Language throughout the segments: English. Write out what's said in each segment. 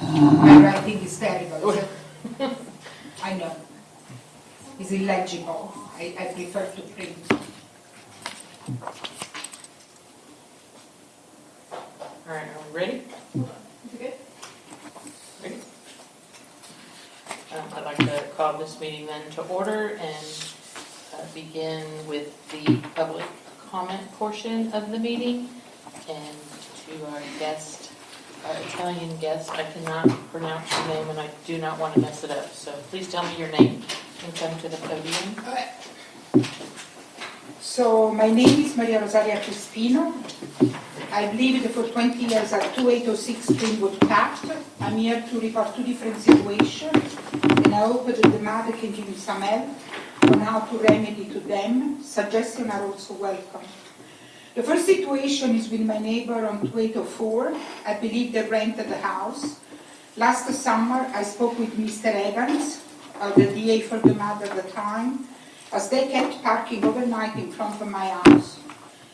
My writing is terrible. I know. It's illegible. I prefer to print. All right, are we ready? Okay. Ready? I'd like to call this meeting then to order and begin with the public comment portion of the meeting. And to our guest, our Italian guest, I cannot pronounce your name and I do not want to mess it up. So please tell me your name and come to the podium. So my name is Maria Rosaria Crispino. I've lived for 20 years at 2806 Greenwood Path. I'm here to report two different situations, and I hope that the mother can give me some help on how to remedy to them. Suggestions are also welcome. The first situation is with my neighbor on 2804. I believe they rented the house. Last summer, I spoke with Mr. Evans, the DA for the mother at the time, as they kept parking overnight in front of my house.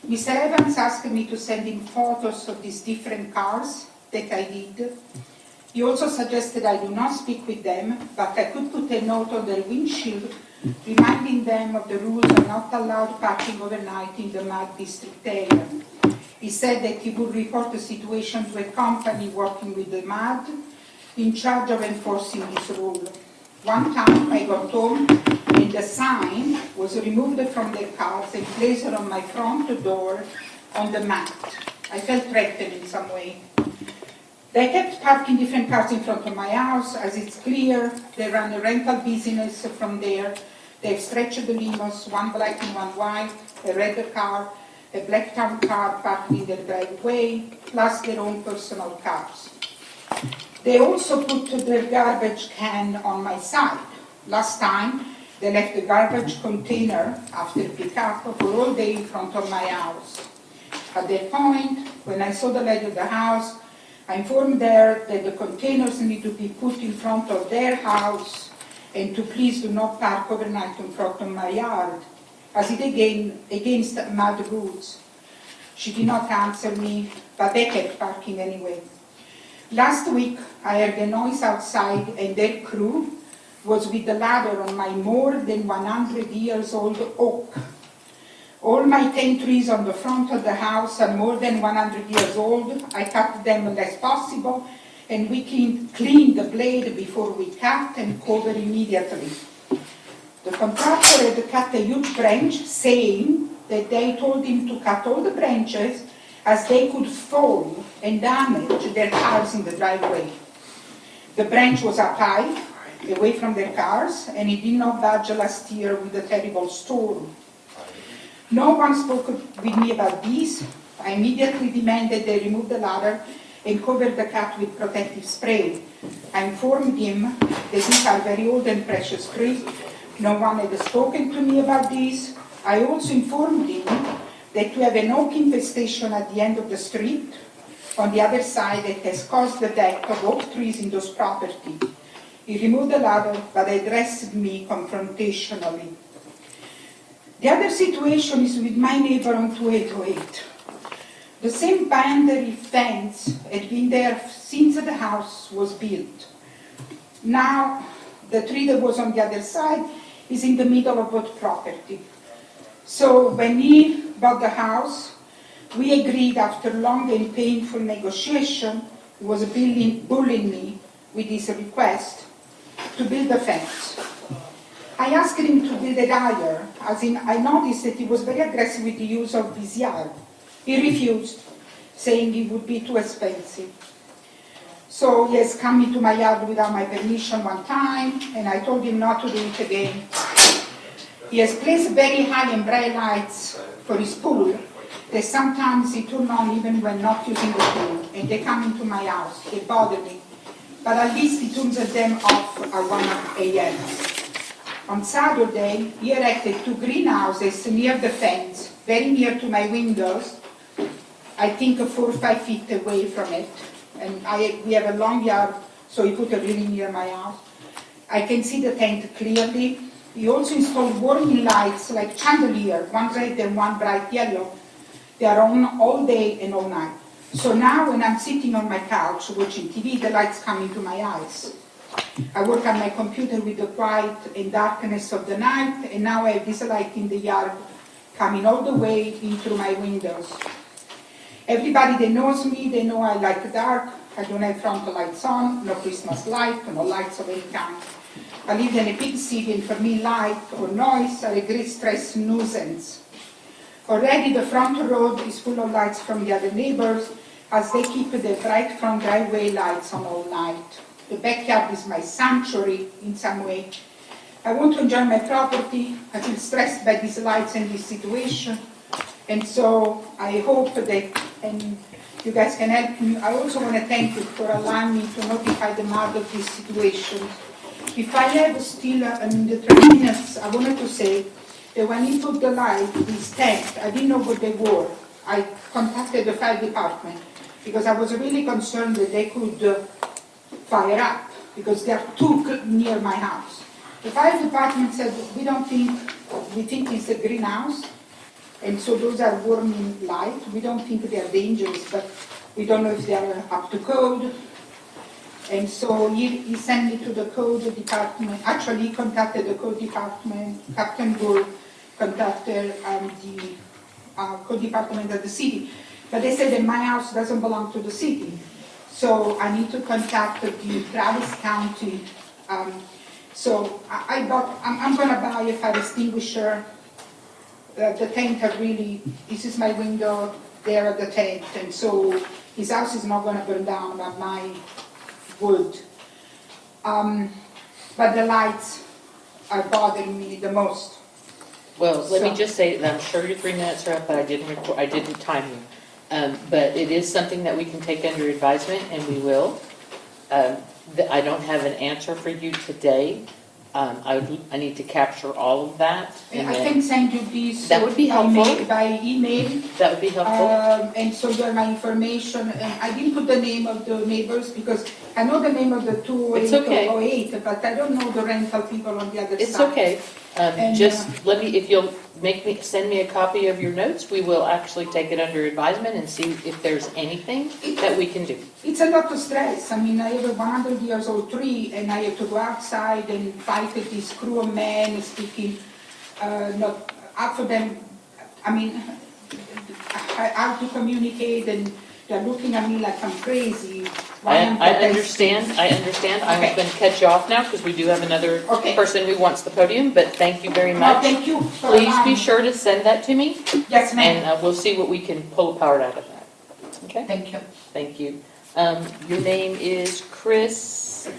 Mr. Evans asked me to send him photos of these different cars that I did. He also suggested I do not speak with them, but I could put a note on their windshield reminding them of the rules of not allowed parking overnight in the MUD district area. He said that he would report the situation to a company working with the MUD in charge of enforcing this rule. One time I got home and the sign was removed from their cars and placed on my front door on the mat. I felt threatened in some way. They kept parking different cars in front of my house. As it's clear, they run a rental business from there. They've stretched the limos, one black and one white, a red car, a black town car parked in their driveway, plus their own personal cars. They also put their garbage can on my side. Last time, they left the garbage container after pickup for all day in front of my house. At that point, when I saw the lady of the house, I informed her that the containers need to be put in front of their house and to please do not park overnight in front of my yard, as it against MUD rules. She did not answer me, but they kept parking anyway. Last week, I heard a noise outside and their crew was with the ladder on my more than 100 years old oak. All my 10 trees on the front of the house are more than 100 years old. I cut them as possible and we cleaned the blade before we cut and cover immediately. The contractor had cut a huge branch, saying that they told him to cut all the branches as they could fall and damage their cars in the driveway. The branch was up high, away from their cars, and it did not budge last year with a terrible storm. No one spoke with me about this. I immediately demanded they remove the ladder and cover the cut with protective spray. I informed him that these are very old and precious trees. No one had spoken to me about this. I also informed him that we have an oak infestation at the end of the street on the other side that has caused the death of oak trees in those properties. He removed the ladder, but addressed me confrontationally. The other situation is with my neighbor on 2808. The same boundary fence had been there since the house was built. Now, the tree that was on the other side is in the middle of both property. So when he bought the house, we agreed after long and painful negotiation, he was bullying me with his request to build a fence. I asked him to build it higher, as in I noticed that he was very aggressive with the use of his yard. He refused, saying it would be too expensive. So he has come into my yard without my permission one time, and I told him not to do it again. He has placed very high and bright lights for his pool that sometimes he turns on even when not using the pool, and they come into my house. They bother me. But at least he turns them off at 1 a.m. On Saturday, he erected 2 greenhouses near the fence, very near to my windows, I think 4 or 5 feet away from it. And we have a long yard, so he put it really near my house. I can see the tent clearly. He also installed warning lights like chandelier, one red and one bright yellow. They are on all day and all night. So now when I'm sitting on my couch watching TV, the lights come into my eyes. I work on my computer with the quiet and darkness of the night, and now I have this light in the yard coming all the way in through my windows. Everybody that knows me, they know I like dark. I don't have front lights on, no Christmas light, no lights of any kind. I live in a big city, and for me light or noise are a great stress nuisance. Already the front road is full of lights from the other neighbors as they keep the bright front driveway lights on all night. The backyard is my sanctuary in some way. I want to enjoy my property. I feel stressed by these lights and this situation. And so I hope that and you guys can help me. I also want to thank you for allowing me to notify the mother of this situation. If I have still the 3 minutes, I wanted to say that when he put the light, these tanks, I didn't know what they were. I contacted the fire department because I was really concerned that they could fire up because they are too near my house. The fire department said, we think it's a greenhouse, and so those are warming light. We don't think they are dangerous, but we don't know if they are up to code. And so he sent me to the code department. Actually, he contacted the code department. Captain Gould contacted the code department of the city. But they said that my house doesn't belong to the city. So I need to contact the Travis County. So I'm going to buy a fire extinguisher. The tent are really, this is my window, there at the tent. And so his house is not going to burn down by my wood. But the lights are bothering me the most. Well, let me just say that I'm sure your 3 minutes are up, but I didn't time you. But it is something that we can take under advisement, and we will. I don't have an answer for you today. I need to capture all of that. And I can send you these that would be helpful. By email. That would be helpful. And so you have my information. And I didn't put the name of the neighbors because I know the name of the 208, but I don't know the rental people on the other side. It's okay. Just let me, if you'll send me a copy of your notes, we will actually take it under advisement and see if there's anything that we can do. It's a lot of stress. I mean, I have a 100-year-old tree, and I have to go outside and fight with this cruel man speaking, not up for them. I mean, I have to communicate, and they're looking at me like I'm crazy. I understand. Okay. I'm going to cut you off now because we do have another person who wants the podium, but thank you very much. Thank you. Please be sure to send that to me. Yes, ma'am. And we'll see what we can pull apart out of that. Okay? Thank you. Thank you. Your name is Chris.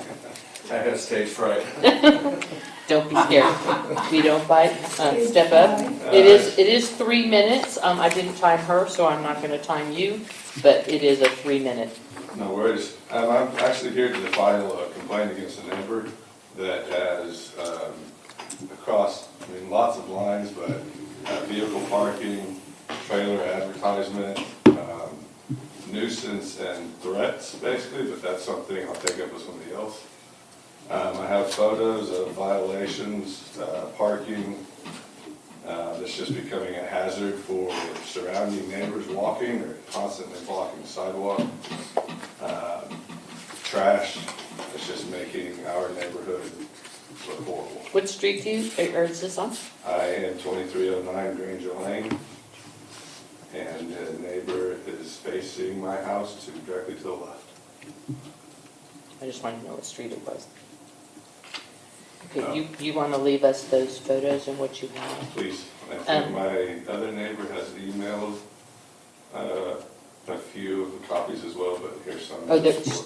I have stage fright. Don't be scared. We don't bite. Step up. It is 3 minutes. I didn't time her, so I'm not going to time you, but it is a 3-minute. No worries. I'm actually here to file a complaint against a neighbor that has across, lots of lines, but vehicle parking, trailer advertisement, nuisance and threats, basically, but that's something I'll take up with somebody else. I have photos of violations, parking, that's just becoming a hazard for surrounding neighbors walking. They're constantly blocking the sidewalk. Trash, it's just making our neighborhood look horrible. What street or is this on? I am 2309 Granger Lane, and the neighbor is facing my house directly to the left. I just wanted to know what street it was. Okay, you want to leave us those photos and what you want? Please. I think my other neighbor has emailed a few of the copies as well, but here's some. Oh,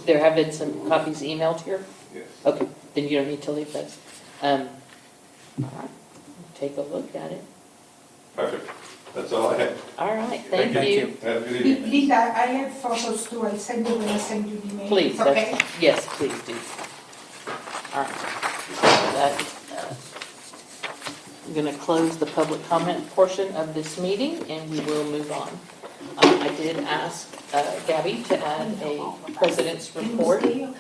there have been some copies emailed here? Yes. Okay, then you don't need to leave those. All right, take a look at it. Perfect. That's all I have. All right, thank you. Have a good evening. Linda, I have photos too. I'll send you when I send you the email. Please, Okay? yes, please do. All right. I'm going to close the public comment portion of this meeting, and we will move on. I did ask Gabby to add a president's report. You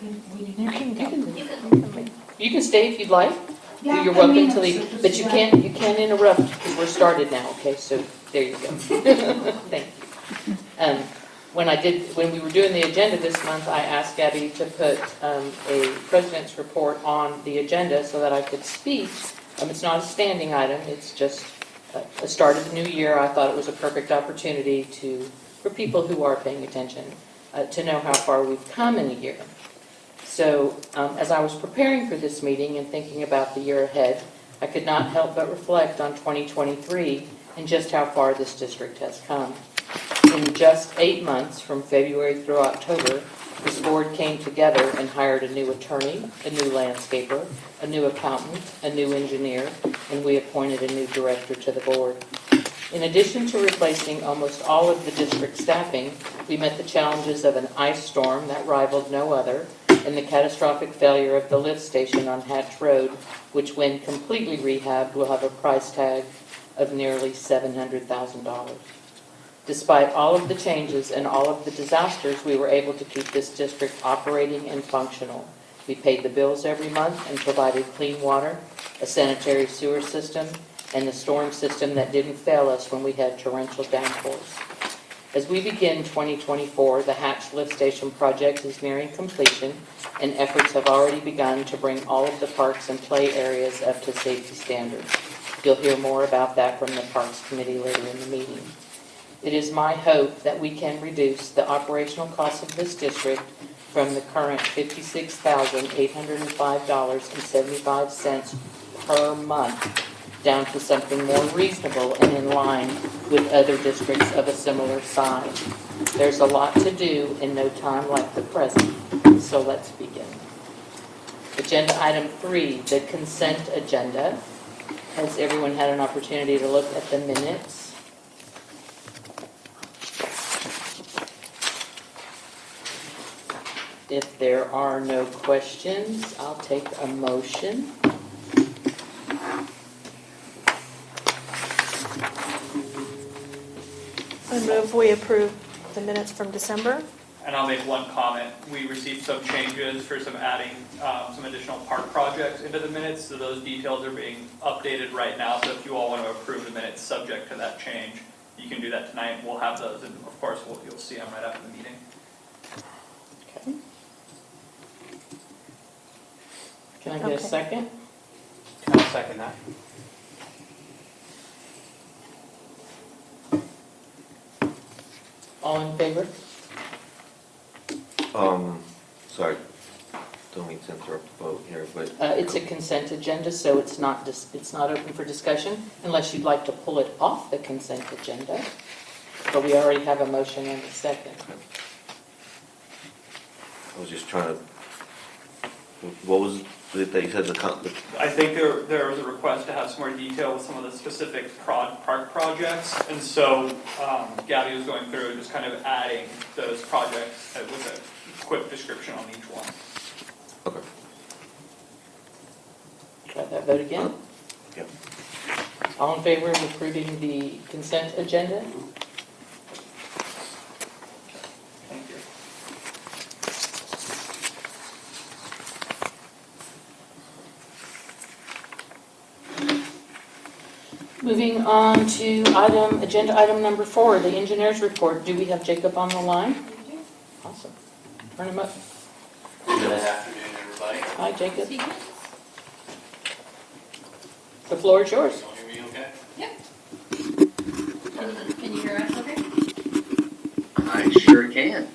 can stay if you'd like. Yeah, You're 10 welcome minutes, to leave, just but you can't interrupt because we're started now. Okay, so there you go. Thank you. when we were doing the agenda this month, I asked Gabby to put a president's report on the agenda so that I could speak. It's not a standing item, it's just a start of the new year. I thought it was a perfect opportunity for people who are paying attention to know how far we've come in a year. So as I was preparing for this meeting and thinking about the year ahead, I could not help but reflect on 2023 and just how far this district has come. In just 8 months, from February through October, this board came together and hired a new attorney, a new landscaper, a new accountant, a new engineer, and we appointed a new director to the board. In addition to replacing almost all of the district staffing, we met the challenges of an ice storm that rivaled no other, and the catastrophic failure of the lift station on Hatch Road, which when completely rehabbed will have a price tag of nearly $700,000. Despite all of the changes and all of the disasters, we were able to keep this district operating and functional. We paid the bills every month and provided clean water, a sanitary sewer system, and a storm system that didn't fail us when we had torrential downpours. As we begin 2024, the Hatch Lift Station project is nearing completion, and efforts have already begun to bring all of the parks and play areas up to safety standards. You'll hear more about that from the Parks Committee later in the meeting. It is my hope that we can reduce the operational costs of this district from the current $56,805.75 per month down to something more reasonable and in line with other districts of a similar size. There's a lot to do in no time like the present, so let's begin. Agenda item 3, the consent agenda. Has everyone had an opportunity to look at the minutes? If there are no questions, I'll take a motion. I move we approve the minutes from December. And I'll make one comment. We received some changes for some adding some additional park projects into the minutes, so those details are being updated right now. So if you all want to approve the minutes subject to that change, you can do that tonight. We'll have those, and of course, you'll see them right after the meeting. Okay. Can I get a second? I'll second that. All in favor? Sorry, don't mean to interrupt the vote here, but. It's a consent agenda, so it's not open for discussion unless you'd like to pull it off the consent agenda. But we already have a motion and a second. I was just trying to, what was it that you said, I think there was a request to have some more detail with some of the specific park projects, and so Gabby was going through and just kind of adding those projects with a quick description on each one. Okay. Try that vote again. Yep. All in favor of approving the consent agenda? Thank you. Moving on to agenda item number 4, the engineer's report. Do we have Jacob on the line? We do. Awesome. Turn him up. Good afternoon, everybody. Hi, Jacob. The floor is yours. Can you hear me okay? Yep. Can you hear us okay? I sure can.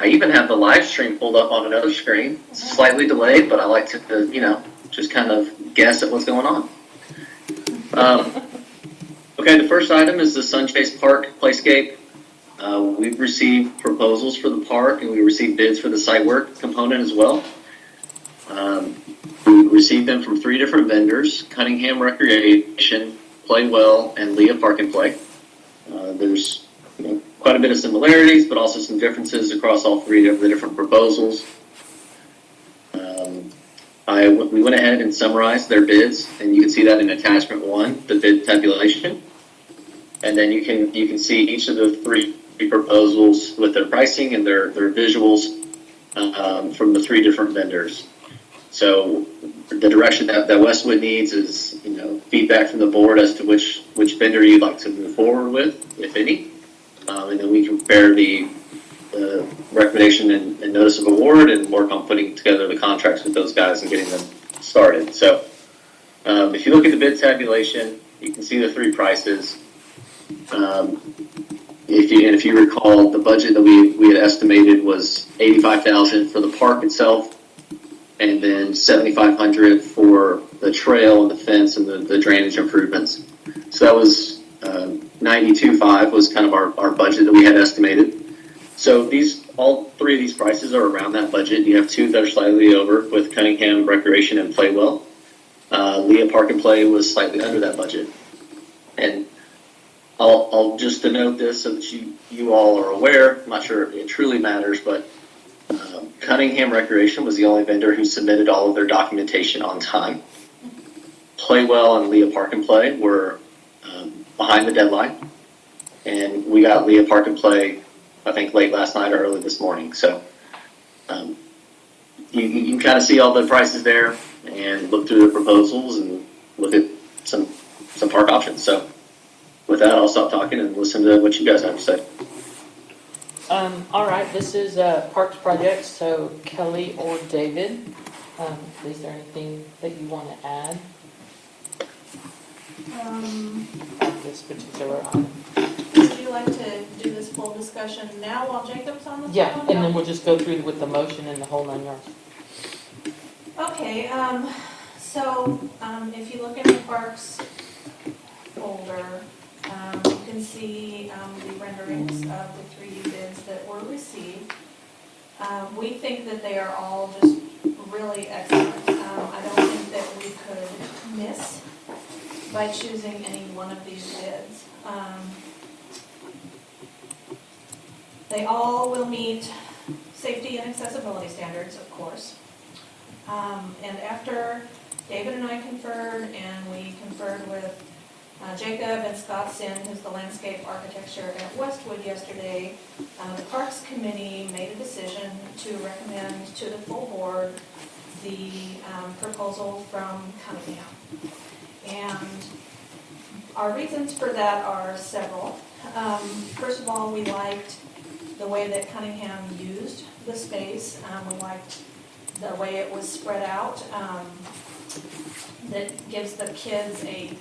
I even have the live stream pulled up on another screen. It's slightly delayed, but I like to, just kind of guess at what's going on. Okay, the first item is the Sunchase Park Playscape. We've received proposals for the park, and we received bids for the site work component as well. We received them from 3 different vendors: Cunningham Recreation, Play Well, and Leah Park and Play. There's quite a bit of similarities, but also some differences across all 3 of the different proposals. We went ahead and summarized their bids, and you can see that in attachment 1, the bid tabulation. And then you can see each of the 3 proposals with their pricing and their visuals from the 3 different vendors. So the direction that Westwood needs is, feedback from the board as to which vendor you'd like to move forward with, if any. And then we compare the the recommendation and notice of award and work on putting together the contracts with those guys and getting them started. So if you look at the bid tabulation, you can see the three prices. If you recall, the budget that we had estimated was $85,000 for the park itself, and then $7,500 for the trail and the fence and the drainage improvements. So that was $92,500 was kind of our budget that we had estimated. So all three of these prices are around that budget. You have two that are slightly over with Cunningham Recreation and Playwell. Leah Park and Play was slightly under that budget. And I'll just denote this so that you all are aware. I'm not sure it truly matters, but Cunningham Recreation was the only vendor who submitted all of their documentation on time. Playwell and Leah Park and Play were behind the deadline, and we got Leah Park and Play, I think, late last night or early this morning. So you can kind of see all the prices there and look through the proposals and look at some park options. So with that, I'll stop talking and listen to what you guys have to say. All right, this is Parks Project, so Kelly or David, is there anything that you want to add about this particular item? Would you like to do this full discussion now while Jacob's on the phone? Yeah, and then we'll just go through with the motion and the whole 9 yards. Okay, so if you look in the parks folder, you can see the renderings of the 3D bids that were received. We think that they are all just really excellent. I don't think that we could miss by choosing any one of these bids. They all will meet safety and accessibility standards, of course. And after David and I conferred, and we conferred with Jacob and Scott Sin, who's the landscape architecture at Westwood yesterday, the Parks Committee made a decision to recommend to the full board the proposal from Cunningham. And our reasons for that are several. First of all, we liked the way that Cunningham used the space. We liked the way it was spread out. That gives the kids a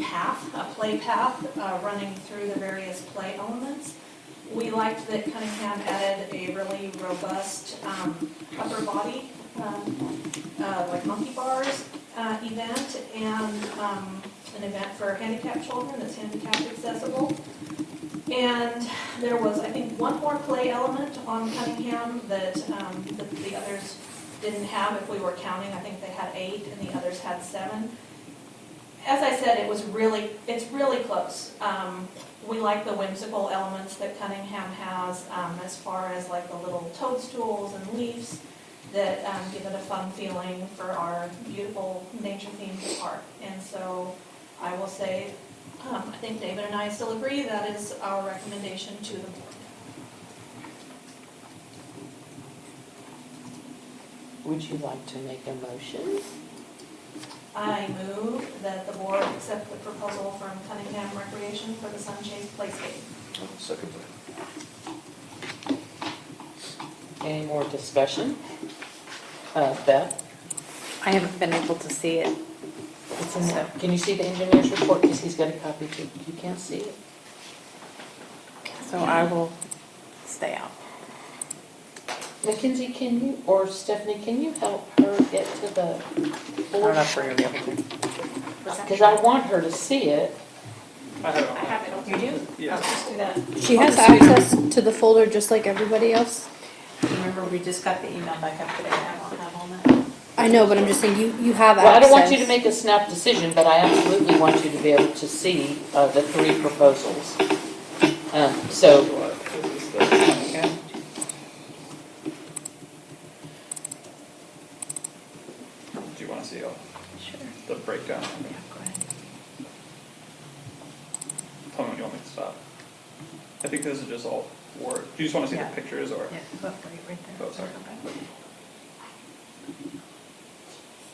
path, a play path, running through the various play elements. We liked that Cunningham added a really robust upper body, like monkey bars event, and an event for handicapped children that's handicapped accessible. And there was, I think, one more play element on Cunningham that the others didn't have. If we were counting, I think they had 8 and the others had 7. As I said, it's really close. We like the whimsical elements that Cunningham has, as far as like the little toadstools and leaves that give it a fun feeling for our beautiful nature-themed park. And so I will say, I think David and I still agree that is our recommendation to the board. Would you like to make a motion? I move that the board accept the proposal from Cunningham Recreation for the Sunshade Playscape. Second. Any more discussion? Beth? I haven't been able to see it. It's in there. Can you see the engineer's report? Because he's got a copy too. You can't see it. So I will stay out. Mackenzie, can you, or Stephanie, can you help her get to the I don't board? know if we're going to be able to. Because I want her to see it. I have it I on. have it. You do? Yeah. Let's do that. She has access to the folder just like everybody else. Remember, we just got the email back up today. I don't have all that. I know, but I'm just saying you have access. Well, I don't want you to make a snap decision, but I absolutely want you to be able to see the 3 proposals. So, Do you want to see Sure. the breakdown? Yeah, go ahead. Tell me when you want me to stop. I think this is just all word. Do you just want to see Yeah. the pictures or? Yeah, go right there. Oh, sorry.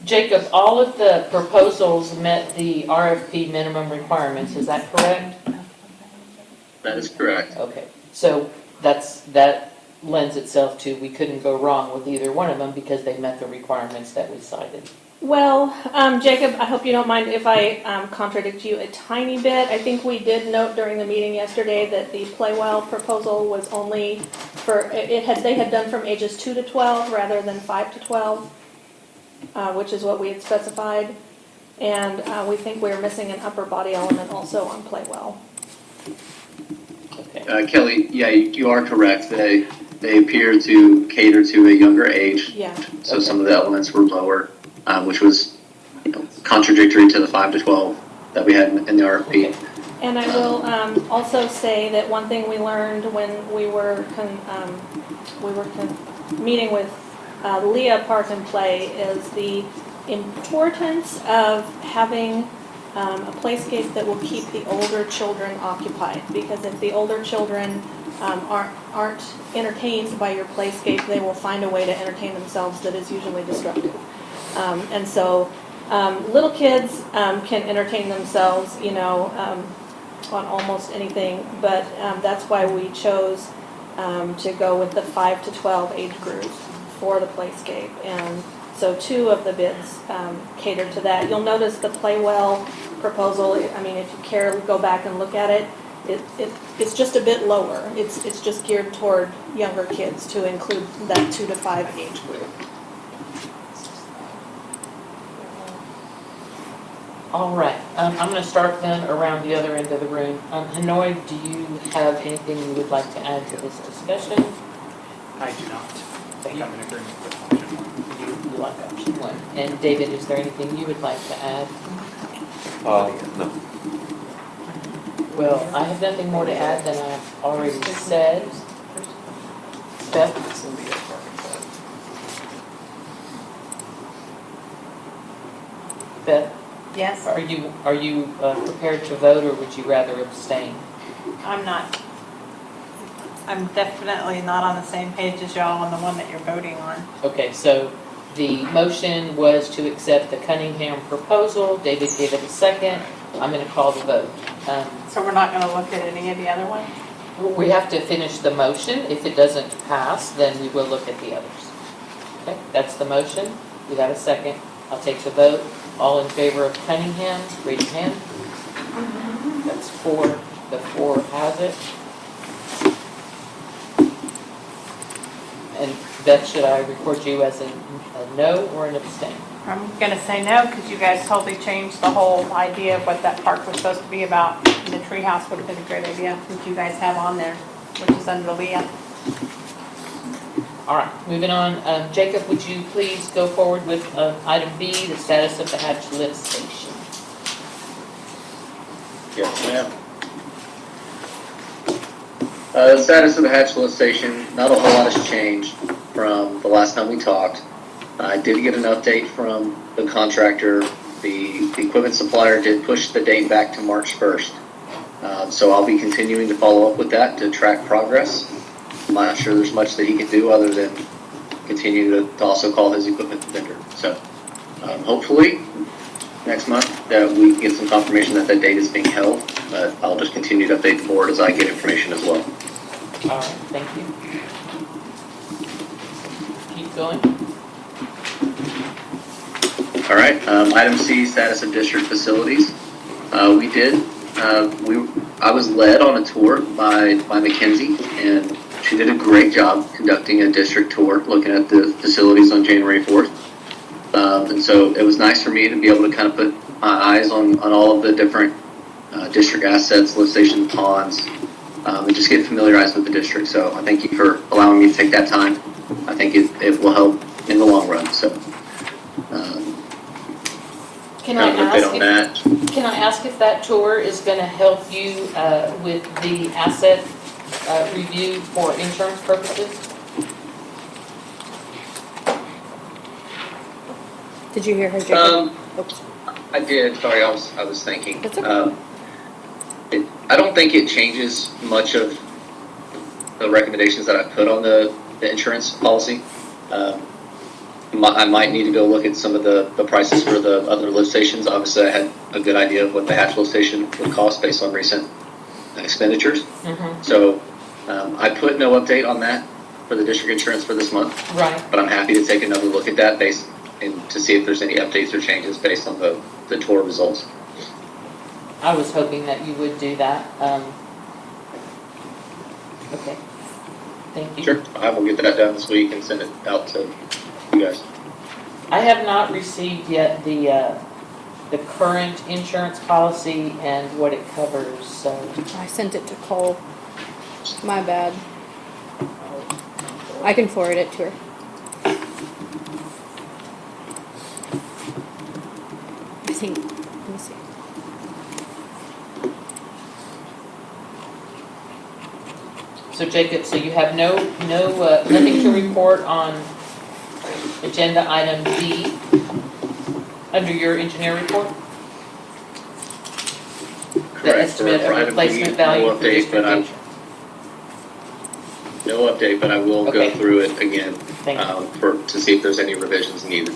Jacob, all of the proposals met the RFP minimum requirements, is that correct? That is correct. Okay, so that lends itself to we couldn't go wrong with either one of them because they met the requirements that we cited. Well, Jacob, I hope you don't mind if I contradict you a tiny bit. I think we did note during the meeting yesterday that the Playwell proposal was only for, they had done from ages 2 to 12 rather than 5 to 12, which is what we had specified. And we think we're missing an upper body element also on Playwell. Okay. Kelly, yeah, you are correct. They appear to cater to a younger age. Yeah. So some of the elements were lower, which was contradictory to the 5 to 12 that we had in the RFP. Okay. And I will also say that one thing we learned when we were meeting with Leah Park and Play is the importance of having a playscape that will keep the older children occupied. Because if the older children aren't entertained by your playscape, they will find a way to entertain themselves that is usually destructive. And so little kids can entertain themselves, on almost anything, but that's why we chose to go with the 5 to 12 age group for the playscape. And so 2 of the bids cater to that. You'll notice the Playwell proposal, I mean, if you care, go back and look at it. It's just a bit lower. It's just geared toward younger kids to include that 2 to 5 age group. All right, I'm going to start then around the other end of the room. Hanoi, do you have anything you would like to add to this discussion? I do not think I'm in agreement with option one. You like option 1. And David, is there anything you would like to add? No. Well, I have nothing more to add than I've already said. Beth? Beth, Yes, are you prepared to vote, or would you rather abstain? I'm not. I'm definitely not on the same page as y'all on the one that you're voting on. Okay, so the motion was to accept the Cunningham proposal. David gave it a second. I'm going to call the vote. So we're not going to look at any of the other ones? We have to finish the motion. If it doesn't pass, then we will look at the others. Okay, that's the motion. We got a second. I'll take the vote. All in favor of Cunningham, raise your hand. That's 4. The 4 has it. And Beth, should I record you as a no or an abstain? I'm going to say no because you guys totally changed the whole idea of what that park was supposed to be about. And the treehouse would have been a great idea, which you guys have on there, which is under Leah. All right, moving on. Jacob, would you please go forward with item B, the status of the hatch lift station? Yes, ma'am. The status of the hatch lift station, not a whole lot has changed from the last time we talked. I did get an update from the contractor. The equipment supplier did push the date back to March 1st. So I'll be continuing to follow up with that to track progress. I'm not sure there's much that he can do other than continue to also call his equipment vendor. So hopefully next month that we can get some confirmation that that date is being held, but I'll just continue to update the board as I get information as well. All right, thank you. Keep going. All right, item C, status of district facilities. I was led on a tour by Mackenzie, and she did a great job conducting a district tour, looking at the facilities on January 4th. And so it was nice for me to be able to kind of put my eyes on all of the different district assets, lift stations, ponds, and just get familiarized with the district. So I thank you for allowing me to take that time. I think it will help in the long run. So Can I ask if that tour is going to help you with the asset review for insurance purposes? Did you hear her, Jacob? Oops. I did. Sorry, I was thinking. That's okay. I don't think it changes much of the recommendations that I put on the insurance policy. I might need to go look at some of the prices for the other lift stations. Obviously, I had a good idea of what the hatch lift station would cost based on recent expenditures. Mm-hmm. So I put no update on that for the district insurance for this month, Right. but I'm happy to take another look at that and to see if there's any updates or changes based on the tour results. I was hoping that you would do that. Okay. Thank you. Sure, I will get that done this week and send it out to you guys. I have not received yet the current insurance policy and what it covers, so. I sent it to Cole. My bad. I can forward it to her. I think, let me see. So Jacob, so you have nothing to report on agenda item D under your engineer report? The estimate of item B, replacement value no for update, district but insurance. No update, but I will go Okay. through it again Thank you. to see if there's any revisions needed.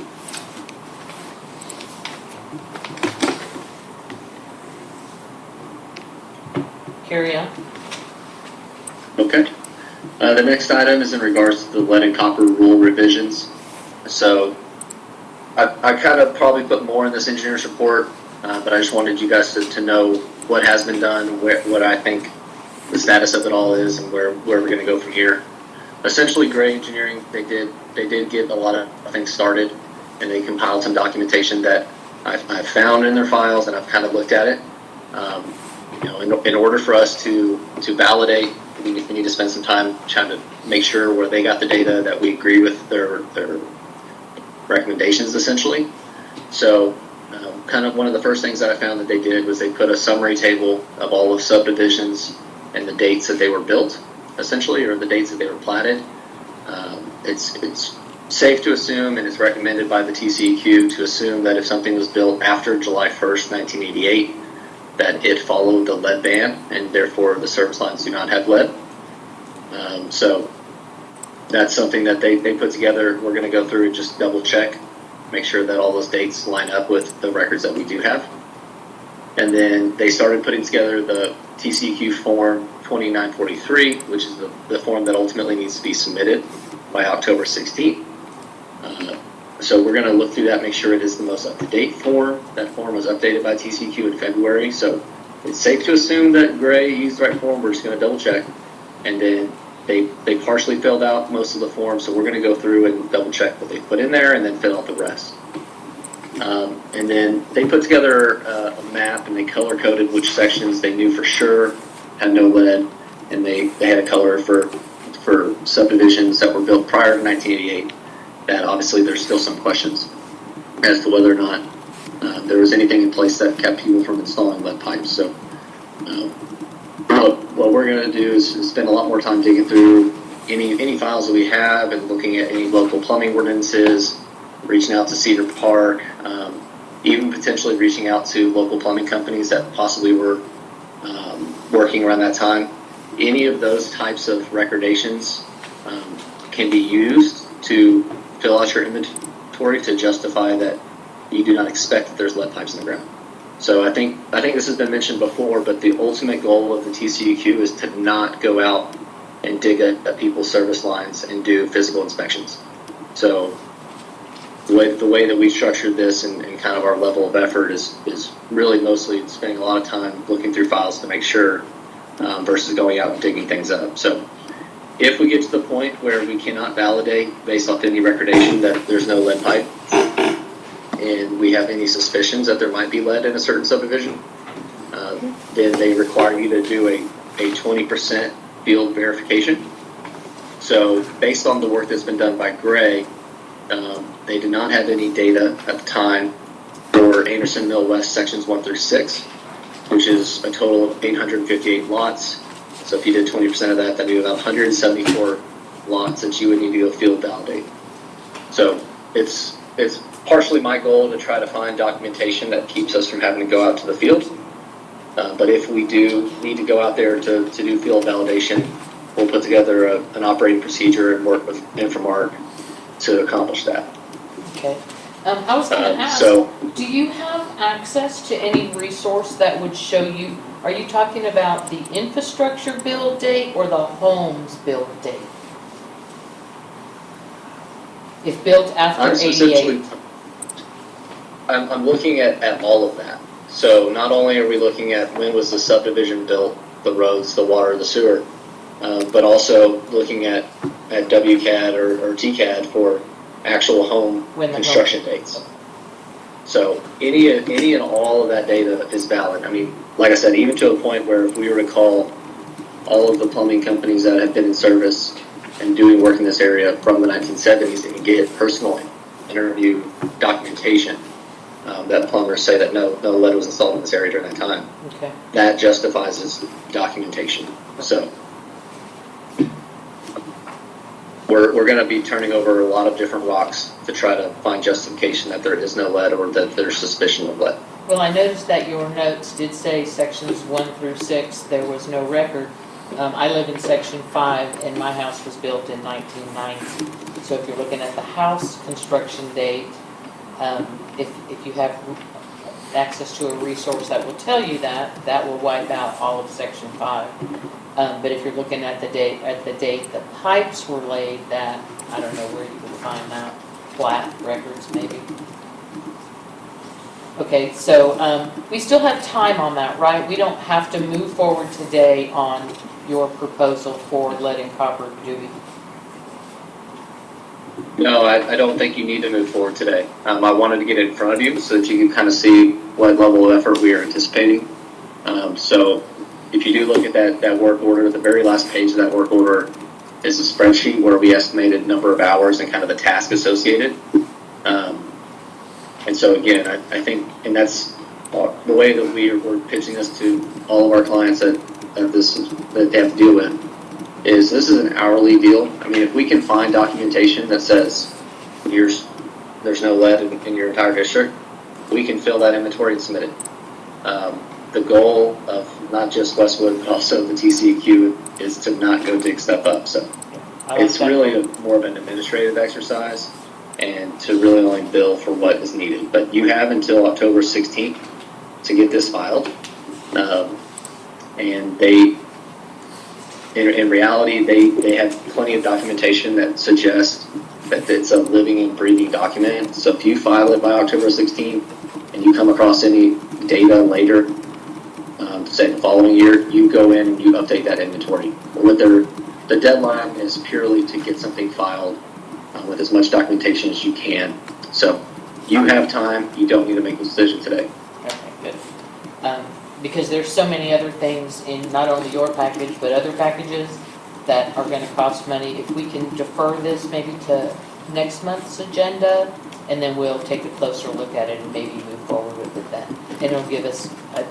Carry on. Okay. The next item is in regards to the lead and copper rule revisions. So I kind of probably put more in this engineer's report, but I just wanted you guys to know what has been done, what I think the status of it all is, and where we're going to go from here. Essentially, Gray Engineering, they did get a lot of things started, and they compiled some documentation that I've found in their files, and I've kind of looked at it. In order for us to validate, we need to spend some time trying to make sure where they got the data that we agree with their recommendations, essentially. So kind of one of the first things that I found that they did was they put a summary table of all of subdivisions and the dates that they were built, essentially, or the dates that they were platted. It's safe to assume, and it's recommended by the TCEQ to assume that if something was built after July 1st, 1988, that it followed the lead ban, and therefore the service lines do not have lead. So that's something that they put together. We're going to go through and just double check, make sure that all those dates line up with the records that we do have. And then they started putting together the TCEQ form 2943, which is the form that ultimately needs to be submitted by October 16th. So we're going to look through that, make sure it is the most up-to-date form. That form was updated by TCEQ in February, so it's safe to assume that Gray used the right form. We're just going to double check. And then they partially filled out most of the form, so we're going to go through and double check what they put in there and then fill out the rest. And then they put together a map, and they color-coded which sections they knew for sure had no lead, and they had a color for subdivisions that were built prior to 1988. That obviously there's still some questions as to whether or not there was anything in place that kept people from installing lead pipes. So what we're going to do is spend a lot more time digging through any files that we have and looking at any local plumbing ordinances, reaching out to Cedar Park, even potentially reaching out to local plumbing companies that possibly were working around that time. Any of those types of recordations can be used to fill out your inventory to justify that you do not expect that there's lead pipes in the ground. So I think this has been mentioned before, but the ultimate goal of the TCEQ is to not go out and dig at people's service lines and do physical inspections. So the way that we structured this and kind of our level of effort is really mostly spending a lot of time looking through files to make sure versus going out and digging things up. So if we get to the point where we cannot validate based off any recordation that there's no lead pipe, and we have any suspicions that there might be lead in a certain subdivision, then they require you to do a 20% field verification. So based on the work that's been done by Gray, they did not have any data at the time for Anderson Mill West sections 1 through 6, which is a total of 858 lots. So if you did 20% of that, that'd be about 174 lots that you would need to go field validate. So it's partially my goal to try to find documentation that keeps us from having to go out to the field. But if we do need to go out there to do field validation, we'll put together an operating procedure and work with Inframark to accomplish that. Okay. I was going to ask, do you have access to any resource that would show you, are you talking about the infrastructure build date or the homes build date? If built after I'm specifically, 88, I'm looking at all of that. So not only are we looking at when was the subdivision built, the roads, the water, the sewer, but also looking at WCAD or TCAD for actual home When the construction dates. So any and all of that data is valid. I mean, like I said, even to a point where if we were to call all of the plumbing companies that have been in service and doing work in this area from the 1970s and get personal interview documentation that plumbers say that no lead was installed in this area during that time. okay. That justifies this documentation. So we're going to be turning over a lot of different rocks to try to find justification that there is no lead or that there's suspicion of lead. Well, I noticed that your notes did say sections 1 through 6, there was no record. I live in section 5, and my house was built in 1990. So if you're looking at the house construction date, if you have access to a resource that will tell you that, that will wipe out all of section 5. But if you're looking at the date the pipes were laid, that, I don't know where you would find that, flat records maybe. Okay, so we still have time on that, right? We don't have to move forward today on your proposal for lead and copper, do we? No, I don't think you need to move forward today. I wanted to get it in front of you so that you can kind of see what level of effort we are anticipating. So if you do look at that work order, the very last page of that work order is a spreadsheet where we estimated number of hours and kind of the task associated. And so again, I think, and that's the way that we're pitching this to all of our clients that they have to deal with, is this is an hourly deal. I mean, if we can find documentation that says there's no lead in your entire district, we can fill that inventory and submit it. The goal of not just Westwood, but also the TCEQ is to not go dig stuff up. So it's really more of an administrative exercise and to really only bill for what is needed. But you have until October 16th to get this filed. And in reality, they have plenty of documentation that suggests that it's a living and breathing document. So if you file it by October 16th and you come across any data later, say the following year, you go in and you update that inventory. The deadline is purely to get something filed with as much documentation as you can. So you have time. You don't need to make a decision today. Okay, good. Because there's so many other things in not only your package, but other packages that are going to cost money. If we can defer this maybe to next month's agenda, and then we'll take a closer look at it and maybe move forward with it then. And it'll give us, I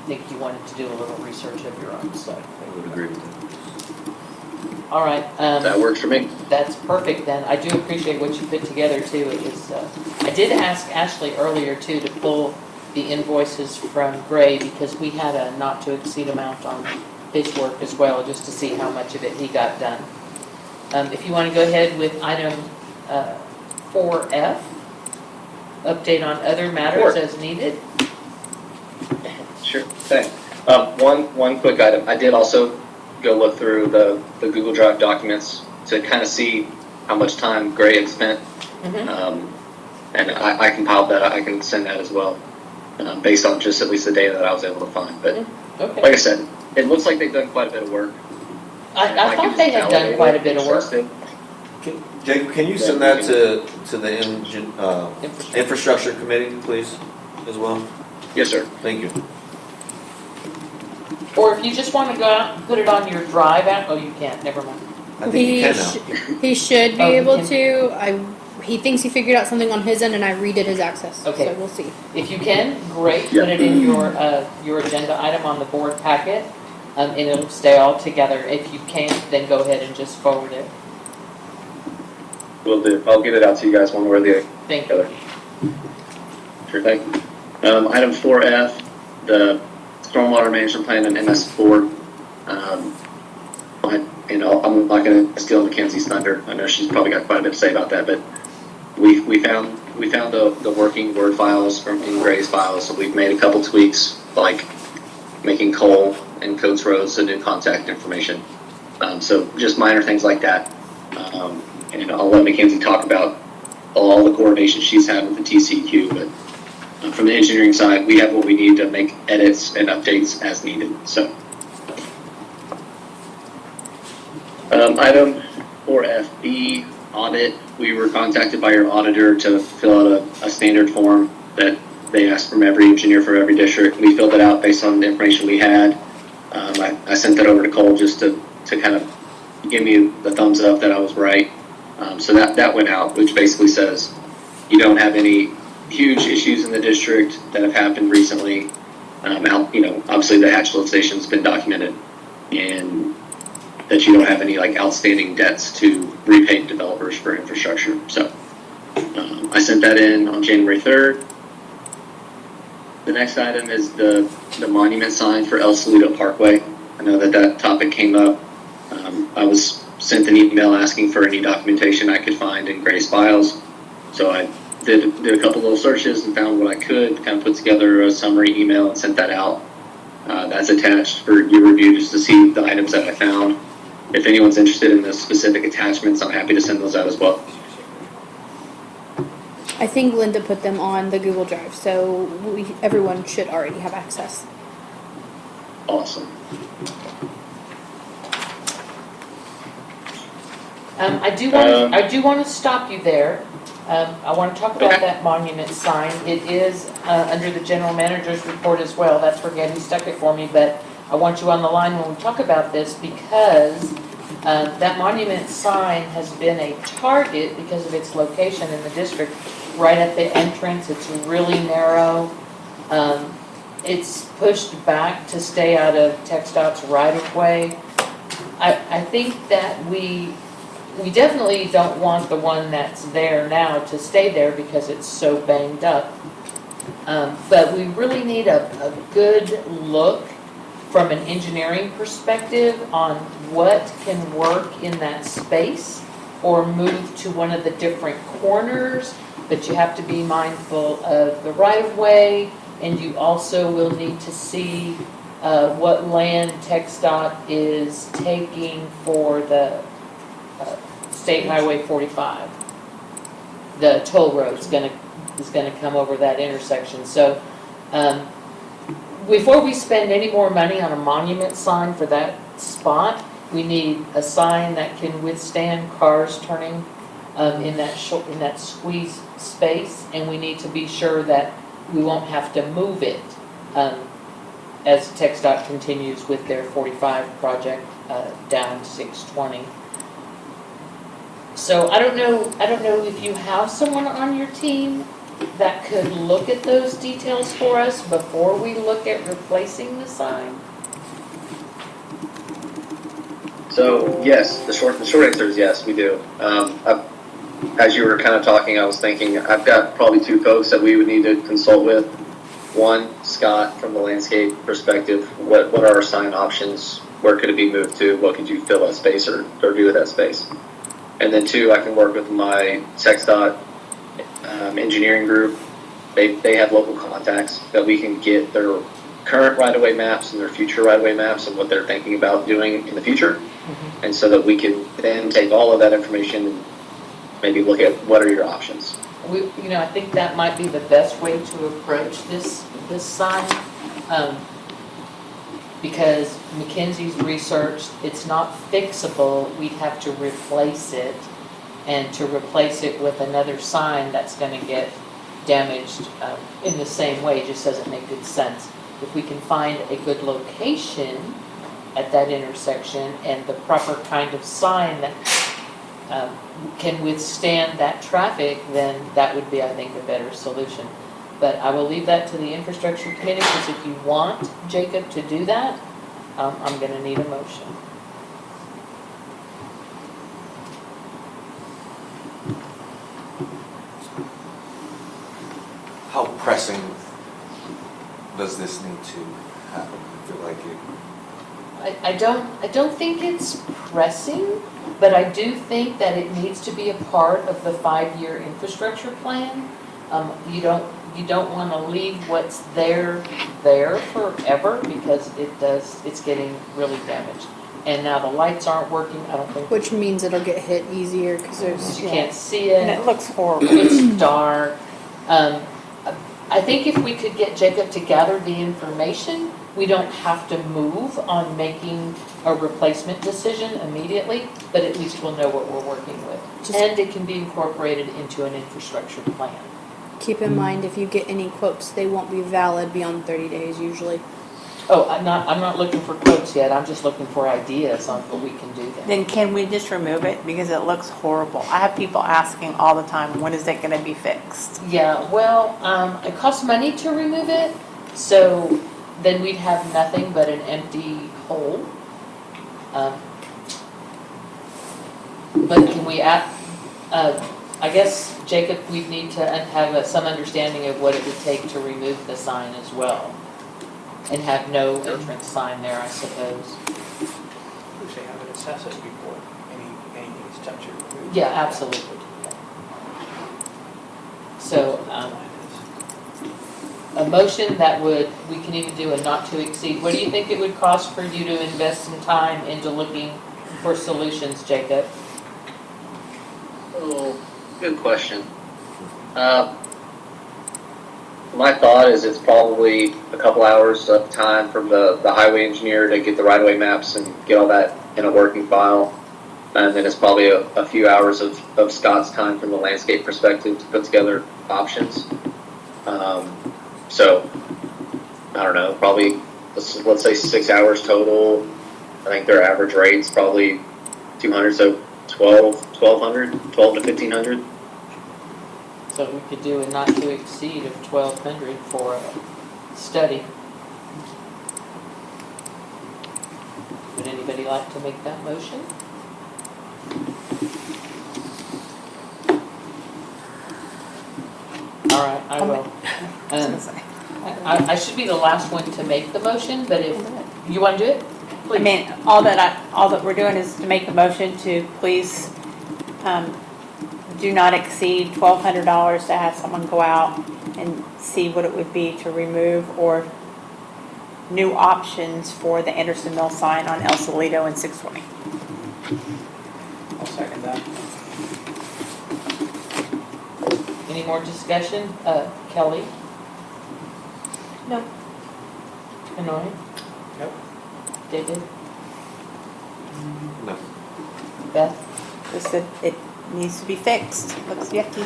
think you wanted to do a little research of your own, so. I would agree with that. All right. That works for me. That's perfect then. I do appreciate what you put together too. It was, I did ask Ashley earlier too to pull the invoices from Gray because we had a not to exceed amount on his work as well, just to see how much of it he got done. If you want to go ahead with item 4F, update on other matters as needed. Sure thing. One quick item. I did also go look through the Google Drive documents to kind of see how much time Gray had spent. Mm-hmm. And I compiled that. I can send that as well, based on just at least the data that I was able to find. But okay. Like I said, it looks like they've done quite a bit of work. I thought they had done quite a bit of work. Jake, can you send that to the infrastructure committee, please, as well? Yes, sir. Thank you. Or if you just want to go out and put it on your drive app, oh, you can't, never mind. I think you can now. He should be Oh, he able can. to. He thinks he figured out something on his end, and I redid his access. Okay. So we'll see. If you can, great, put it in your agenda item on the board packet, and it'll stay all together. If you can't, then go ahead and just forward it. Will do. I'll get it out to you guys one way or the Thank you. other. Sure thing. Item 4F, the stormwater management plan and MS4. I'm not going to steal Mackenzie's thunder. I know she's probably got quite a bit to say about that, but we found the working Word files from in Gray's files, so we've made a couple tweaks, like making Cole and Coates Roads the new contact information. So just minor things like that. And I'll let Mackenzie talk about all the coordination she's had with the TCQ, but from the engineering side, we have what we need to make edits and updates as needed, so. Item 4FB, audit. We were contacted by your auditor to fill out a standard form that they ask from every engineer for every district. We filled it out based on the information we had. I sent that over to Cole just to kind of give me the thumbs up that I was right. So that went out, which basically says you don't have any huge issues in the district that have happened recently. Obviously the hatch lift station's been documented, and that you don't have any like outstanding debts to repay developers for infrastructure. So I sent that in on January 3rd. The next item is the monument sign for El Saludo Parkway. I know that topic came up. I was sent an email asking for any documentation I could find in Gray's files. So I did a couple little searches and found what I could, kind of put together a summary email and sent that out. That's attached for your review just to see the items that I found. If anyone's interested in the specific attachments, I'm happy to send those out as well. I think Linda put them on the Google Drive, so everyone should already have access. Awesome. I do want to stop you there. I want to talk about that monument sign. It is under the general manager's report as well. That's where Gabby stuck it for me, but I want you on the line when we talk about this because that monument sign has been a target because of its location in the district, right at the entrance. It's really narrow. It's pushed back to stay out of TxDOT's right-of-way. I think that we definitely don't want the one that's there now to stay there because it's so banged up. But we really need a good look from an engineering perspective on what can work in that space or move to one of the different corners. But you have to be mindful of the right-of-way, and you also will need to see what land TxDOT is taking for the State Highway 45. The toll road is going to come over that intersection. So before we spend any more money on a monument sign for that spot, we need a sign that can withstand cars turning in that squeeze space, and we need to be sure that we won't have to move it as TxDOT continues with their 45 project down 620. So I don't know if you have someone on your team that could look at those details for us before we look at replacing the sign. So yes, the short answer is yes, we do. As you were kind of talking, I was thinking I've got probably two folks that we would need to consult with. One, Scott, from the landscape perspective, what are our sign options? Where could it be moved to? What could you fill that space or do with that space? And then two, I can work with my TxDOT engineering group. They have local contacts that we can get their current right-of-way maps and their future right-of-way maps and what they're thinking about doing in the future. And so that we can then take all of that information and maybe look at what are your options. I think that might be the best way to approach this sign, because McKinsey's research, it's not fixable. We'd have to replace it, and to replace it with another sign that's going to get damaged in the same way just doesn't make good sense. If we can find a good location at that intersection and the proper kind of sign that can withstand that traffic, then that would be, I think, a better solution. But I will leave that to the infrastructure committee, because if you want Jacob to do that, I'm going to need a motion. How pressing does this need to happen? I feel like it. I don't think it's pressing, but I do think that it needs to be a part of the 5-year infrastructure plan. You don't want to leave what's there forever, because it's getting really damaged. and now the lights aren't working, I don't think, Which means it'll get hit easier because there's, you can't see And it, it looks horrible. it's dark. I think if we could get Jacob to gather the information, we don't have to move on making a replacement decision immediately, but at least we'll know what we're working with. And it can be incorporated into an infrastructure plan. keep in mind if you get any quotes, they won't be valid beyond 30 days usually. Oh, I'm not looking for quotes yet, I'm just looking for ideas on what we can do then. Then can we just remove it because it looks horrible? I have people asking all the time, when is it gonna be fixed? Yeah, well, it costs money to remove it, so then we'd have nothing but an empty hole. But can we add, I guess, Jacob, we'd need to have some understanding of what it would take to remove the sign as well. And have no entrance sign there, I suppose. We should have it assess it before anything's touched or removed. Yeah, absolutely. So, a motion that we can even do a not to exceed. What do you think it would cost for you to invest some time into looking for solutions, Jacob? Oh, good question. My thought is it's probably a couple hours of time from the highway engineer to get the right-of-way maps and get all that in a working file. And then it's probably a few hours of Scott's time from the landscape perspective to put together options. So, I don't know, probably, let's say 6 hours total. I think their average rate's probably 200, so 1200, 12 to 1500. So we could do a not to exceed of 1,200 for a study. Would anybody like to make that motion? All right, I will. I should be the last one to make the motion, but if you want to do it, I mean, all that we're doing is to make a motion to please, do not exceed $1,200 to have someone go out and see what it would be to remove or new options for the Anderson Mill sign on El Solito and 620. I'll second that. any more discussion? Kelly? No. Hanoi? Nope. David? No. Beth? Just that it needs to be fixed. Looks yucky.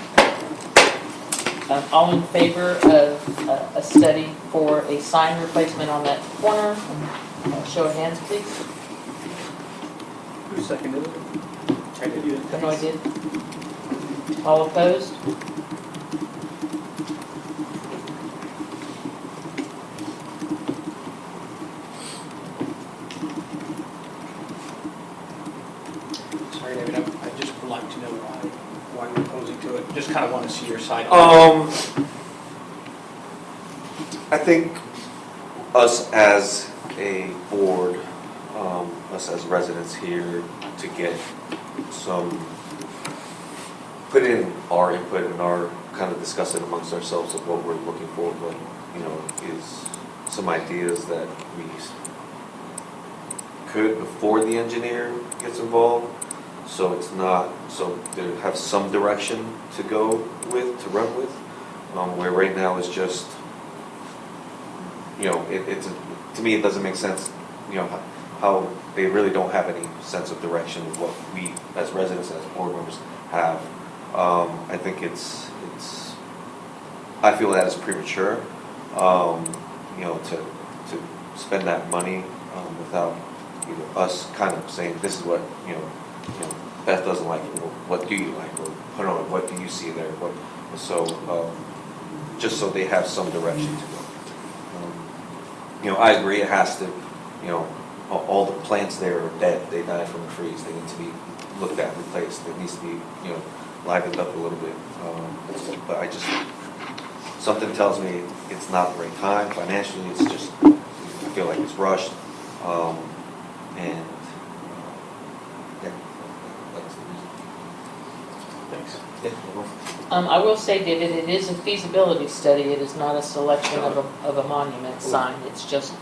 All in favor of a study for a sign replacement on that corner? Show of hands, please. Who seconded it? I did. You did. Hanoi did. All opposed? Sorry, David, I just would like to know why you're opposing to it. Just kind of want to see your side. I think us as a board, us as residents here, to get some, put in our input and our kind of discuss it amongst ourselves of what we're looking for, what, is some ideas that we could before the engineer gets involved. So it's not, so they have some direction to go with, to run with, where right now is just, it's, to me, it doesn't make sense, how they really don't have any sense of direction of what we, as residents, as board members, have. I think it's, I feel that is premature, to spend that money, without, us kind of saying, this is what, Beth doesn't like, what do you like, or put on, what do you see there, just so they have some direction to go. I agree, it has to, all the plants there are dead, they died from the freeze, they need to be looked at, replaced, it needs to be, livened up a little bit, but I just, something tells me it's not the right time, financially, it's just, I feel like it's rushed, and, yeah, that's the reason. Thanks. Yeah. I will say, David, it is a feasibility study. It is not a selection of a monument sign. It's just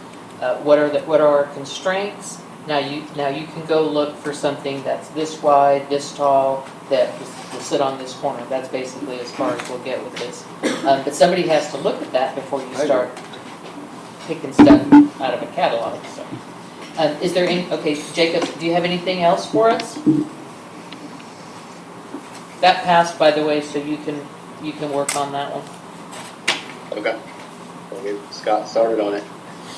what are our constraints Now you can go look for something that's this wide, this tall, that will sit on this corner. That's basically as far as we'll get with this. But somebody has to look at that before you start picking stuff out of a catalog, so. Is there any, okay, Jacob, do you have anything else for us? That passed, by the way, so you can work on that one. Okay. We'll get Scott started on it.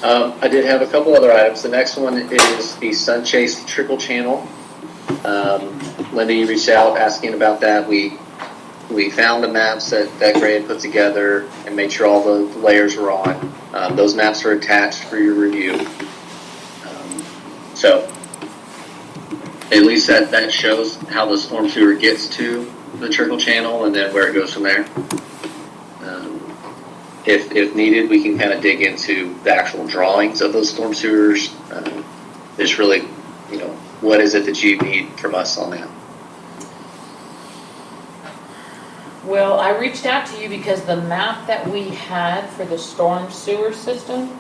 I did have a couple other items. The next one is the Sunchase trickle channel. Linda, you reached out asking about that. We found the maps that Gray had put together and made sure all the layers were on. Those maps are attached for your review. So at least that shows how the storm sewer gets to the trickle channel and then where it goes from there. If needed, we can kind of dig into the actual drawings of those storm sewers. Just really, what is it that you need from us on that? Well, I reached out to you because the map that we had for the storm sewer system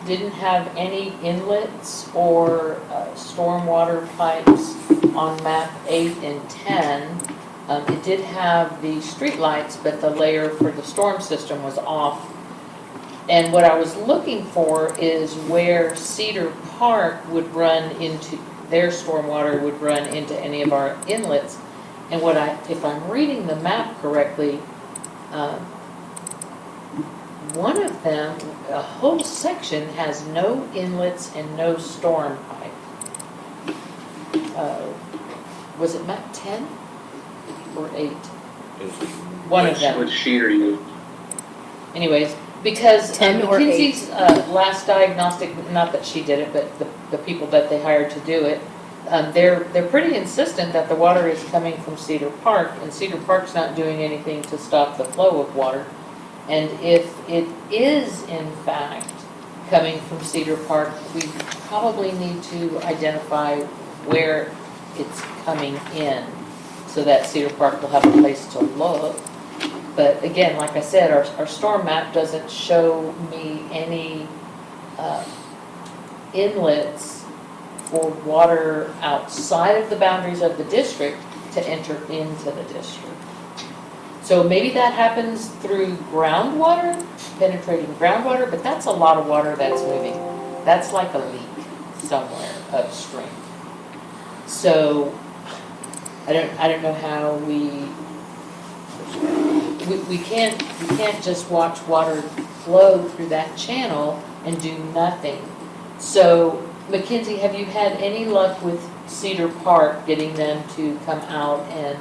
didn't have any inlets or stormwater pipes on map 8 and 10. It did have the street lights, but the layer for the storm system was off. And what I was looking for is where Cedar Park would run into, their stormwater would run into any of our inlets. And if I'm reading the map correctly, one of them, a whole section has no inlets and no storm pipe. Was it map 10 or 8? One of them. Which sheet are you? Anyways, because 10 or 8. McKinsey's last diagnostic, not that she did it, but the people that they hired to do it, they're pretty insistent that the water is coming from Cedar Park, and Cedar Park's not doing anything to stop the flow of water. And if it is, in fact, coming from Cedar Park, we probably need to identify where it's coming in so that Cedar Park will have a place to look. But again, like I said, our storm map doesn't show me any inlets for water outside of the boundaries of the district to enter into the district. So maybe that happens through groundwater, penetrating groundwater, but that's a lot of water that's moving. That's like a leak somewhere upstream. So I don't know how we can't just watch water flow through that channel and do nothing. So Mackenzie, have you had any luck with Cedar Park getting them to come out and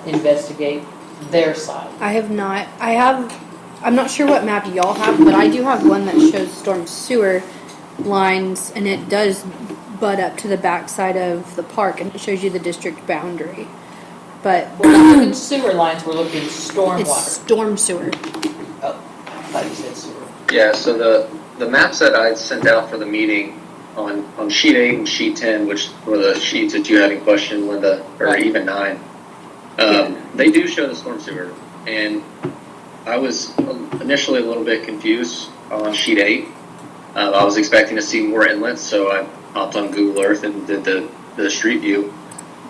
investigate their side? I have not. I'm not sure what map y'all have, but I do have one that shows storm sewer lines, and it does butt up to the backside of the park, and it shows you the district boundary. But we're not looking sewer lines, we're looking storm it's water. Storm sewer. Oh, I thought you said sewer. Yeah, so the maps that I sent out for the meeting on sheet 8 and sheet 10, which were the sheets that you had in question, Linda, or Right. even 9, they do show the storm sewer. And I was initially a little bit confused on sheet 8. I was expecting to see more inlets, so I hopped on Google Earth and did the street view.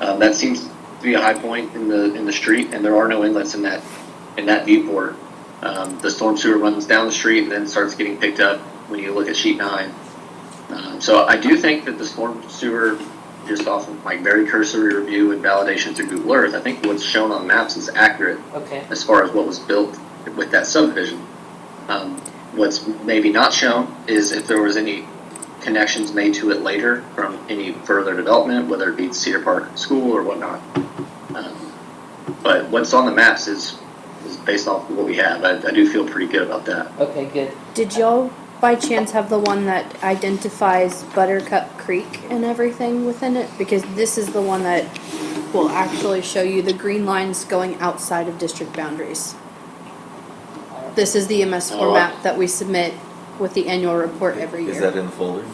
That seems to be a high point in the street, and there are no inlets in that viewport. The storm sewer runs down the street and then starts getting picked up when you look at sheet 9. So I do think that the storm sewer, just off of my very cursory review and validation through Google Earth, I think what's shown on the maps is accurate as far as what was built with that subdivision. What's maybe not shown is if there was any connections made to it later from any further development, whether it be Cedar Park School or whatnot. But what's on the maps is based off of what we have. I do feel pretty good about that. Okay, good. Did y'all by chance have the one that identifies Buttercup Creek and everything within it? Because this is the one that will actually show you the green lines going outside of district boundaries. This is the MS format that we submit with the annual report every year. Is that in the folder?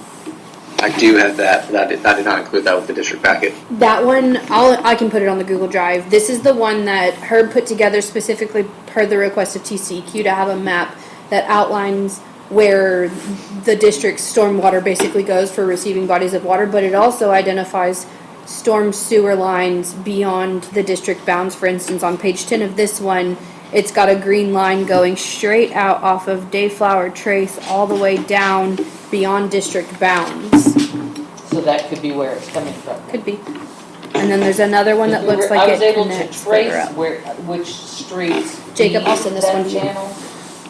I do have that, but I did not include that with the district packet. That one, I can put it on the Google Drive. This is the one that Herb put together specifically per the request of TCEQ to have a map that outlines where the district's stormwater basically goes for receiving bodies of water, but it also identifies storm sewer lines beyond the district bounds. For instance, on page 10 of this one, it's got a green line going straight out off of Dayflower Trace all the way down beyond district bounds. So that could be where it's coming from. Could be. And then there's another one that looks like I was it able to connects further trace up. which streets Jacob, I'll feed send this that one to you. channel,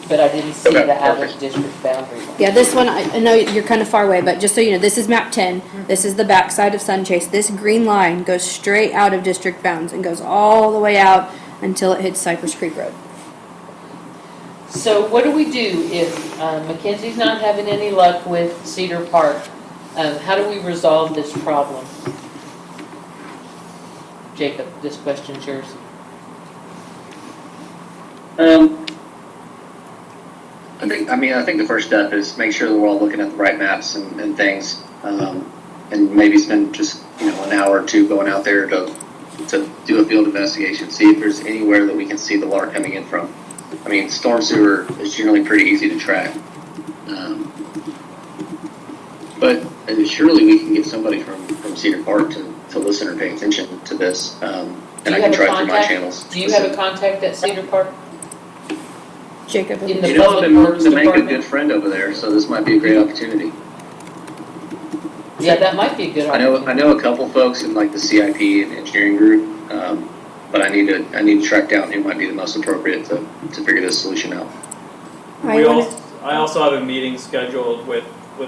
but I didn't see Okay, the out of perfect. district boundary line. Yeah, this one, I know you're kind of far away, but just so you know, this is map 10. This is the backside of Sunchase. This green line goes straight out of district bounds and goes all the way out until it hits Cypress Creek Road. So what do we do if Mackenzie's not having any luck with Cedar Park? How do we resolve this problem? Jacob, this question's yours. I think the first step is make sure that we're all looking at the right maps and things, and maybe spend just, an hour or two going out there to do a field investigation, see if there's anywhere that we can see the water coming in from. I mean, storm sewer is generally pretty easy to track. But surely we can get somebody from Cedar Park to listen or pay attention to this, and I can try through my channels. Do you have a contact at Cedar Park? Jacob, In the I've public been works working to make a department? good friend over there, so this might be a great opportunity. Yeah, that might be a good I opportunity. know a couple folks in like the CIP and engineering group, but I need to track down who might be the most appropriate to figure this solution out. I also have a meeting scheduled with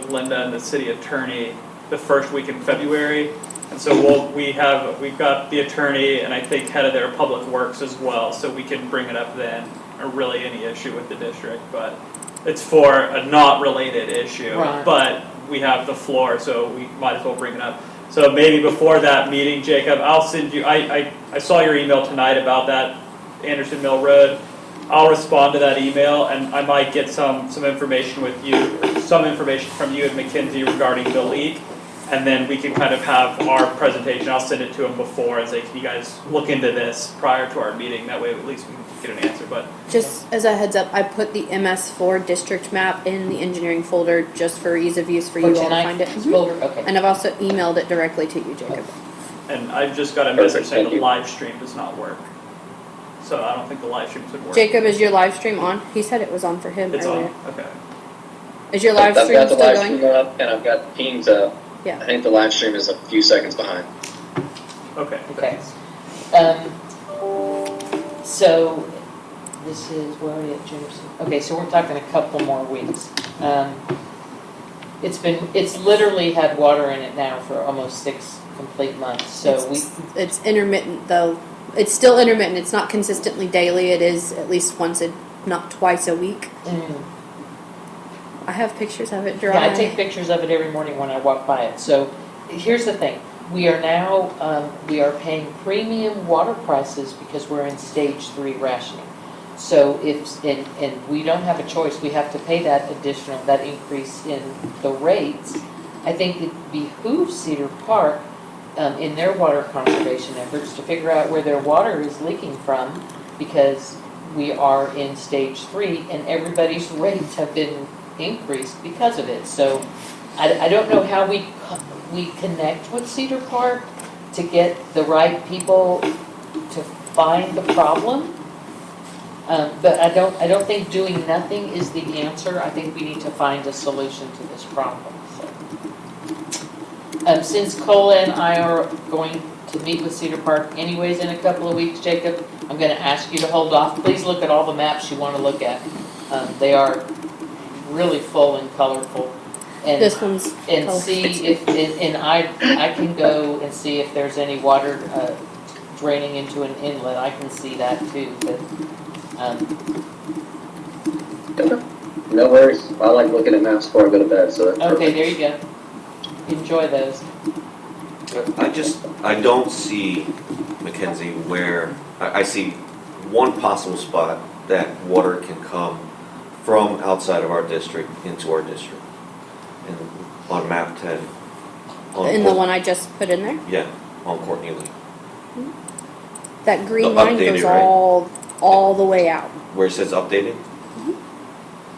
Linda and the city attorney the first week in February. And so we've got the attorney and I think head of their public works as well, so we can bring it up then, or really any issue with the district, but it's for a not related issue. Right. But we have the floor, so we might as well bring it up. So maybe before that meeting, Jacob, I'll send you, I saw your email tonight about that Anderson Mill Road. I'll respond to that email and I might get some information with you, some information from you and Mackenzie regarding the leak. And then we can kind of have our presentation. I'll send it to them before and say, can you guys look into this prior to our meeting? That way at least we can get an answer. But just as a heads up, I put the MS4 district map in the engineering folder just for ease of use for you all to find it. Folder? Okay. And I've also emailed it directly to you, Jacob. and I've just got a message saying the live stream does not work. So I don't think the live streams would work. Jacob, is your live stream on? He said it was on for him It's earlier. on, okay. Is your live I've stream got the still live going? stream up and I've got Teams up. Yeah. I think the live stream is a few seconds behind. Okay. Okay. So this is, where are we at, Jameson? Okay, so we're talking a couple more weeks. It's literally had water in it now for almost 6 complete months, so It's intermittent though. It's still intermittent. It's not consistently daily. It is at least once not twice a week. I have pictures of it dry. Yeah, I take pictures of it every morning when I walk by it. So here's the thing. We are now, we are paying premium water prices because we're in stage 3 rationing. So and we don't have a choice. We have to pay that increase in the rates. I think it behooves Cedar Park in their water conservation efforts to figure out where their water is leaking from, because we are in stage 3 and everybody's rates have been increased because of it. So I don't know how we connect with Cedar Park to get the right people to find the problem. But I don't think doing nothing is the answer. I think we need to find a solution to this problem. So, since Cole and I are going to meet with Cedar Park anyways in a couple of weeks, Jacob, I'm going to ask you to hold off. Please look at all the maps you want to look at. They are really full and colorful. And, This one's and colorful. see if I can go and see if there's any water draining into an inlet. I can see that too. But No worries. I like looking at maps before I go to bed, so that's okay, perfect. there you go. Enjoy those. I don't see, Mackenzie, where, I see one possible spot that water can come from outside of our district into our district. And on map 10. In the one I just put in there? Yeah, on Courtney Lee. That green The line updated, goes right? all the way out. Where it says updated?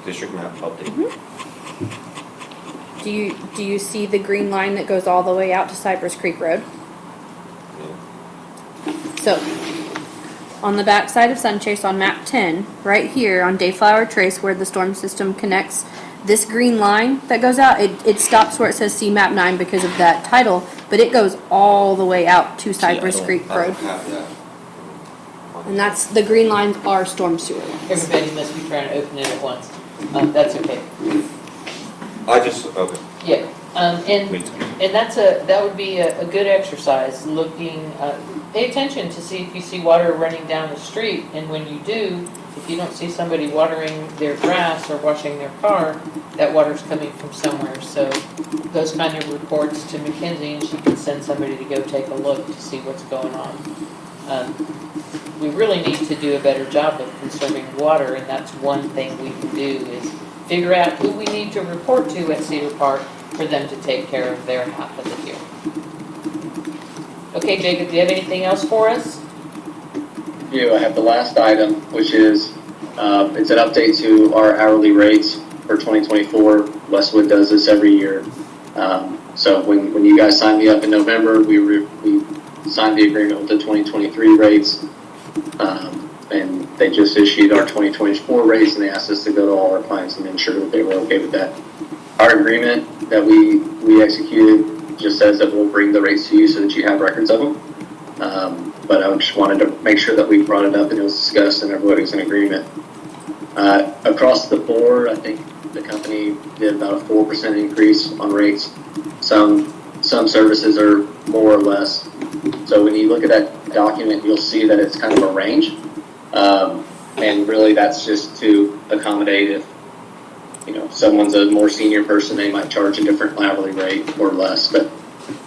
District map update. Do you see the green line that goes all the way out to Cypress Creek Road? So, on the back side of Sunchase on map 10, right here on Dayflower Trace where the storm system connects, this green line that goes out, it stops where it says see map 9 because of that title, but it goes all the way out to Cypress Creek I Road. don't have that. And that's, the green lines are storm sewer lines. Everybody must be trying to open it at once. That's okay. Okay. Yeah, and that would be a good exercise, looking, pay attention to see if you see water running down the street, and when you do, if you don't see somebody watering their grass or washing their car, that water's coming from somewhere. So those kind of reports to Mackenzie, and she can send somebody to go take a look to see what's going on. We really need to do a better job of conserving water, and that's one thing we can do is figure out who we need to report to at Cedar Park for them to take care of their half of the deal. Okay, Jacob, do you have anything else for us? I have the last item, which is, it's an update to our hourly rates for 2024. Westwood does this every year. So when you guys signed me up in November, we signed the agreement with the 2023 rates. And they just issued our 2024 rates, and they asked us to go to all our clients and ensure that they were okay with that. Our agreement that we executed just says that we'll bring the rates to you so that you have records of them. But I just wanted to make sure that we brought it up and it was discussed and everybody was in agreement. Across the board, I think the company did about a 4% increase on rates. Some services are more or less. So when you look at that document, you'll see that it's kind of a range. And really that's just to accommodate if, someone's a more senior person, they might charge a different hourly rate or less. But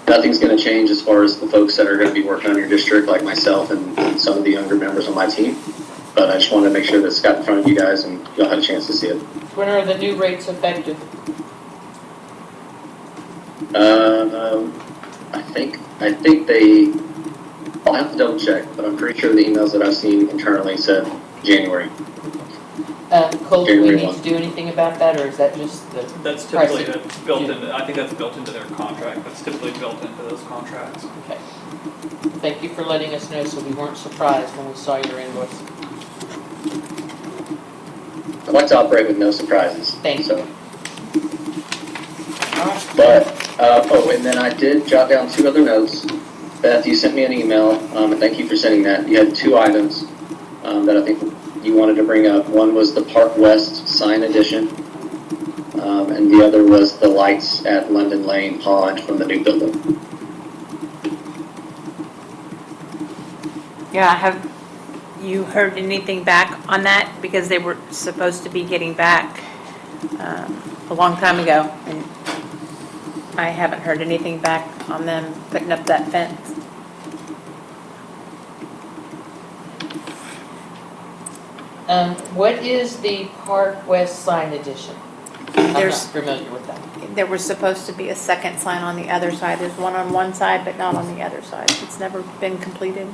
nothing's going to change as far as the folks that are going to be working on your district, like myself and some of the younger members on my team. But I just wanted to make sure that it's got in front of you guys and you'll have a chance to see it. When are the new rates effective? I think they, I'll have to double check, but I'm pretty sure the emails that I've seen internally said January. Cole, do we January need 1. to do anything about that, or is that just the That's typically pricing? built into, I think that's built into their contract. That's typically built into those contracts. Okay. Thank you for letting us know so we weren't surprised when we saw your invoice. I like to operate with no surprises. Thank you. So. But, and then I did jot down 2 other notes. Beth, you sent me an email, and thank you for sending that. You had 2 items that I think you wanted to bring up. One was the Park West sign addition, and the other was the lights at London Lane Pond from the new building. Yeah, have you heard anything back on that? Because they were supposed to be getting back a long time ago, and I haven't heard anything back on them putting up that fence. What is the Park West sign addition? I'm not There's- familiar with that. There was supposed to be a second sign on the other side. There's one on one side, but not on the other side. It's never been completed.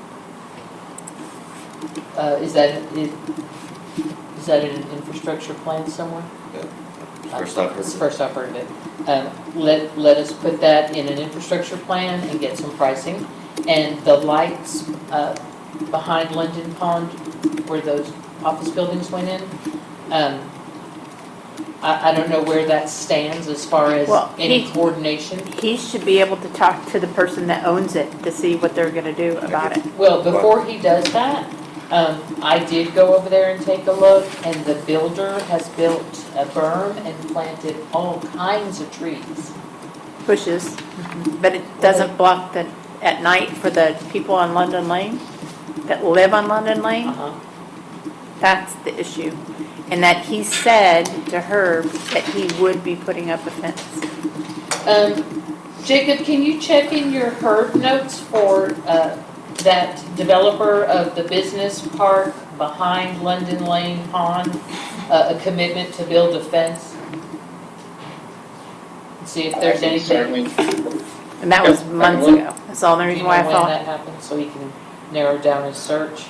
Is that in an infrastructure plan somewhere? First I've heard It's of the it. first I've heard of it. Let us put that in an infrastructure plan and get some pricing. And the lights behind Linden Pond, where those office buildings went in, I don't know where that stands as far as Well, any coordination. He should be able to talk to the person that owns it to see what they're gonna do about it. Well, before he does that, I did go over there and take a look, and the builder has built a berm and planted all kinds of trees. Bushes, but it doesn't block the, at night for the people on London Lane, that live on London Lane. Uh-huh. That's the issue. And that he said to her that he would be putting up a fence. Jacob, can you check in your Herb notes for that developer of the business park behind London Lane Pond, a commitment to build a fence? See if there's anything. Certainly. And that was months ago. That's the only Do you reason know why I when thought, that happened, so he can narrow down his search?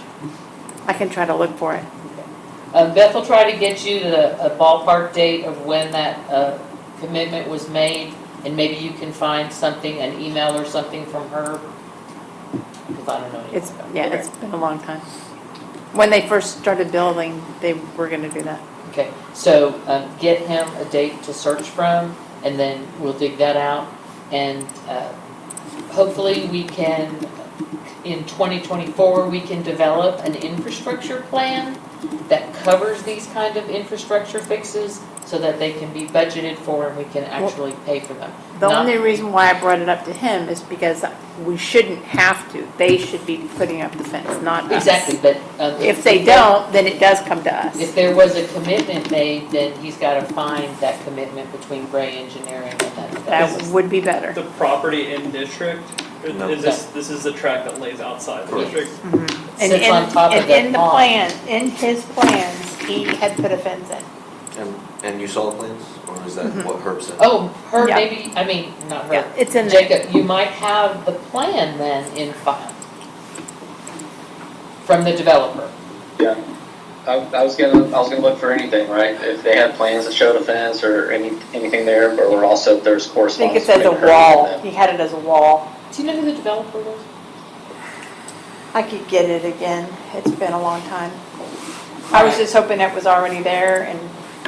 I can try to look for it. Beth will try to get you a ballpark date of when that commitment was made, and maybe you can find something, an email or something from her, because I don't know anything It's, about it. yeah, Okay. it's been a long time. When they first started building, they were gonna do that. Okay, so get him a date to search from, and then we'll dig that out. And hopefully we can, in 2024, we can develop an infrastructure plan that covers these kind of infrastructure fixes so that they can be budgeted for and we can actually pay for them. The Not- only reason why I brought it up to him is because we shouldn't have to. They should be putting up the fence, not us. Exactly, but. If they don't, then it does come to us. If there was a commitment made, then he's got to find that commitment between Gray Engineering and that. That would be better. The property in district, No. is this is the track that lays outside the Correct. district? And Sits on top of and that in the pond. plan, in his plans, he had put a fence in. And you saw the plans, or is that what Herb said? Oh, her Yeah. maybe, I mean, not Yeah, her. it's in there. Jacob, you might have the plan then in file from the developer. Yeah. I was gonna look for anything, right? If they had plans that showed a fence or anything there, but we're also, there's I think correspondence. it says a between her wall. and them. He had it as a wall. Do you know who the developer was? I could get it again. It's been a long time. I was just hoping it was already there and,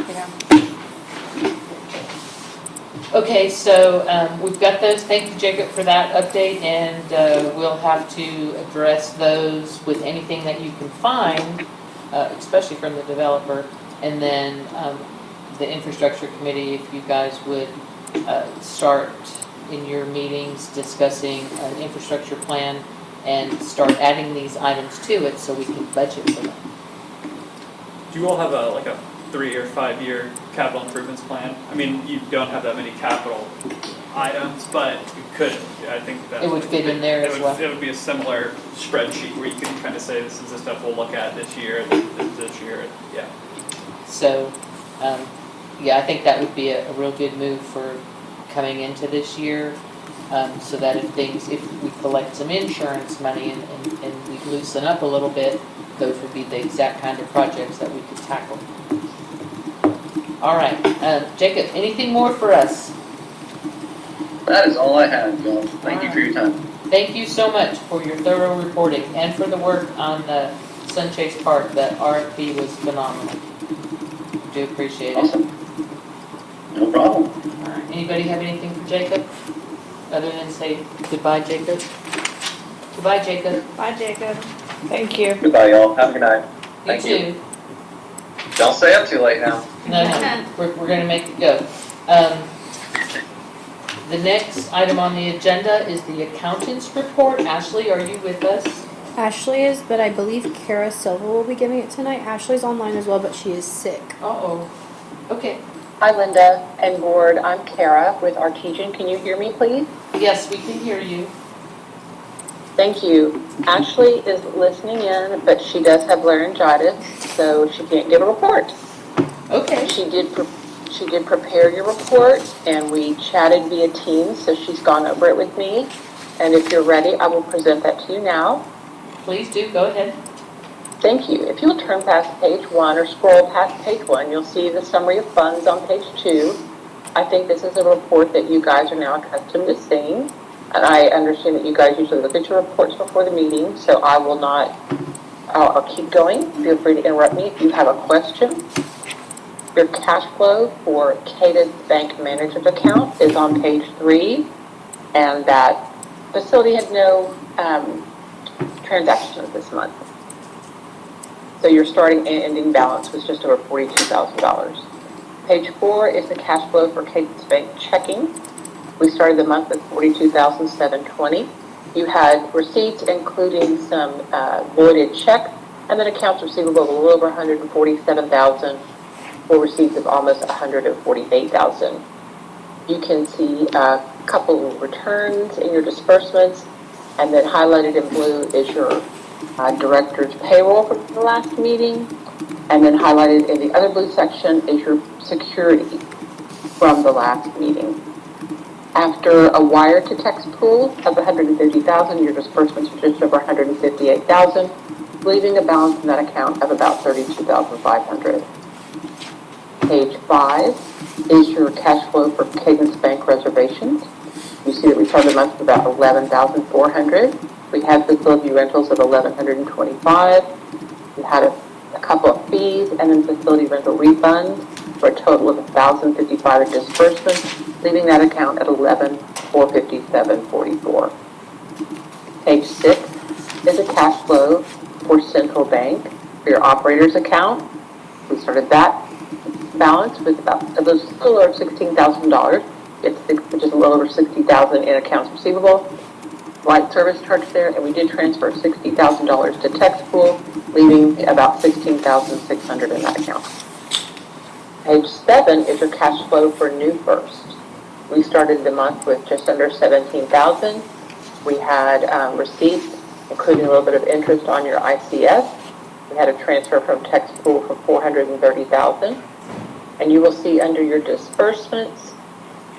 you know. Okay, so we've got those. Thank you, Jacob, for that update, and we'll have to address those with anything that you can find, especially from the developer. And then the infrastructure committee, if you guys would start in your meetings discussing an infrastructure plan and start adding these items to it so we can budget for them. Do you all have a 3 or 5 year capital improvements plan? I mean, you don't have that many capital items, but you could, I think that. It would fit in there as well. It would be a similar spreadsheet where you can kind of say, this is the stuff we'll look at this year, this year, yeah. So, yeah, I think that would be a real good move for coming into this year, so that if we collect some insurance money and we loosen up a little bit, those would be the exact kind of projects that we could tackle. All right, Jacob, anything more for us? That is all I have, y'all. Thank you for your time. Thank you so much for your thorough reporting and for the work on the Sunchase Park. The RFP was phenomenal. Do appreciate it. Awesome. No problem. All right. Anybody have anything for Jacob? Other than say goodbye, Jacob? Goodbye, Jacob. Bye, Jacob. Thank you. Goodbye, y'all. Have a good night. You Thank too. you. Don't stay up too late now. No, we're gonna make it go. The next item on the agenda is the accountant's report. Ashley, are you with us? Ashley is, but I believe Kara Silva will be giving it tonight. Ashley's online as well, but she is sick. Uh-oh. Okay. Hi, Linda and board. I'm Kara with Artesian. Can you hear me, please? Yes, we can hear you. Thank you. Ashley is listening in, but she does have laryngitis, so she can't give a report. Okay. She did prepare your report, and we chatted via Teams, so she's gone over it with me. And if you're ready, I will present that to you now. Please do. Go ahead. Thank you. If you'll turn past page 1 or scroll past page 1, you'll see the summary of funds on page 2. I think this is a report that you guys are now accustomed to seeing. And I understand that you guys usually look at your reports before the meeting, so I will not, I'll keep going. Feel free to interrupt me if you have a question. Your cash flow for Cadence Bank Manager's account is on page 3, and that facility had no transactions this month. So your starting and ending balance was just over $42,000. Page 4 is the cash flow for Cadence Bank checking. We started the month with $42,720. You had receipts including some voided checks, and then accounts receivable of a little over $147,000 for receipts of almost $148,000. You can see a couple of returns in your disbursements, and then highlighted in blue is your director's payroll from the last meeting, and then highlighted in the other blue section is your security from the last meeting. After a wire to text pool of $150,000, your disbursements are just over $158,000. leaving a balance in that account of about $32,500. Page 5 is your cash flow for Cadence Bank reservations. You see that we started the month with about $11,400. We had facility rentals of $1,125. We had a couple of fees and then facility rental refunds for a total of $1,055 in disbursements, leaving that account at $11,457.44. Page 6 is a cash flow for Central Bank for your operator's account. We started that balance with about a little over $16,000. It's just a little over $60,000 in accounts receivable. Light service charge there, and we did transfer $60,000 to tax pool, leaving about $16,600 in that account. Page 7 is your cash flow for New First. We started the month with just under $17,000. We had receipts, including a little bit of interest on your ICS. We had a transfer from tax pool for $430,000. And you will see under your disbursements,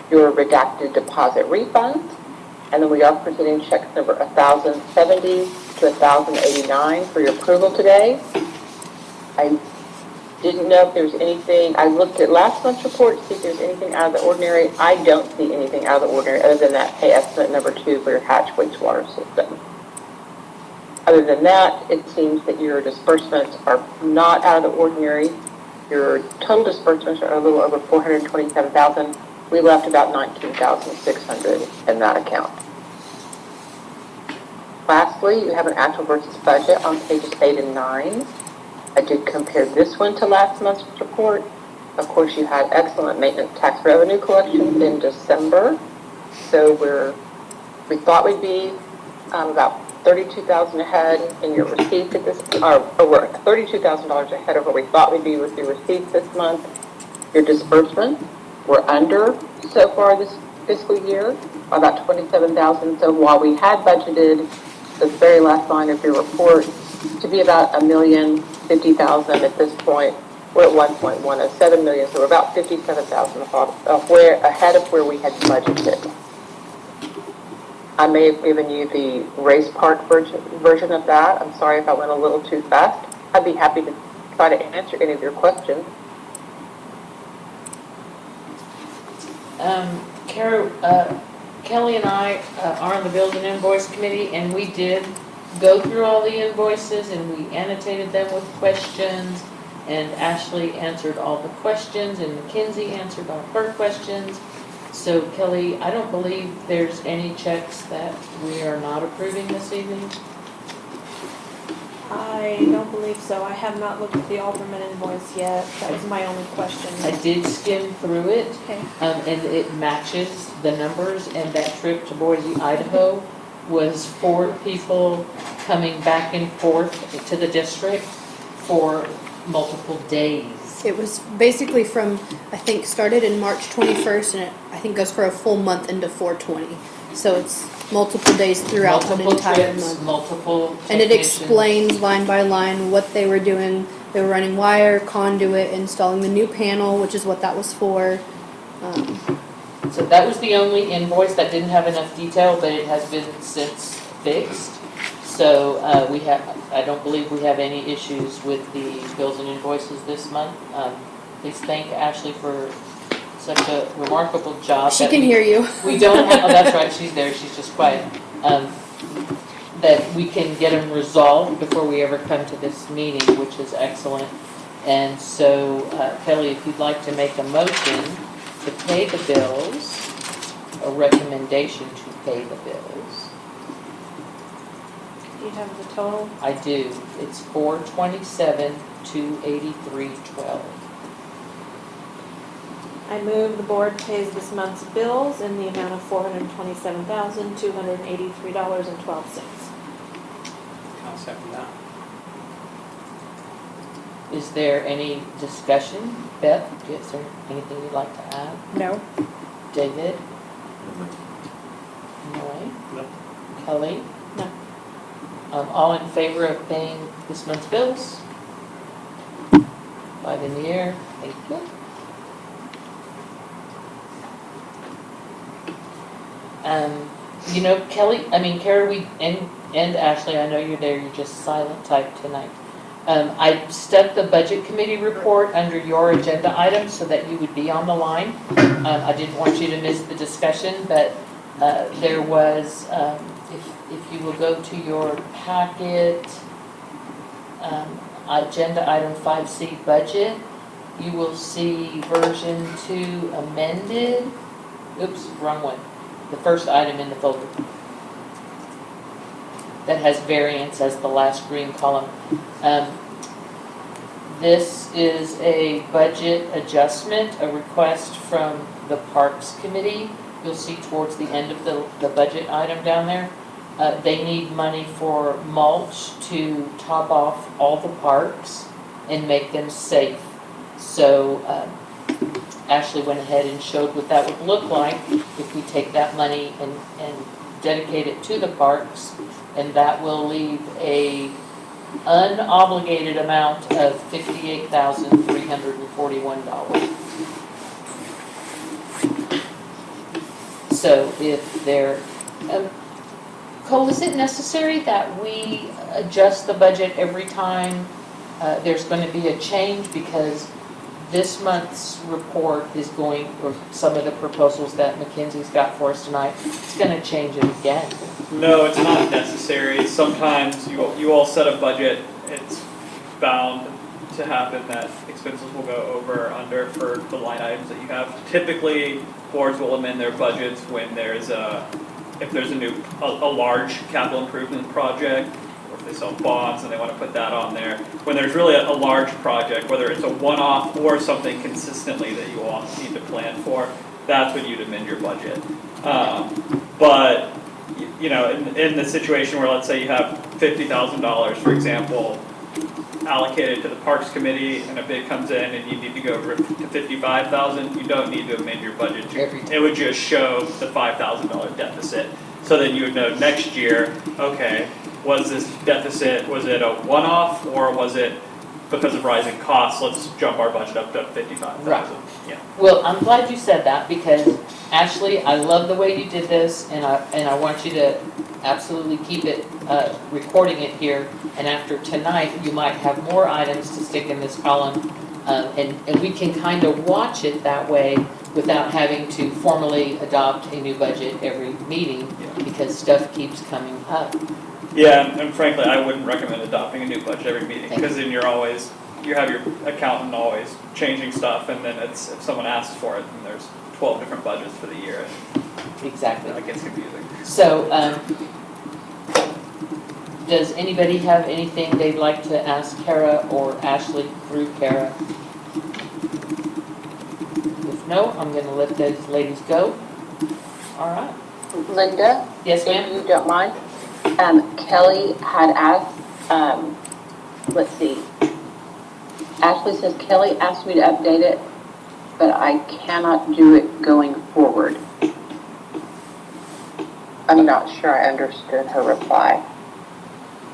your redacted deposit refunds. And then we are presenting checks number 1,070 to 1,089 for your approval today. I didn't know if there's anything, I looked at last month's report to see if there's anything out of the ordinary. I don't see anything out of the ordinary other than that pay estimate number 2 for your Hatch wastewater system. Other than that, it seems that your disbursements are not out of the ordinary. Your total disbursements are a little over $427,000. We left about $19,600 in that account. Lastly, you have an actual versus budget on pages 8 and 9. I did compare this one to last month's report. Of course, you had excellent maintenance tax revenue collections in December. So we thought we'd be about $32,000 ahead in your receipts at this, or we're $32,000 ahead of what we thought we'd be with your receipts this month. Your disbursements were under so far this fiscal year, about $27,000. So while we had budgeted the very last line of your report to be about $1,050,000 at this point, we're at 1.107 million, so we're about $57,000 ahead of where we had budgeted. I may have given you the race park version of that. I'm sorry if I went a little too fast. I'd be happy to try to answer any of your questions. Kelly and I are on the Bills and Invoice Committee, and we did go through all the invoices, and we annotated them with questions, and Ashley answered all the questions, and Mackenzie answered all her questions. So Kelly, I don't believe there's any checks that we are not approving this evening. I don't believe so. I have not looked at the Alderman invoice yet. That was my only question. I did skim through it, Okay. and it matches the numbers, and that trip to Boise, Idaho was 4 people coming back and forth to the district for multiple days. It was basically from, I think, started in March 21st, and it, I think, goes for a full month into 4/20. So it's multiple days throughout Multiple an entire trips, month. multiple And it technicians. explains line by line what they were doing. They were running wire, conduit, installing the new panel, which is what that was for. So that was the only invoice that didn't have enough detail, but it has been since fixed. So I don't believe we have any issues with the bills and invoices this month. Please thank Ashley for such a remarkable job. She can hear you. We don't have, oh, that's right, she's there, she's just quiet. That we can get them resolved before we ever come to this meeting, which is excellent. And so, Kelly, if you'd like to make a motion to pay the bills, a recommendation to pay the bills. Do you have the total? I do. It's $427,283.12. I move the board pays this month's bills in the amount of $427,283.12. I'll second that. Is there any discussion? Beth, is there anything you'd like to add? No. David? No. No. Kelly? No. All in favor of paying this month's bills? 5 in the air. Thank you. Kelly, Kara, and Ashley, I know you're there, you're just silent type tonight. I stuck the budget committee report under your agenda item so that you would be on the line. I didn't want you to miss the discussion, but there was, if you will go to your packet, agenda item 5C budget, you will see version 2 amended. Oops, wrong one. The first item in the folder. That has variance as the last green column. This is a budget adjustment, a request from the Parks Committee. You'll see towards the end of the budget item down there. They need money for mulch to top off all the parks and make them safe. So Ashley went ahead and showed what that would look like if we take that money and dedicate it to the parks, and that will leave a unobligated amount of $58,341. So if there, Cole, is it necessary that we adjust the budget every time there's going to be a change? Because this month's report is going, or some of the proposals that Mackenzie's got for us tonight, it's going to change it again. No, it's not necessary. Sometimes you all set a budget, it's bound to happen that expenses will go over or under for the line items that you have. Typically, boards will amend their budgets when there's if there's a large capital improvement project, or if they sell bonds and they want to put that on there. When there's really a large project, whether it's a one-off or something consistently that you all need to plan for, that's when you'd amend your budget. But you know, in the situation where, let's say you have $50,000, for example, allocated to the Parks Committee, and a bid comes in and you need to go to $55,000, you don't need to amend your budget. It would just show the $5,000 deficit. So then you would know next year, okay, was this deficit, was it a one-off, or was it because of rising costs, let's jump our budget up to $55,000. Right. Yeah. Well, I'm glad you said that, because Ashley, I love the way you did this, and I want you to absolutely keep it, recording it here, and after tonight, you might have more items to stick in this column, and we can kind of watch it that way without having to formally adopt a new budget every meeting, because stuff keeps coming up. Yeah, and frankly, I wouldn't recommend adopting a new budget every meeting, because then you have your accountant always changing stuff, and then if someone asks for it, then there's 12 different budgets for the year. Exactly. That gets confusing. So, does anybody have anything they'd like to ask Kara or Ashley through Kara? If no, I'm going to let those ladies go. All right. Linda? Yes, ma'am? If you don't mind. Kelly had asked, let's see. Ashley says, Kelly asked me to update it, but I cannot do it going forward. I'm not sure I understood her reply.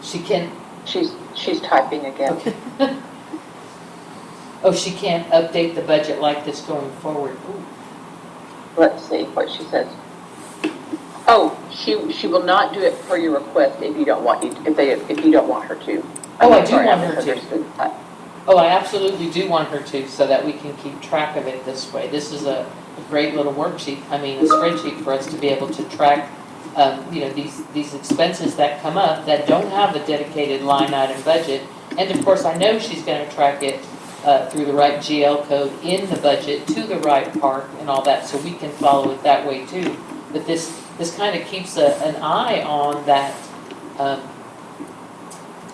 She can. She's typing again. Okay. Oh, she can't update the budget like this going forward. Ooh. Let's see what she says. Oh, she will not do it per your request if you don't want if you don't want her to. Oh, I do want her to. That. Oh, I absolutely do want her to, so that we can keep track of it this way. This is a great little worksheet, a spreadsheet for us to be able to track, these expenses that come up that don't have a dedicated line item budget. And of course, I know she's going to track it through the right GL code in the budget to the right park and all that, so we can follow it that way too. But this kind of keeps an eye on that.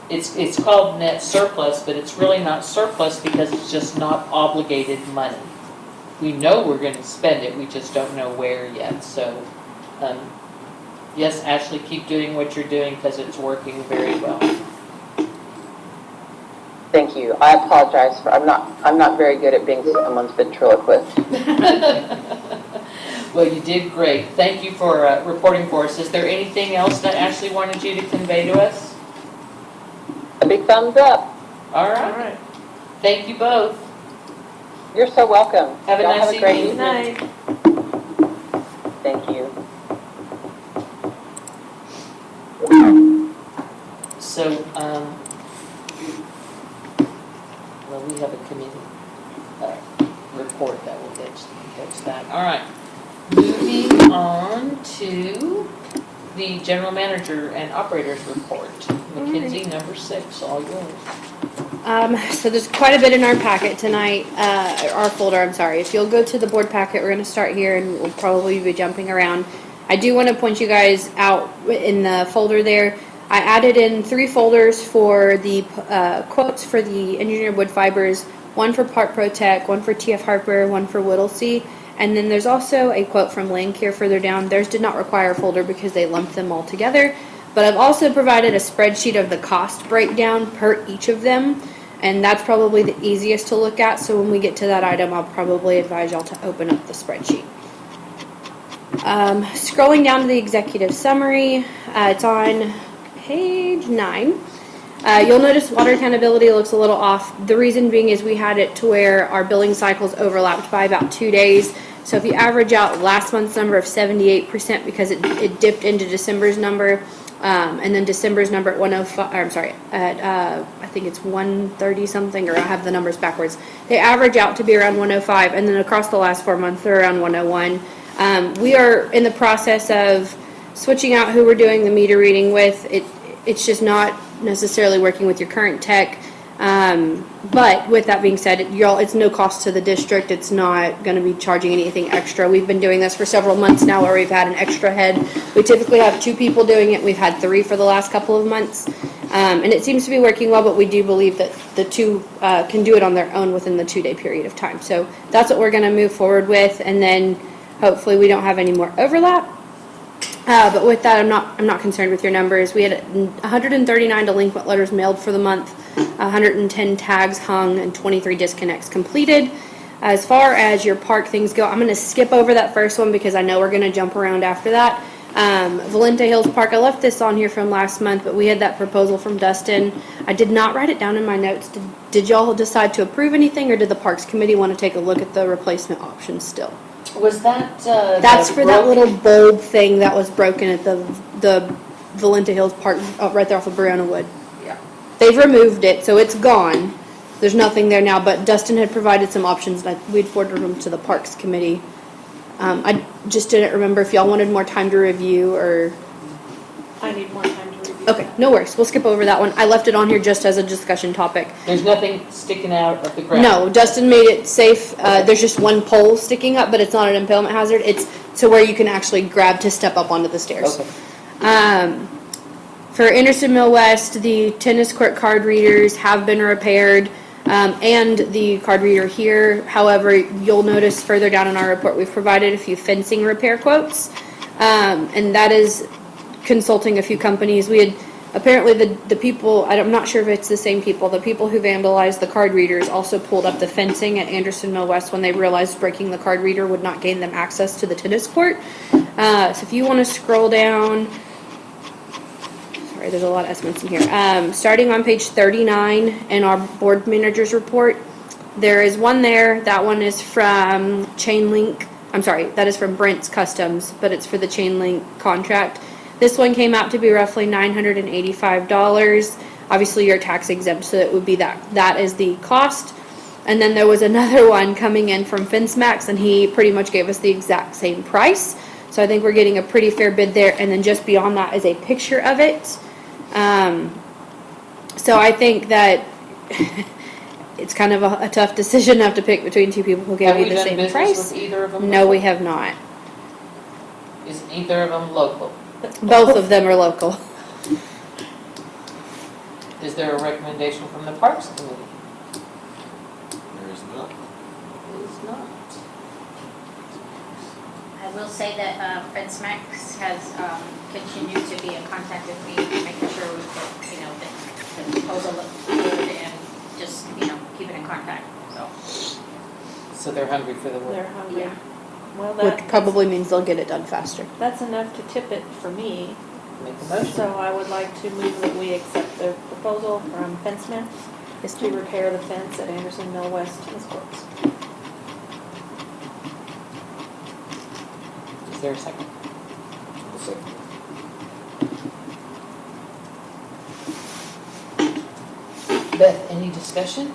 It's called net surplus, but it's really not surplus because it's just not obligated money. We know we're going to spend it, we just don't know where yet. So, yes, Ashley, keep doing what you're doing because it's working very well. Thank you. I apologize for I'm not very good at being someone's ventriloquist. Well, you did great. Thank you for reporting for us. Is there anything else that Ashley wanted you to convey to us? A big thumbs up. All right. Thank you both. You're so welcome. Have a Y'all nice have a great evening. Night. Thank you. report that will fix that. All right, moving on to the general manager and operators report. Mackenzie, number 6, all yours. So there's quite a bit in our packet tonight, our folder, I'm sorry. If you'll go to the board packet, we're gonna start here and we'll probably be jumping around. I do wanna point you guys out in the folder there. I added in 3 folders for the quotes for the engineered wood fibers, one for Park Protect, one for TF Harper, one for Whittlesey. And then there's also a quote from Landcare further down. Theirs did not require a folder because they lumped them all together. But I've also provided a spreadsheet of the cost breakdown per each of them. And that's probably the easiest to look at. So when we get to that item, I'll probably advise y'all to open up the spreadsheet. Scrolling down to the executive summary, it's on page 9. You'll notice water accountability looks a little off. The reason being is we had it to where our billing cycles overlapped by about 2 days. So if you average out last month's number of 78% because it dipped into December's number, and then December's number at 105, or I'm sorry, at I think it's 130 something, or I have the numbers backwards. They average out to be around 105, and then across the last 4 months they're around 101. We are in the process of switching out who we're doing the meter reading with. It's just not necessarily working with your current tech. But with that being said, it's no cost to the district. It's not going to be charging anything extra. We've been doing this for several months now where we've had an extra head. We typically have 2 people doing it. We've had 3 for the last couple of months. And it seems to be working well, but we do believe that the 2 can do it on their own within the 2-day period of time. So that's what we're going to move forward with. And then hopefully we don't have any more overlap. But with that, I'm not concerned with your numbers. We had 139 delinquent letters mailed for the month, 110 tags hung, and 23 disconnects completed. As far as your park things go, I'm going to skip over that first one because I know we're going to jump around after that. Valente Hills Park, I left this on here from last month, but we had that proposal from Dustin. I did not write it down in my notes. Did y'all decide to approve anything, or did the Parks Committee want to take a look at the replacement options still? Was that, That's for that little bulb thing that was broken at the Valente Hills Park, right there off of Brianna Wood. Yeah. They've removed it, so it's gone. There's nothing there now, but Dustin had provided some options, and we'd forwarded them to the Parks Committee. I just didn't remember if y'all wanted more time to review, or... I need more time to review. Okay, no worries. We'll skip over that one. I left it on here just as a discussion topic. There's nothing sticking out of the ground? No, Dustin made it safe. There's just one pole sticking up, but it's not an impalement hazard. It's to where you can actually grab to step up onto the stairs. Okay. For Anderson Mill West, the tennis court card readers have been repaired, and the card reader here. However, you'll notice further down in our report, we've provided a few fencing repair quotes, and that is consulting a few companies. We had apparently the people, I'm not sure if it's the same people, the people who vandalized the card readers also pulled up the fencing at Anderson Mill West when they realized breaking the card reader would not gain them access to the tennis court. So if you want to scroll down, sorry, there's a lot of estimates in here. Starting on page 39 in our board manager's report, there is one there. That one is from Chain Link. I'm sorry, that is from Brent's Customs, but it's for the Chain Link contract. This one came out to be roughly $985. Obviously, you're tax exempt, so it would be that is the cost. And then there was another one coming in from FenceMax, and he pretty much gave us the exact same price. So I think we're getting a pretty fair bid there. And then just beyond that is a picture of it. So I think that it's kind of a tough decision to have to pick between 2 people who gave you the same price. Have we done business with either of them? No, we have not. Is either of them local? Both of them are local. Is there a recommendation from the Parks Committee? There is not. It is not. I will say that FenceMax has continued to be in contact with me, making sure we get, the proposal looks good and just, keep it in contact, so. So they're hungry for the They're work. hungry. Yeah. Well, Which probably means they'll get it done faster. that's enough to tip it for me. Make a motion. So I would like to move that we accept the proposal from FenceMax to repair the fence at Anderson Mill West Tennis Courts. Is there a second? I'll say. Beth, any discussion?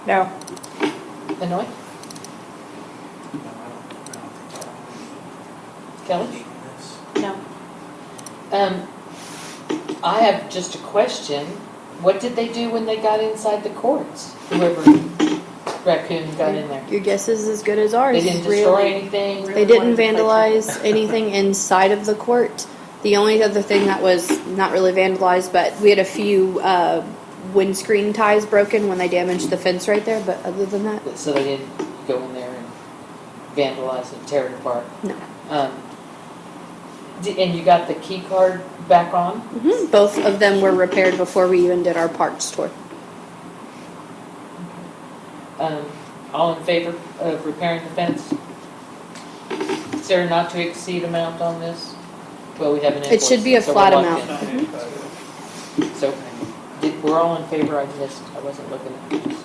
No. Benoit? Kelly? No. I have just a question. What did they do when they got inside the courts? Whoever raccoon got in there? Your guess is as good as ours. They didn't destroy anything? They didn't vandalize anything inside of the court. The only other thing that was not really vandalized, but we had a few windscreen ties broken when they damaged the fence right there, but other than that, So they didn't go in there and vandalize and tear it apart? no. And you got the key card back on? Both of them were repaired before we even did our parts tour. All in favor of repairing the fence? Is there a not to exceed amount on this? Well, we have an It invoice. should be a so flat we're amount. locked in. So, we're all in favor, I wasn't looking at it.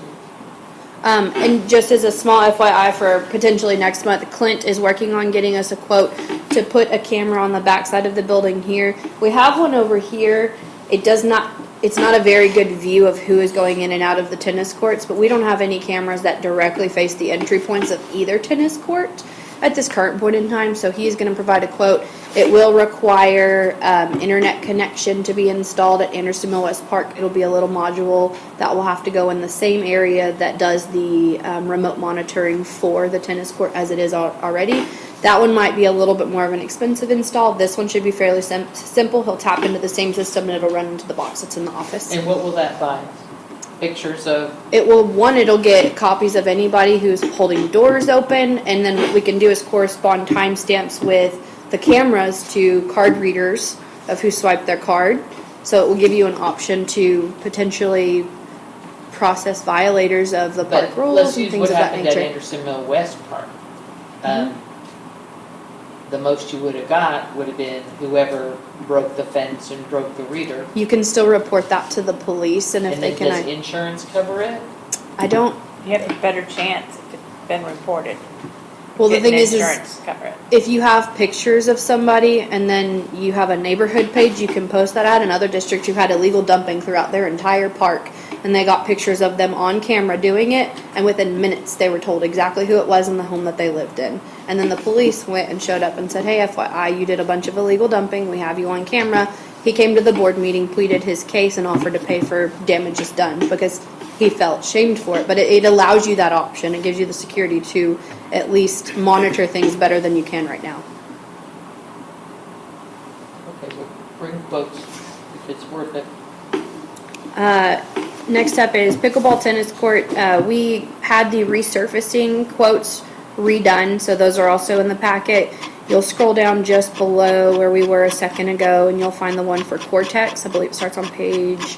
And just as a small FYI for potentially next month, Clint is working on getting us a quote to put a camera on the backside of the building here. We have one over here. It's not a very good view of who is going in and out of the tennis courts, but we don't have any cameras that directly face the entry points of either tennis court at this current point in time, so he's going to provide a quote. It will require internet connection to be installed at Anderson Mill West Park. It'll be a little module that will have to go in the same area that does the remote monitoring for the tennis court as it is already. That one might be a little bit more of an expensive install. This one should be fairly simple. He'll tap into the same system and it'll run into the box that's in the office. And what will that buy? Pictures of? It'll get copies of anybody who's holding doors open, and then what we can do is correspond timestamps with the cameras to card readers of who swiped their card. So it will give you an option to potentially process violators of the park rules and things of that nature. Let's use what happened at Anderson Mill West Park. The most you would have got would have been whoever broke the fence and broke the reader. You can still report that to the police, and if they can. Does insurance cover it? I don't. You have a better chance if it's been reported. Well, the thing is insurance cover it. If you have pictures of somebody and then you have a neighborhood page, you can post that out. In other districts, you've had illegal dumping throughout their entire park, and they got pictures of them on camera doing it, and within minutes they were told exactly who it was in the home that they lived in. And then the police went and showed up and said, hey, FYI, you did a bunch of illegal dumping. We have you on camera. He came to the board meeting, pleaded his case, and offered to pay for damages done because he felt shamed for it. But it allows you that option. It gives you the security to at least monitor things better than you can right now. Okay, well, bring quotes if it's worth it. Next up is pickleball tennis court. We had the resurfacing quotes redone, so those are also in the packet. You'll scroll down just below where we were a second ago, and you'll find the one for Cortex. I believe it starts on page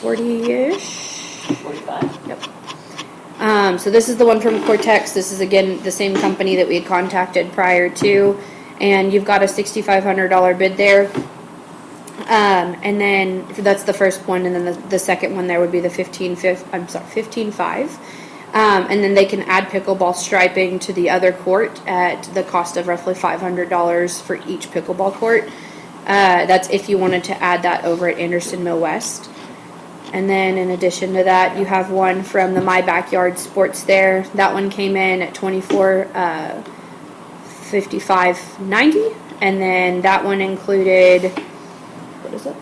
40-ish. 45? Yep. So this is the one from Cortex. This is, again, the same company that we had contacted prior to, and you've got a $6,500 bid there. And then that's the first one, and then the second one there would be the 15.5. And then they can add pickleball striping to the other court at the cost of roughly $500 for each pickleball court. That's if you wanted to add that over at Anderson Mill West. And then in addition to that, you have one from the My Backyard Sports there. That one came in at $24.55.90, and then that one included, what is it?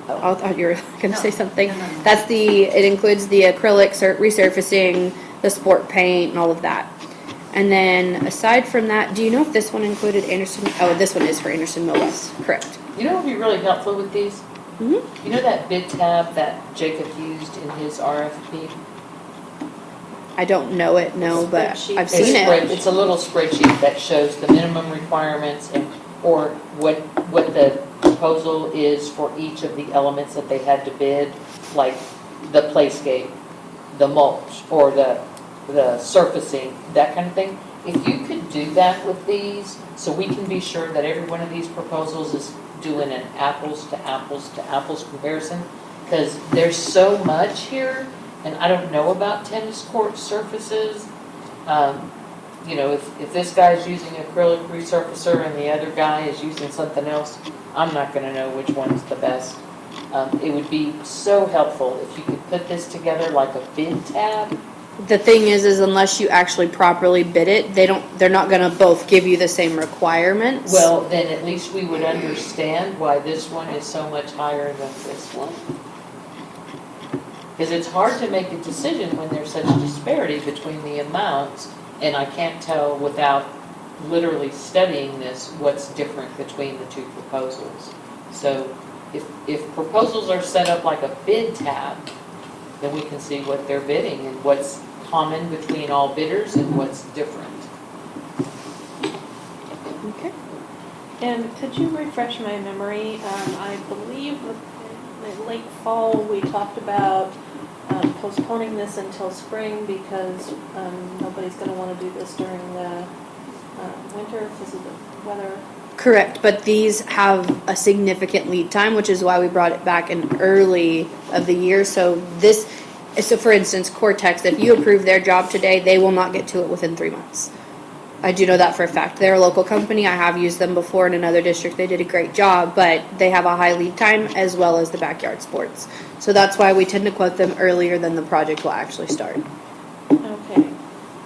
Oh, I thought you were going to say something. No. That's it includes the acrylic resurfacing, the sport paint, and all of that. And then aside from that, do you know if this one included Anderson? Oh, this one is for Anderson Mill West. Correct. You know what would be really helpful with these? Mm-hmm. You know that bid tab that Jacob used in his RFP? I don't know it, no, but I've seen it. It's a little spreadsheet that shows the minimum requirements or what the proposal is for each of the elements that they had to bid, like the playscape, the mulch, or the surfacing, that kind of thing. If you could do that with these, so we can be sure that every one of these proposals is doing an apples to apples to apples comparison, because there's so much here, and I don't know about tennis court surfaces. You know, if this guy's using acrylic resurfacer and the other guy is using something else, I'm not going to know which one's the best. It would be so helpful if you could put this together like a bid tab The thing is unless you actually properly bid it, they're not gonna both give you the same requirements. Well, then at least we would understand why this one is so much higher than this one. Because it's hard to make a decision when there's such disparity between the amounts, and I can't tell without literally studying this what's different between the two proposals. So if proposals are set up like a bid tab, then we can see what they're bidding and what's common between all bidders and what's different. Okay. And could you refresh my memory? I believe in late fall, we talked about postponing this until spring because nobody's going to want to do this during the winter because of the weather. Correct, but these have a significant lead time, which is why we brought it back in early of the year. So for instance, Cortex, if you approve their job today, they will not get to it within 3 months. I do know that for a fact. They're a local company. I have used them before in another district. They did a great job, but they have a high lead time as well as the backyard sports. So that's why we tend to quote them earlier than the project will actually start. Okay,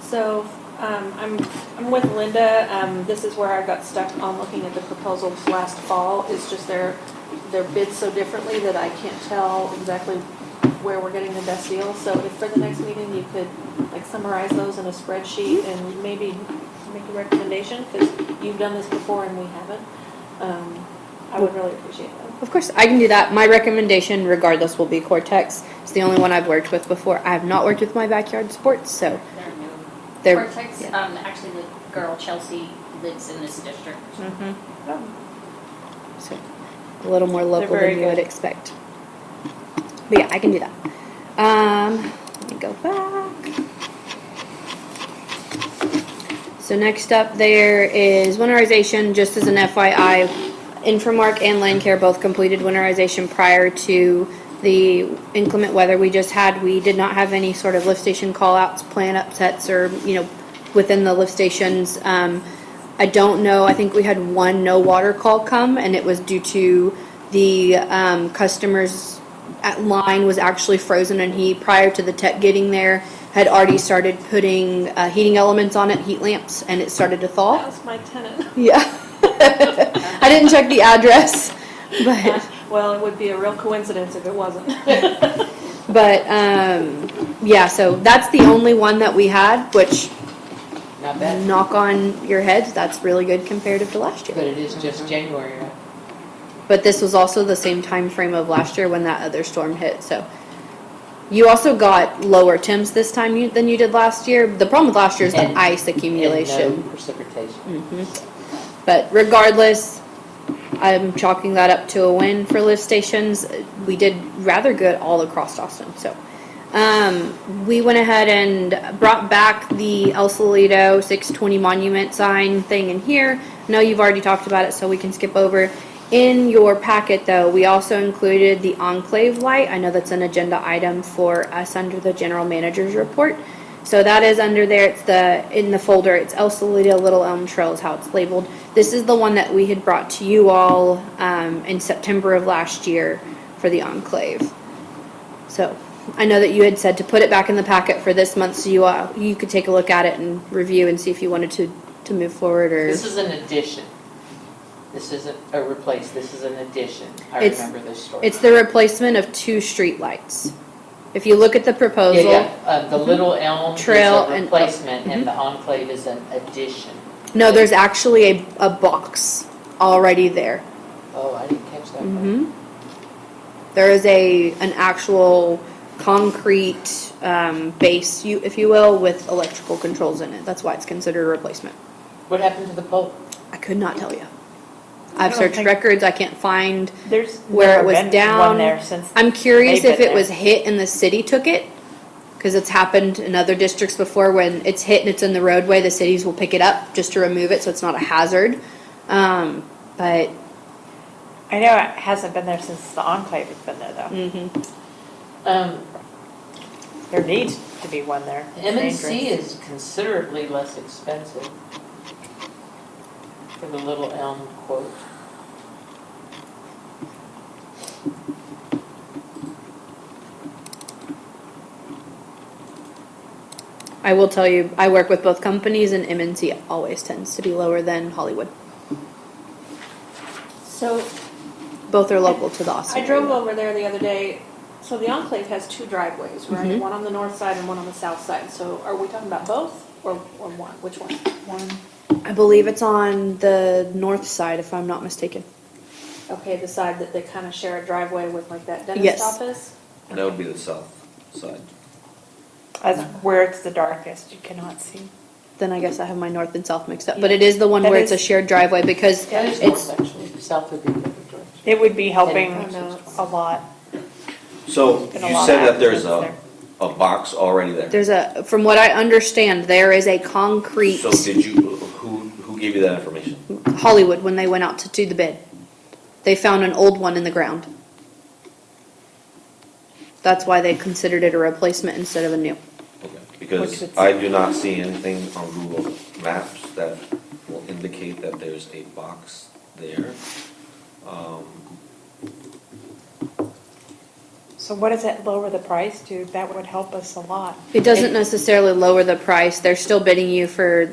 so I'm with Linda. This is where I got stuck on looking at the proposals last fall. It's just they're bid so differently that I can't tell exactly where we're getting the best deal. So if for the next meeting you could like summarize those in a spreadsheet and maybe make a recommendation, because you've done this before and we haven't, I would really appreciate that. Of course, I can do that. My recommendation, regardless, will be Cortex. It's the only one I've worked with before. I have not worked with my backyard sports, so They're new. they're Cortex, yeah. actually the girl Chelsea lives in this district. So a little more local very than you would good. expect. But yeah, I can do that. Let me go back. So next up there is winterization. Just as an FYI, Infomark and Land Care both completed winterization prior to the inclement weather we just had. We did not have any sort of lift station call-outs, plan upsets, or within the lift stations. I don't know. I think we had one no water call come, and it was due to the customer's line was actually frozen, and he, prior to the tech getting there, had already started putting heating elements on it, heat lamps, and it started to thaw. That was my tenant. Yeah. I didn't check the address, but Well, it would be a real coincidence if it wasn't. but yeah, so that's the only one that we had, which Not bad, knock on your head, that's really good comparative to last but year. it is just January, right? But this was also the same time frame of last year when that other storm hit, so. You also got lower temps this time than you did last year. The problem with last year is the And- ice accumulation. And no precipitation. But regardless, I'm chalking that up to a win for lift stations. We did rather good all across Austin. So we went ahead and brought back the El Salito 620 monument sign thing in here. No, you've already talked about it, so we can skip over. In your packet, though, we also included the Enclave light. I know that's an agenda item for us under the general manager's report. So that is under there. It's in the folder. It's El Salito Little Elm Trail is how it's labeled. This is the one that we had brought to you all in September of last year for the Enclave. So I know that you had said to put it back in the packet for this month, so you could take a look at it and review and see if you wanted to move forward or. This is an addition. This isn't a replace, this is an addition. I It's- remember this story. It's the replacement of 2 street lights. If you look at the proposal. Yeah, the Little Elm is Trail a and- replacement and the Enclave is an addition. No, there's actually a box already there. Oh, I didn't catch that part. There is an actual concrete base, if you will, with electrical controls in it. That's why it's considered a replacement. What happened to the pole? I could not tell you. I've don't searched think- records. I can't find There's where it never was been down. one there since. I'm curious they've if been it was there. hit and the city took it, because it's happened in other districts before. When it's hit and it's in the roadway, the cities will pick it up just to remove it so it's not a hazard. But I know it hasn't been there since the Enclave has been there, though. There needs to be one there. It's M&C dangerous. is considerably less expensive for the Little Elm quote. I will tell you, I work with both companies, and MNC always tends to be lower than Hollywood. So Both are local to the Austin I drove area. over there the other day. So the Enclave has two driveways, right? Mhm. One on the north side and one on the south side. So are we talking about both or one? Which one? One. I believe it's on the north side, if I'm not mistaken. Okay, the side that they kind of share a driveway with like that dentist Yes. office? That would be the south side. That's where it's the darkest, you cannot see. Then I guess I have my north and south mixed up. But it is the one That where it's a is- shared driveway because That is it's, north, actually. South would be the other direction. It would be helping Heading a lot. So Been a you lot said of that there's accidents a box already there. there's a, from what I understand, there is a concrete So did you, who gave you that information? Hollywood when they went out to do the bid. They found an old one in the ground. That's why they considered it a replacement instead of a new. Okay. Because Which would- I do not see anything on Google Maps that will indicate that there's a box there. So what does that lower the price to? That would help us a lot. It doesn't necessarily lower the price. They're still bidding you for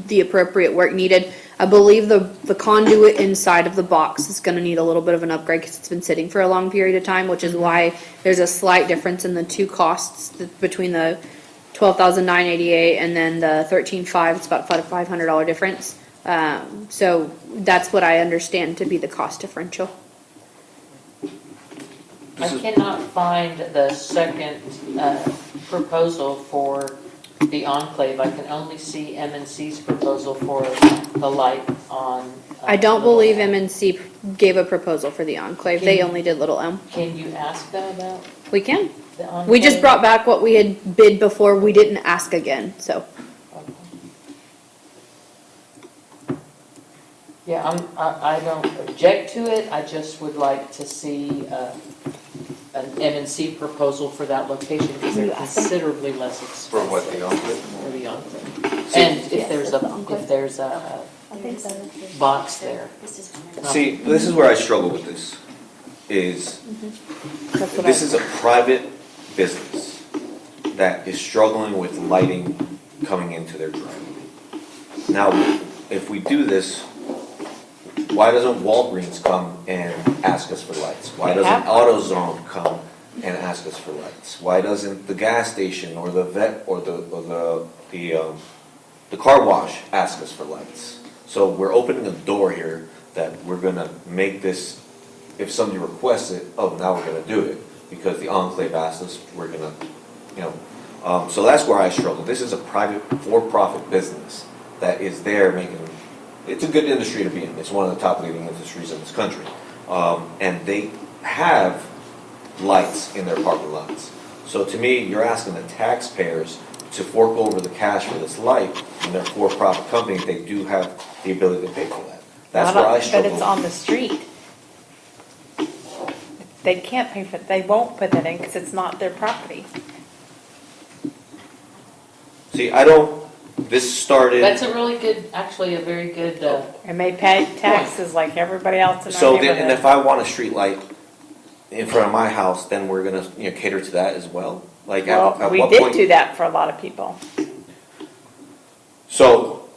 the appropriate work needed. I believe the conduit inside of the box is gonna need a little bit of an upgrade because it's been sitting for a long period of time, which is why there's a slight difference in the two costs between the 12,988 and then the 13,500. It's about a $500 difference. So that's what I understand to be the cost differential. I cannot find the second proposal for the Enclave. I can only see MNC's proposal for the light on. I don't believe MNC gave a proposal for the Enclave. They only did Little Elm. Can you ask them about We can. the Enclave? We just brought back what we had bid before. We didn't ask again, so. Yeah, I don't object to it. I just would like to see an MNC proposal for that location because they're considerably less expensive. For what, the Enclave? For the Enclave. And if there's a I think so. box there. See, this is where I struggle with this, is That's what this I- is a private business that is struggling with lighting coming into their driveway. Now, if we do this, why doesn't Walgreens come and ask us for lights? Why doesn't AutoZone come and ask us for lights? Why doesn't the gas station or the vet or the car wash ask us for lights? So we're opening a door here that we're gonna make this, if somebody requests it, oh, now we're gonna do it because the Enclave asked us, we're gonna, so that's where I struggle. This is a private, for-profit business that is there making. It's a good industry to be in. It's one of the top leading industries in this country. And they have lights in their parking lots. So to me, you're asking the taxpayers to fork over the cash for this light, and they're for-profit company, they do have the ability to pay for that. That's where I struggle. But it's on the street. They can't pay for it, they won't put that in because it's not their property. See, this started. That's a really good, actually a very good, And they pay taxes like everybody else in our So then, neighborhood. and if I want a street light in front of my house, then we're gonna, cater to that as well? Like, Well, at we what did point? do that for a lot of people. So,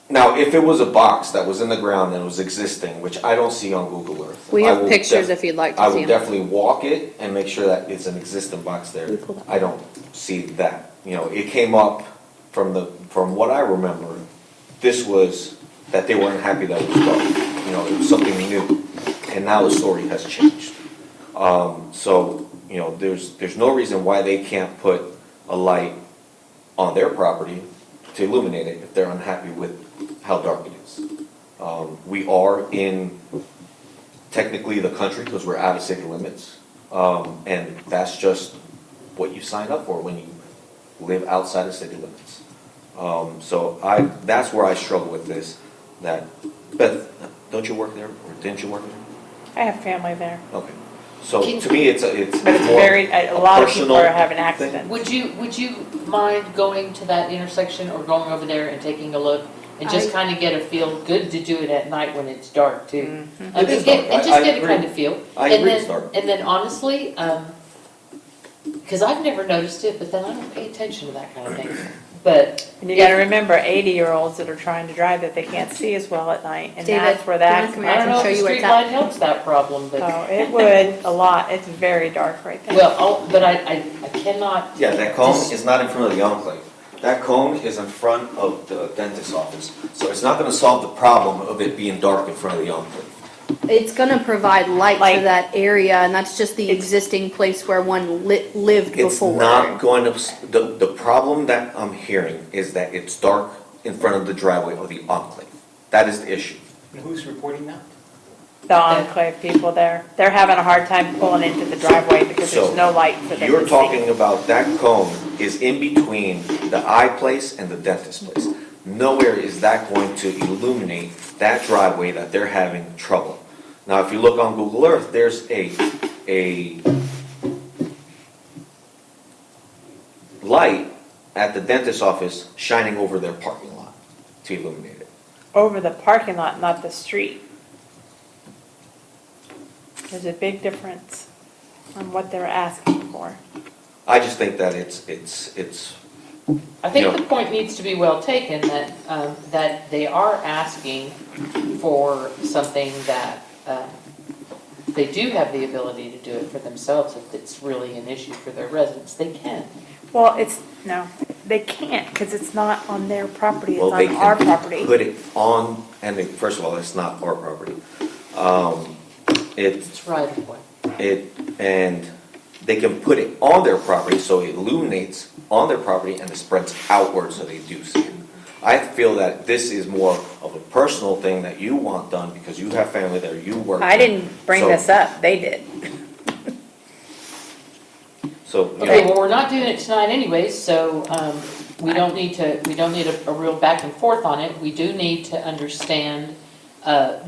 now, if it was a box that was in the ground and was existing, which I don't see on Google Earth. We I have will pictures if you'd like I to see would them. definitely walk it and make sure that it's an existing box there. We pulled up. I don't see that. It came up from what I remember, this was that they weren't happy that it was dark. It was something new, and now the story has changed. So, there's no reason why they can't put a light on their property to illuminate it if they're unhappy with how dark it is. We are in technically the country because we're out of city limits. And that's just what you signed up for when you live outside of city limits. So that's where I struggle with this, that, Beth, don't you work there, or didn't you work there? I have family there. Okay. So to me, it's But it's more a lot of people personal are having thing. accidents. would you mind going to that intersection or going over there and taking a look? And just kind of get a feel, good to do it at night when it's dark too. It is dark. And just I get a agree. kind of feel. I And agree then- it's dark. And then honestly, because I've never noticed it, but then I don't pay attention to that kind of thing. But And you gotta remember, 80-year-olds that are trying to drive that they can't see as well at night, and David, that's where do you that. wanna come I don't know show if you the where street it's at. light helps that problem, but, Oh, it would, a lot, it's very dark right there. well, but I cannot. Yeah, that cone is not in front of the enclave. That cone is in front of the dentist's office. So it's not gonna solve the problem of it being dark in front of the enclave. It's gonna provide light to Like- that area, and that's just the existing place where one lived It's before. not going to, the problem that I'm hearing is that it's dark in front of the driveway of the enclave. That is the issue. And who's reporting that? The enclave people there, they're having a hard time pulling into the driveway because there's So, no light for them to see. You're talking about that cone is in between the eye place and the dentist place. Nowhere is that going to illuminate that driveway that they're having trouble. Now, if you look on Google Earth, there's a light at the dentist's office shining over their parking lot to illuminate it. Over the parking lot, not the street. There's a big difference on what they're asking for. I just think that it's I think Yeah. the point needs to be well taken, that they are asking for something that they do have the ability to do it for themselves. If it's really an issue for their residents, they can. Well, no, they can't, because it's not on their property, it's well, they on our can property. put it on, and first of all, it's not our property. It's It's right of way. and they can put it on their property so it illuminates on their property and it spreads outward so they do see it. I feel that this is more of a personal thing that you want done because you have family there, you work. I didn't bring So- this up, they did. So, you Okay, know, well, we're not doing it tonight anyways, so we don't need a real back and forth on it. We do need to understand,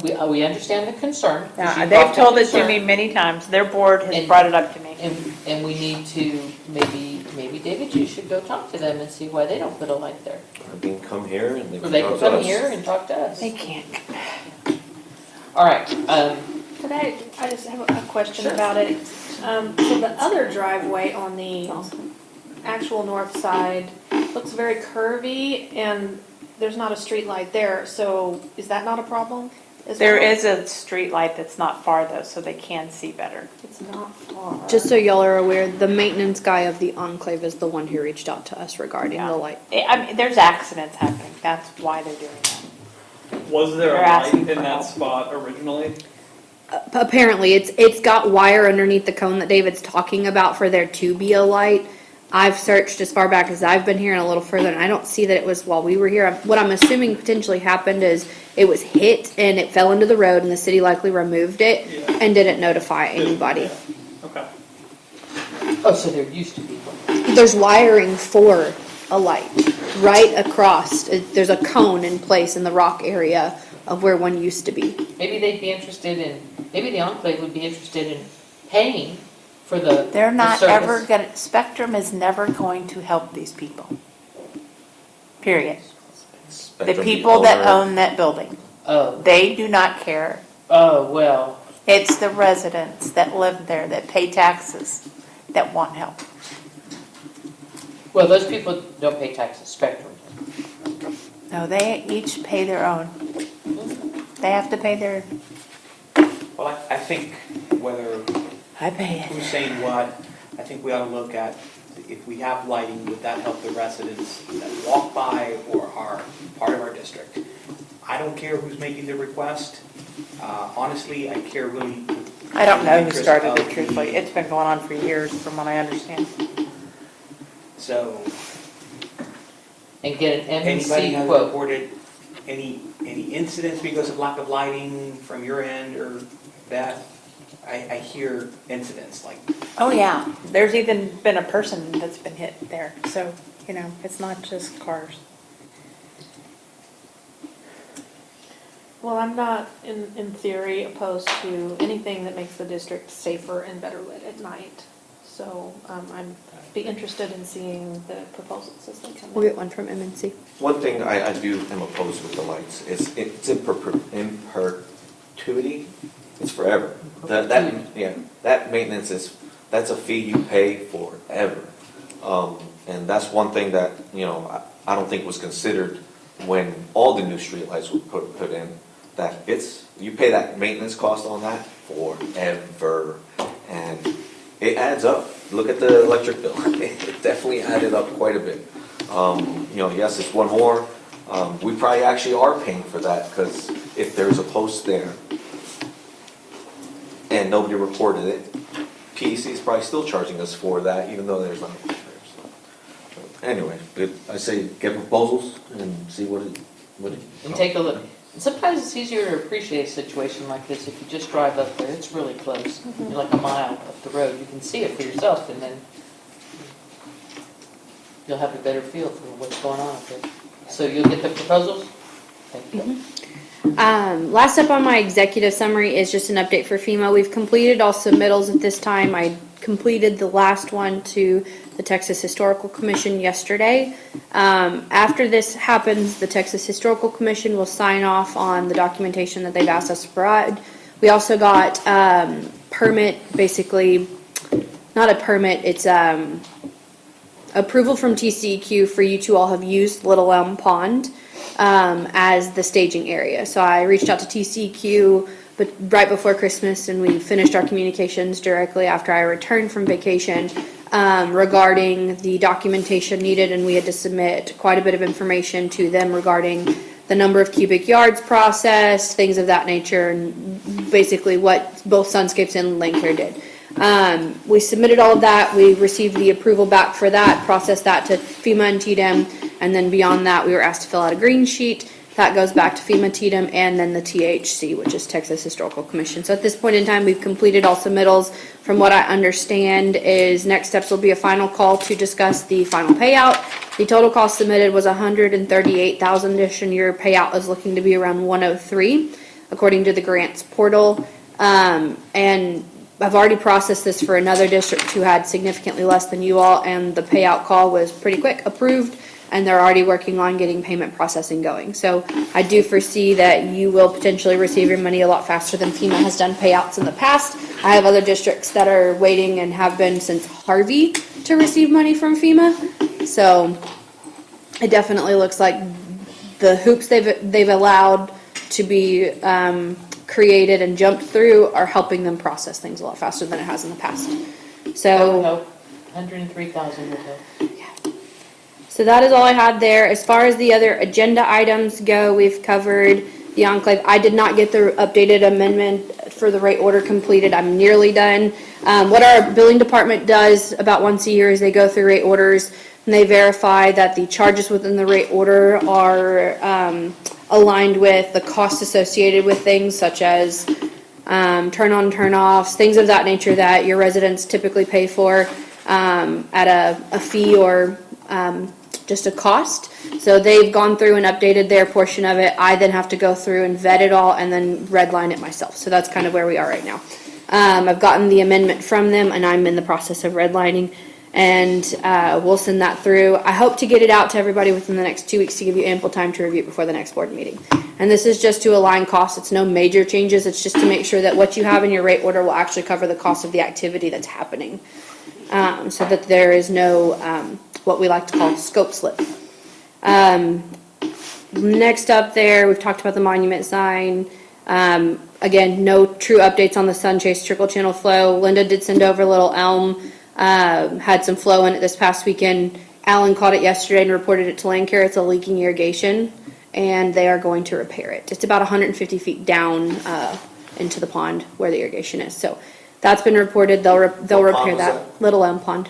we understand the concern. 'cause Yeah, you they've brought the told it to concern, me many times, their board has And- brought it up to me. And we need to, maybe David, you should go talk to them and see why they don't put a light there. they can come here and they Or can they talk can to come us. here and talk to us. They can't. All right, Could I just have a question Sure. about it? So the other driveway on the actual north side looks very curvy and there's not a street light there, so is that not a problem as There well? is a street light that's not far though, so they can see better. It's not far. Just so y'all are aware, the maintenance guy of the enclave is the one who reached out to us regarding Yeah. the light. I mean, there's accidents happening, that's why they're doing that. Was there a They're light asking in for that help. spot originally? Apparently, it's got wire underneath the cone that David's talking about for there to be a light. I've searched as far back as I've been here and a little further, and I don't see that it was while we were here. What I'm assuming potentially happened is it was hit and it fell into the road, and the city likely removed it Yeah. and didn't notify anybody. Yeah. Okay. oh, so there used to be one. There's wiring for a light right across. There's a cone in place in the rock area of where one used to be. Maybe they'd be interested in, maybe the enclave would be interested in paying for the They're the not service. ever gonna, Spectrum is never going to help these people. Period. The Spectrum, people that owner. own that building, Oh, they do not care. oh, well, It's the residents that live there, that pay taxes, that want help. well, those people don't pay taxes, Spectrum. No, they each pay their own. They have to pay their, Well, I think whether I pay it. who's saying what, I think we ought to look at, if we have lighting, would that help the residents that walk by or are part of our district? I don't care who's making the request. Honestly, I care really. I don't know who interest started of it truthfully. It's been going on for years from what I understand. So, And get an anybody MMC has quote. reported any incidents because of lack of lighting from your end or that? I hear incidents like, Oh, yeah. There's even been a person that's been hit there. So, you know, it's not just cars. Well, I'm not, in theory, opposed to anything that makes the district safer and better lit at night. So I'd be interested in seeing the proposals as they come We'll in. get one from MNC. One thing I do am opposed with the lights is it's in perpetuity. It's forever. That maintenance is that's a fee you pay forever. And that's one thing that, you know, I don't think was considered when all the new streetlights were put in, that you pay that maintenance cost on that forever. And it adds up. Look at the electric bill. It definitely added up quite a bit. You know, yes, it's one more. We probably actually are paying for that, because if there's a post there and nobody reported it, PEC is probably still charging us for that, even though there's not a post there. So, anyway, I say get proposals and see what it. And take a look. And sometimes it's easier to appreciate a situation like this if you just drive up there. It's really close. You're like a mile up the road. You can see it for yourself, and then you'll have a better feel for what's going on up there. So you'll get the proposals? Thank you. Last up on my executive summary is just an update for FEMA. We've completed all submittals at this time. I completed the last one to the Texas Historical Commission yesterday. After this happens, the Texas Historical Commission will sign off on the documentation that they've asked us to provide. We also got permit, basically, not a permit, it's approval from TCEQ for you to all have used Little Elm Pond as the staging area. So I reached out to TCEQ but right before Christmas, and we finished our communications directly after I returned from vacation regarding the documentation needed, and we had to submit quite a bit of information to them regarding the number of cubic yards processed, things of that nature, and basically what both Sunscapes and Landcare did. We submitted all of that. We received the approval back for that, processed that to FEMA and TDEM, and then beyond that, we were asked to fill out a green sheet. That goes back to FEMA, TDEM, and then the THC, which is Texas Historical Commission. So at this point in time, we've completed all submittals. From what I understand is next steps will be a final call to discuss the final payout. The total cost submitted was $138,000-ish, and your payout is looking to be around $103,000, according to the grants portal. And I've already processed this for another district who had significantly less than you all, and the payout call was pretty quick, approved, and they're already working on getting payment processing going. So I do foresee that you will potentially receive your money a lot faster than FEMA has done payouts in the past. I have other districts that are waiting and have been since Harvey to receive money from FEMA. So it definitely looks like the hoops they've allowed to be created and jumped through are helping them process things a lot faster than it has in the past. So 103,000 would help. So that is all I had there. As far as the other agenda items go, we've covered the enclave. I did not get the updated amendment for the rate order completed. I'm nearly done. What our billing department does about once a year is they go through rate orders and they verify that the charges within the rate order are aligned with the costs associated with things such as turn on, turn offs, things of that nature that your residents typically pay for at a fee or just a cost. So they've gone through and updated their portion of it. I then have to go through and vet it all and then redline it myself. So that's kind of where we are right now. I've gotten the amendment from them and I'm in the process of redlining, and we'll send that through. I hope to get it out to everybody within the next 2 weeks to give you ample time to review it before the next board meeting. And this is just to align costs. It's no major changes. It's just to make sure that what you have in your rate order will actually cover the cost of the activity that's happening. So that there is no what we like to call scope slip. Next up there, we've talked about the monument sign. Again, no true updates on the Sunchase trickle channel flow. Linda did send over Little Elm, had some flow in it this past weekend. Alan caught it yesterday and reported it to Landcare. It's a leaking irrigation, and they are going to repair it. It's about 150 feet down into the pond where the irrigation is. So that's been reported. They'll repair that. Little Elm Pond.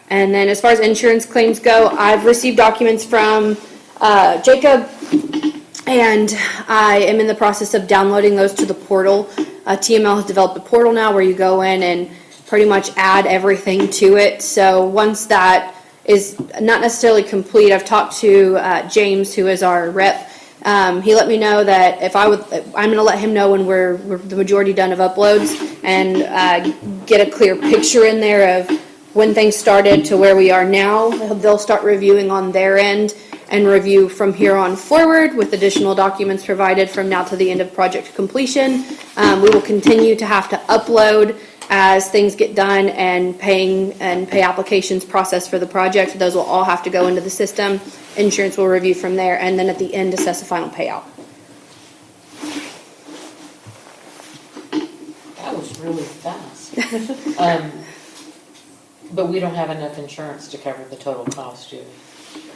And then as far as insurance claims go, I've received documents from Jacob, and I am in the process of downloading those to the portal. TML has developed a portal now where you go in and pretty much add everything to it. So once that is not necessarily complete, I've talked to James, who is our rep. He let me know that I'm going to let him know when we're the majority done of uploads and get a clear picture in there of when things started to where we are now. They'll start reviewing on their end and review from here on forward with additional documents provided from now to the end of project completion. We will continue to have to upload as things get done and pay applications processed for the project, those will all have to go into the system. Insurance will review from there, and then at the end assess a final payout. That was really fast. But we don't have enough insurance to cover the total cost, do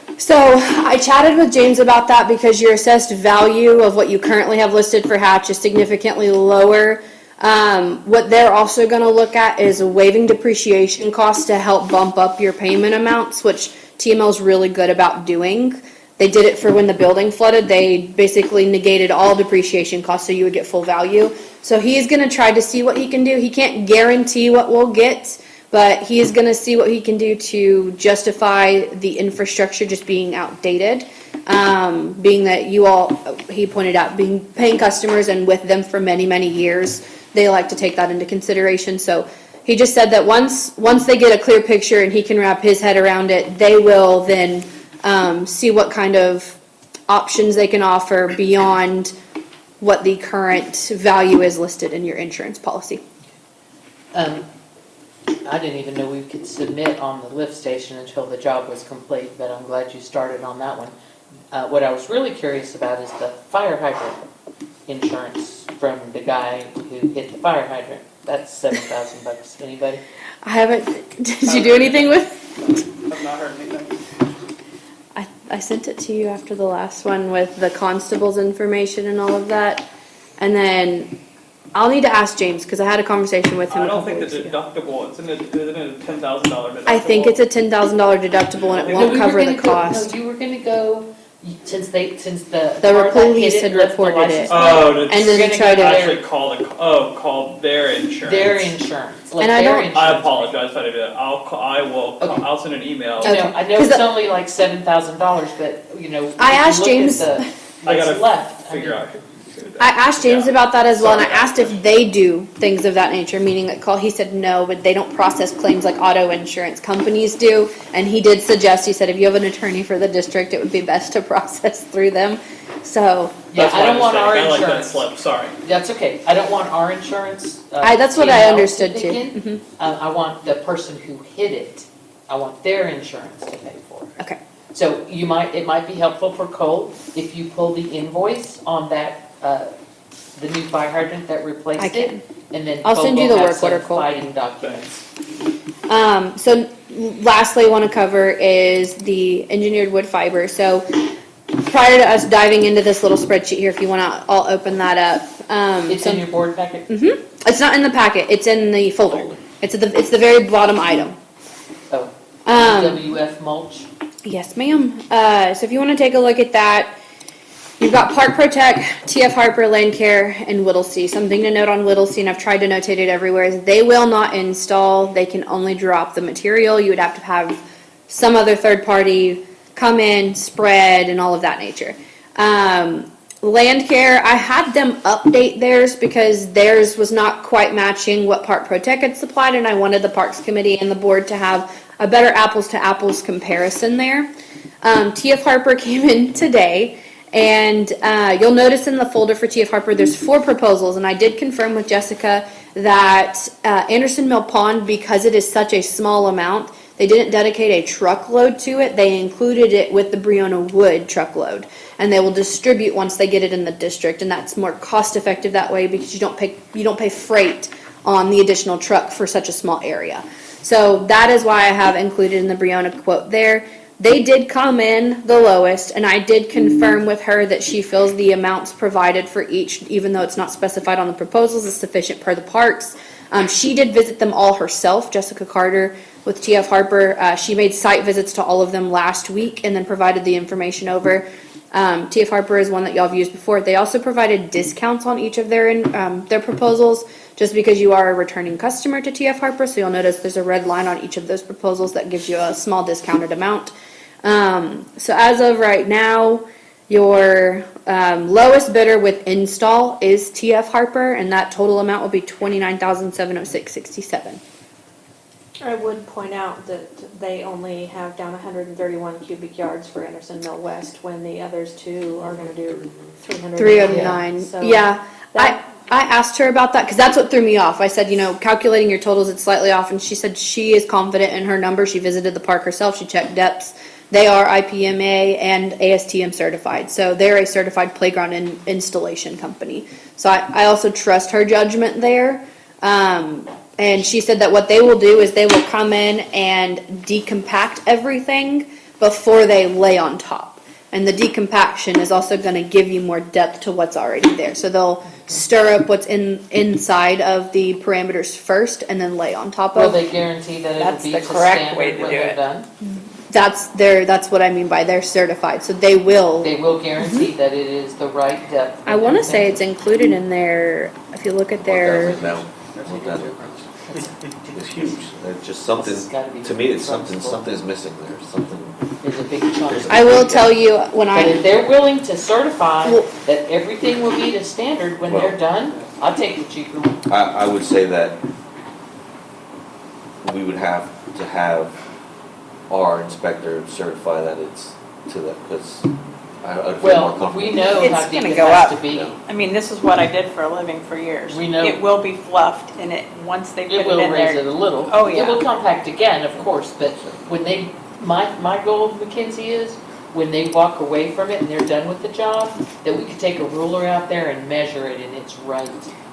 we? So I chatted with James about that because your assessed value of what you currently have listed for Hatch is significantly lower. What they're also going to look at is waiving depreciation costs to help bump up your payment amounts, which TML is really good about doing. They did it for when the building flooded. They basically negated all depreciation costs so you would get full value. So he's going to try to see what he can do. He can't guarantee what we'll get, but he is going to see what he can do to justify the infrastructure just being outdated. Being that you all, he pointed out, being paying customers and with them for many, many years, they like to take that into consideration. So he just said that once they get a clear picture and he can wrap his head around it, they will then see what kind of options they can offer beyond what the current value is listed in your insurance policy. I didn't even know we could submit on the lift station until the job was complete, but I'm glad you started on that one. What I was really curious about is the fire hydrant insurance from the guy who hit the fire hydrant. That's $7,000. Anybody? I haven't, did you do anything with? I've not heard anything. I sent it to you after the last one with the constable's information and all of that. And then I'll need to ask James because I had a conversation with him. I don't think the deductible, isn't it a $10,000 deductible? I think it's a $10,000 deductible and it won't cover the cost. No, you were gonna go, since the The car that police hit had it left the reported license it. plate. Oh, And then You're try gonna to. actually call their insurance. Their insurance, like And I their don't- insurance. I apologize if I did it. Okay. I'll send an email. You know, I know 'Cause it's only like $7,000, but, you know. I if you asked look at James- the- I What's gotta left. figure I mean, out. I asked James Yeah. about that as well, and I Sorry. asked if they do things of that nature, meaning like call. He said no, but they don't process claims like auto insurance companies do. And he did suggest, he said, if you have an attorney for the district, it would be best to process through them. So Yeah, That's I my don't want our mistake. I like that insurance. slip, sorry. That's okay. I don't want our insurance. that's what I TML understood to too. kick in. I want the person who hit it, I want their insurance to pay for it. Okay. So it might be helpful for Cole if you pull the invoice on that, the new fire hydrant that replaced I it. can. And then I'll Cole send you will the have work order, some Cole. fighting documents. So lastly, I want to cover is the engineered wood fiber. So prior to us diving into this little spreadsheet here, if you want to, I'll open that up. It's in your board packet? It's not in the packet. It's in the folder. It's the very bottom item. Oh, Um, WF mulch. Yes, ma'am. So if you want to take a look at that, you've got Park Protect, TF Harper, Land Care, and Whittlesey. Something to note on Whittlesey, and I've tried to notate it everywhere, is they will not install. They can only drop the material. You would have to have some other third party come in, spread, and all of that nature. Land Care, I had them update theirs because theirs was not quite matching what Park Protect had supplied, and I wanted the Parks Committee and the board to have a better apples to apples comparison there. TF Harper came in today, and you'll notice in the folder for TF Harper there's 4 proposals, and I did confirm with Jessica that Anderson Mill Pond, because it is such a small amount, they didn't dedicate a truckload to it. They included it with the Briona Wood truckload, and they will distribute once they get it in the district, and that's more cost effective that way because you don't pay freight on the additional truck for such a small area. So that is why I have included in the Briona quote there. They did come in the lowest, and I did confirm with her that she feels the amounts provided for each, even though it's not specified on the proposals, is sufficient per the parks. She did visit them all herself, Jessica Carter with TF Harper. She made site visits to all of them last week and then provided the information over. TF Harper is one that y'all have used before. They also provided discounts on each of their proposals, just because you are a returning customer to TF Harper. So you'll notice there's a red line on each of those proposals that gives you a small discounted amount. So as of right now, your lowest bidder with install is TF Harper, and that total amount will be $29,706.67. I would point out that they only have down 131 cubic yards for Anderson Mill West when the others 2 are going to do 309. 309. So Yeah, that I asked her about that because that's what threw me off. I said, calculating your totals, it's slightly off. And she said she is confident in her number. She visited the park herself. She checked depths. They are IPMA and ASTM certified. So they're a certified playground installation company. So I also trust her judgment there. And she said that what they will do is they will come in and decompact everything before they lay on top. And the decompaction is also going to give you more depth to what's already there. So they'll stir up what's inside of the parameters first and then lay on top Will of. they guarantee that That's it'll be the to correct way standard to when do they're it. done? That's what I mean by they're certified. So they will. They will guarantee that it is the right depth. I want to say it's included in their, if you look at their. Look that right now. Look that. It's huge. It's just something, This has gotta be to me, it's flexible. something is missing there, something. There's a big chunk. I will tell you when But if I. they're willing to certify Well- that everything will be to standard when they're done, I'll take the cheaper one. I would say that we would have to have our inspector certify that it's to that, because I'd feel more Well, comfortable. we know It's how deep gonna it go has up. to be. I mean, this is what I did for a living for years. We know. It will be fluffed and once they put It it will in raise there. it a little. Oh, It yeah. will compact again, of course, but when they, my goal of McKinsey is, when they walk away from it and they're done with the job, that we could take a ruler out there and measure it and it's right.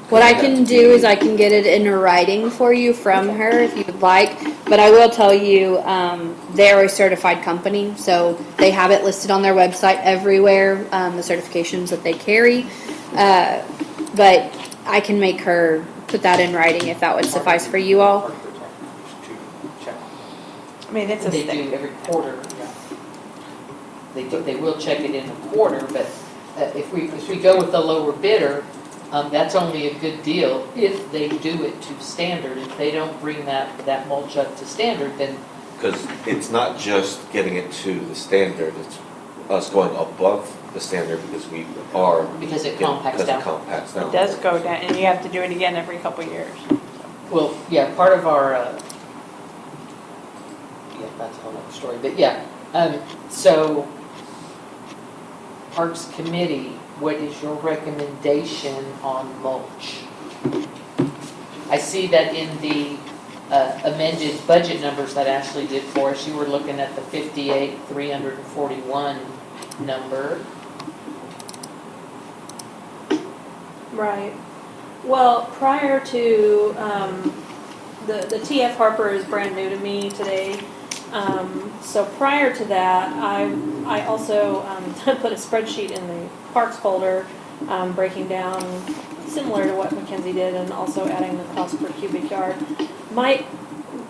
What I can do is I can get it in writing for you from her if you would like. But I will tell you, they're a certified company, so they have it listed on their website everywhere, the certifications that they carry. But I can make her put that in writing if that would suffice for you all. Park protect, check. I mean, it's a They thing. do every quarter. They will check it in a quarter, but if we go with the lower bidder, that's only a good deal if they do it to standard. If they don't bring that mulch up to standard, then Because it's not just getting it to the standard, it's us going above the standard because we are. because it compacts Because down. it compacts down. It does go down and you have to do it again every couple of years. Well, yeah, part of our, yeah, that's a whole other story, but yeah. So, Parks Committee, what is your recommendation on mulch? I see that in the amended budget numbers that Ashley did for us, you were looking at the 58,341 number. Right. Well, prior to, the TF Harper is brand new to me today. So prior to that, I also put a spreadsheet in the parks folder, breaking down similar to what Mackenzie did and also adding the cost per cubic yard. My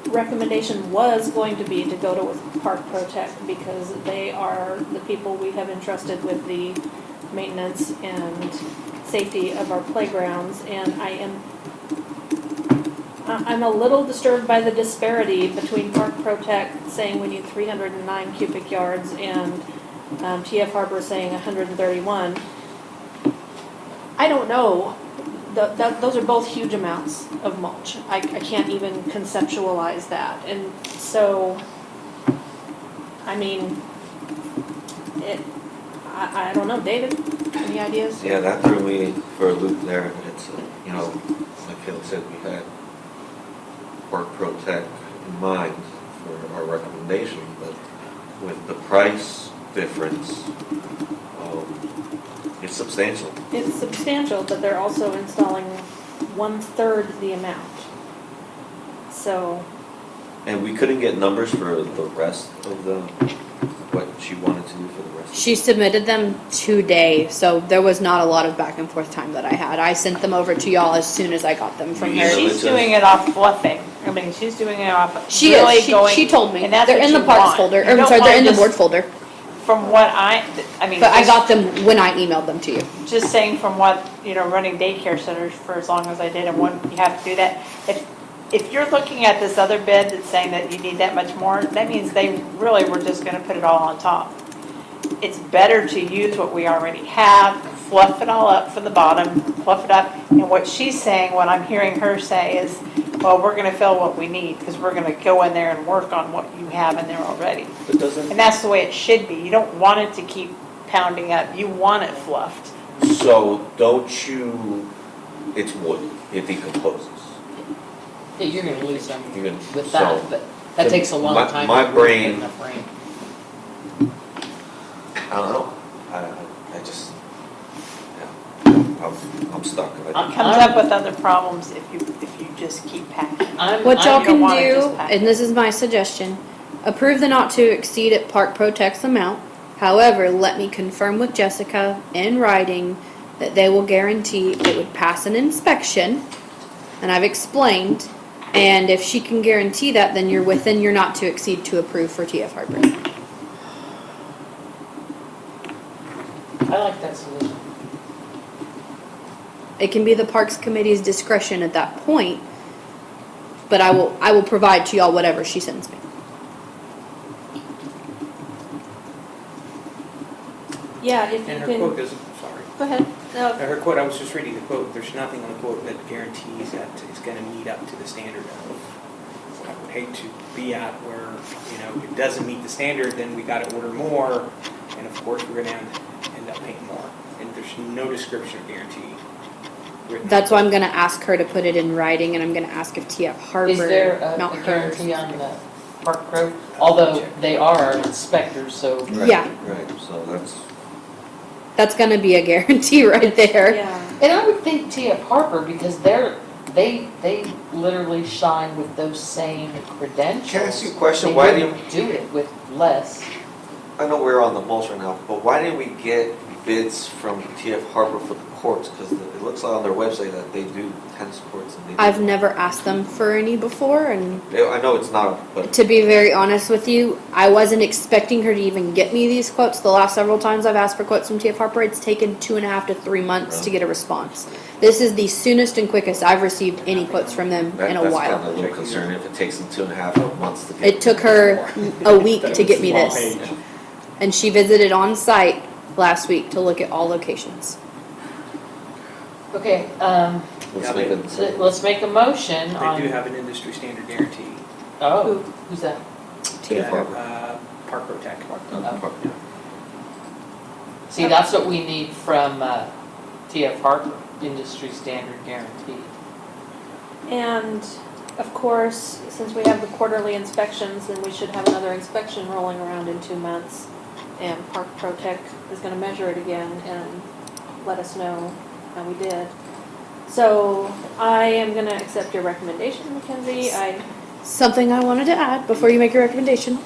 recommendation was going to be to go to with Park Protect because they are the people we have entrusted with the maintenance and safety of our playgrounds, and I'm a little disturbed by the disparity between Park Protect saying we need 309 cubic yards and TF Harbor saying 131. I don't know. Those are both huge amounts of mulch. I can't even conceptualize that. And so, I mean, I don't know. David, any ideas? Yeah, that threw me for a loop there. It's, like Kelly said, we had Park Protect in mind for our recommendation, but with the price difference, it's substantial. It's substantial, but they're also installing 1/3 the amount. So, And we couldn't get numbers for the rest of what she wanted to do for the rest. She submitted them today, so there was not a lot of back and forth time that I had. I sent them over to y'all as soon as I got them from her. She's doing it off fluffing. I mean, she's doing it off She really is. going. She told me. And that's They're what in the you parks want. folder. You I'm don't sorry, they're want in the just- board folder. From what I mean. But I just- got them when I emailed them to you. Just saying from what, running daycare centers for as long as I did and when you have to do that. If you're looking at this other bid that's saying that you need that much more, that means they really were just gonna put it all on top. It's better to use what we already have, fluff it all up from the bottom, fluff it up. And what she's saying, what I'm hearing her say is, well, we're gonna fill what we need because we're gonna go in there and work on what you have in there already. But doesn't, And that's the way it should be. You don't want it to keep pounding up. You want it fluffed. so don't you it's wood, it decomposes. Yeah, you're gonna lose them Even with so, that, but that takes a long time. my to really put brain- enough rain. I don't know, I just, yeah, I'm stuck. It comes up with other problems if you just keep packing. What y'all you don't can wanna do, just pack and this is my suggestion, approve the not to exceed at Park Protect's amount. However, let me confirm with Jessica in writing that they will guarantee it would pass an inspection, and I've explained, and if she can guarantee that, then you're within your not to exceed to approve for TF Harper. I like that solution. It can be the Parks Committee's discretion at that point, but I will provide to y'all whatever she sends me. Yeah, if you And her can, quote doesn't, sorry. go ahead. No, Her quote, I was just reading the quote, there's nothing on the quote that guarantees that it's gonna meet up to the standard of, I would hate to be at where, it doesn't meet the standard, then we gotta order more, and of course, we're gonna end up paying more. And there's no description of guarantee written. That's why I'm gonna ask her to put it in writing, and I'm gonna ask if TF Harper, Is there not a her. guarantee on the Park Pro? Although they are inspectors, so. Right, Yeah. Right, so That's gonna be a guarantee right there. yeah. And I would think TF Harper, because they literally shine with those same credentials. Can I ask you a question? Why They do wouldn't do it with less. I know we're on the mulch right now, but why didn't we get bids from TF Harper for the courts? Because it looks like on their website that they do tennis courts and they do. I've never asked them for any before, and I know it's not, but to be very honest with you, I wasn't expecting her to even get me these quotes. The last several times I've asked for quotes from TF Harper, it's taken 2.5 to 3 months to get a response. This is the soonest and quickest I've received any quotes from them in a that's while. kind of a little concerning if it takes them 2.5 months to get. It took her a week to get me this, and she visited on site last week to look at all locations. Okay, Let's make it. so let's make a motion They on. do have an industry standard guarantee. Oh, who's that? TF Harper. Park Protect. See, that's what we need from TF Harper, industry standard guarantee. And of course, since we have the quarterly inspections, then we should have another inspection rolling around in 2 months. And Park Protect is gonna measure it again and let us know how we did. So I am gonna accept your recommendation, Mackenzie. Something I wanted to add before you make your recommendation.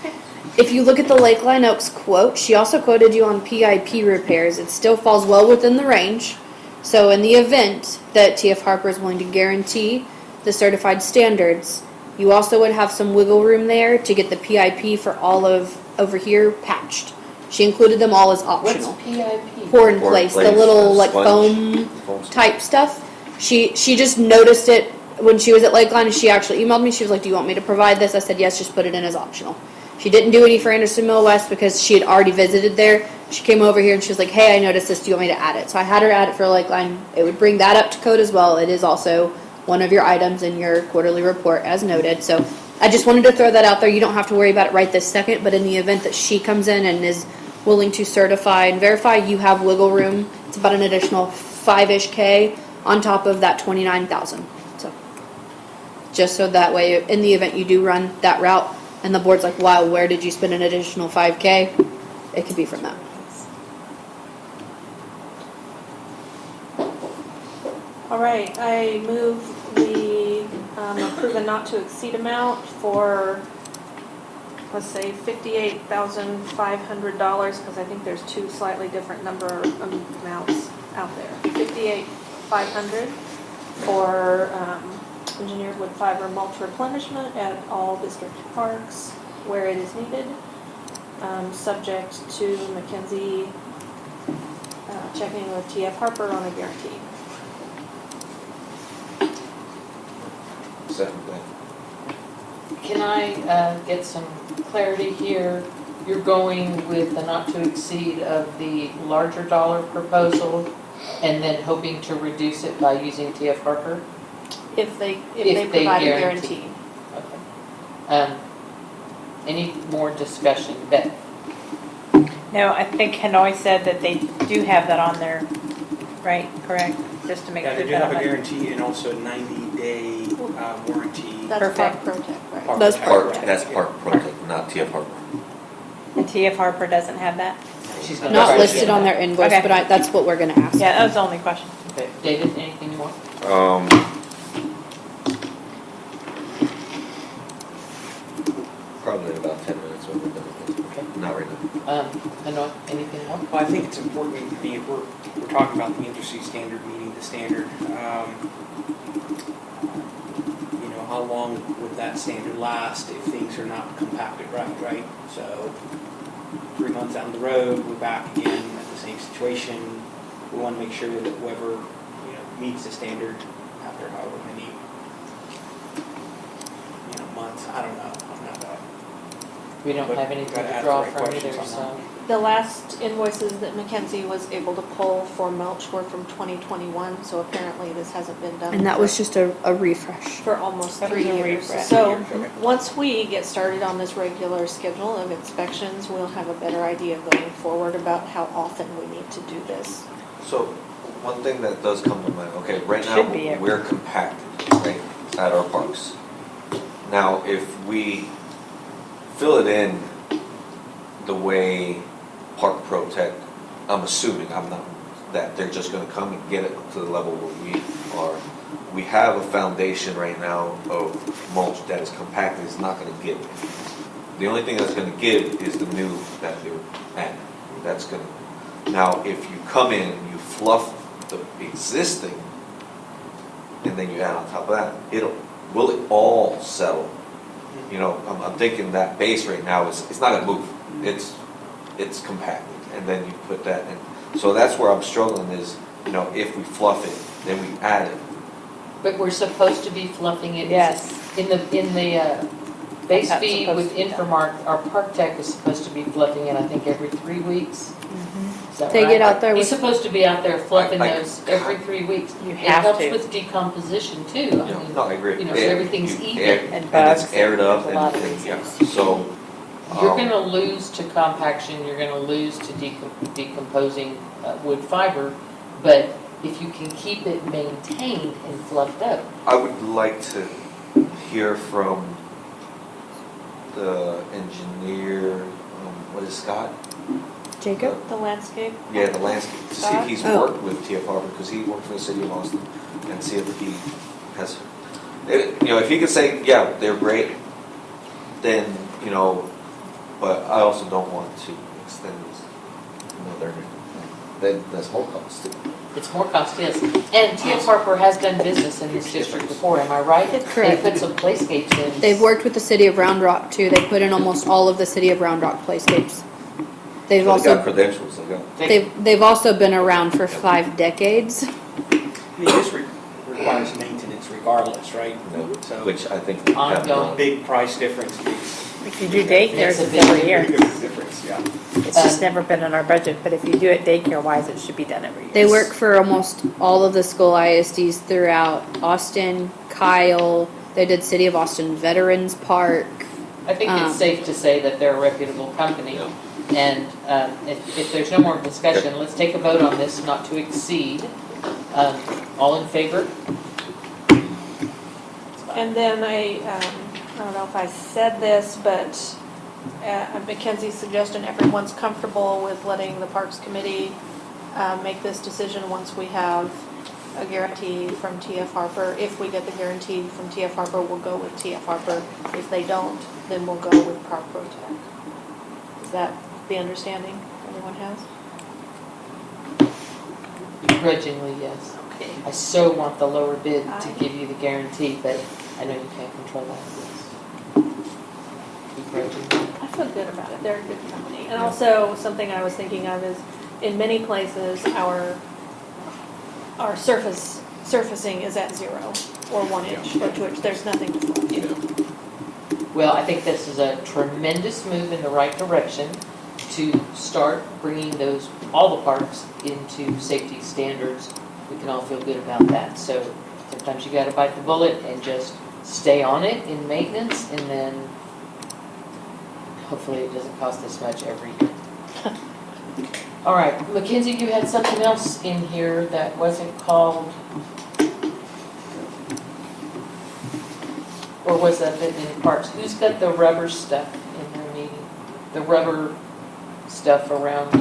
If you look at the Lakeline Oaks quote, she also quoted you on PIP repairs. It still falls well within the range. So in the event that TF Harper is willing to guarantee the certified standards, you also would have some wiggle room there to get the PIP for all of over here patched. She included them all as What's optional. PIP? Pour in place, the little like sponge. foam type stuff. She just noticed it when she was at Lakeline, and she actually emailed me. She was like, "Do you want me to provide this?" I said, "Yes, just put it in as optional." She didn't do any for Anderson Mill West because she had already visited there. She came over here and she was like, "Hey, I noticed this. Do you want me to add it?" So I had her add it for Lakeline. It would bring that up to code as well. It is also one of your items in your quarterly report as noted. So I just wanted to throw that out there. You don't have to worry about it right this second, but in the event that she comes in and is willing to certify and verify, you have wiggle room. It's about an additional 5-ish K on top of that 29,000. So just so that way, in the event you do run that route and the board's like, wow, where did you spend an additional 5K? It could be from that. All right, I move we approve a not to exceed amount for, let's say, $58,500, because I think there's two slightly different number amounts out there. $58,500 for engineered wood fiber mulch replenishment at all district parks where it is needed, subject to Mackenzie checking with TF Harper on a guarantee. Can I get some clarity here? You're going with the not to exceed of the larger dollar proposal and then hoping to reduce it by using TF Harper? If they provide a guarantee. Okay. Any more discussion? Beth? No, I think Hanoi said that they do have that on there, right, correct? just to make Yeah, sure they do that have a I'm. guarantee and also 90-day warranty. That's Perfect. Park Protect, right? Park That's Protect. Park, that's Park Protect, not TF Harper. And TF Harper doesn't have that? She's gonna Not try to listed get on that. their invoice, Okay. but that's what we're gonna ask. Yeah, that was the only question. Okay, David, anything more? Probably in about 10 minutes when we're done with Okay. it. Not right now. Hanoi, anything more? Well, I think it's important, I mean, if we're talking about the industry standard meeting the standard, you know, how long would that standard last if things are not compacted right? So 3 months down the road, we're back again at the same situation. We want to make sure that whoever, you know, meets the standard after however many, you know, months, I don't know, I'm not We don't But have anything gotta to ask draw the right from questions either, on so. The last invoices that Mackenzie was able to pull for mulch were from 2021, so apparently this hasn't been done. And that was just a refresh. for almost That was 3 a years. refresh. So, Okay. once we get started on this regular schedule of inspections, we'll have a better idea going forward about how often we need to do this. So, one thing that does come to mind, okay, right now, Should be every- we're compacted, right, at our parks. Now, if we fill it in the way Park Protect, I'm assuming, I'm not, that they're just gonna come and get it to the level where we are. We have a foundation right now of mulch that is compacted, it's not gonna give. The only thing that's gonna give is the new that they're adding. That's gonna, now, if you come in and you fluff the existing, and then you add on top of that, will it all settle? You know, I'm thinking that base right now it's not gonna move, it's compacted, and then you put that in. So that's where I'm struggling is, you know, if we fluff it, then we add it. But we're supposed to be fluffing it. Yes. In the base That's fee supposed with to be done. Infomark, our park tech is supposed to be fluffing it, I think, every 3 weeks. Is that They right? get out there He's with, supposed to be out there fluffing I- those every 3 weeks. You It have helps to. with decomposition too. I mean, No, I agree. you know, so Yeah, everything's you even. air- And And bugs. it's aired up There's a lot of and, yeah, reasons. so. You're um, gonna lose to compaction, you're gonna lose to decomposing wood fiber, but if you can keep it maintained and fluffed up, I would like to hear from the engineer, what is Scott? Jacob? The landscape? Yeah, the landscape, to see Scott? if he's Oh. worked with TF Harper, because he worked for the city of Austin, and see if he has, you know, if he could say, yeah, they're great, then, you know, but I also don't want to extend this another, that's more cost too. it's more cost, yes. And TF Harper has done business in this district before, am I right? Correct. They put some playscapes in. They've worked with the city of Round Rock too. They put in almost all of the city of Round Rock playscapes. They've So they got also, credentials, they got. they've also been around for 5 decades. I mean, this requires maintenance regardless, right? So, Which I think we have Ongoing. done. big price difference makes If you do daycares, Makes a it's big every year. pretty good difference, yeah. It's just never been in our budget, but if you do it daycare wise, it should be done every year. They work for almost all of the school ISDs throughout Austin, Kyle. They did City of Austin Veterans Park. I think it's safe to say that they're a reputable company. And if there's no more discussion, let's take a vote on this not to exceed. All in favor? And then I don't know if I said this, but Mackenzie's suggestion, everyone's comfortable with letting the Parks Committee make this decision once we have a guarantee from TF Harper. If we get the guarantee from TF Harper, we'll go with TF Harper. If they don't, then we'll go with Park Protect. Is that the understanding everyone has? Grudgingly, yes. Okay. I so want the lower bid to I- give you the guarantee, but I know you can't control that. Begrudgingly. I feel good about it. They're a good company. And also, something I was thinking of is, in many places, our surfacing is at 0 or 1 inch or 2 inch. There's nothing to fluff. Well, I think this is a tremendous move in the right direction to start bringing all the parks into safety standards. We can all feel good about that. So sometimes you gotta bite the bullet and just stay on it in maintenance, and then hopefully it doesn't cost this much every year. All right, Mackenzie, you had something else in here that wasn't called, or was that in parks? Who's got the rubber stuff in their meeting? The rubber stuff around,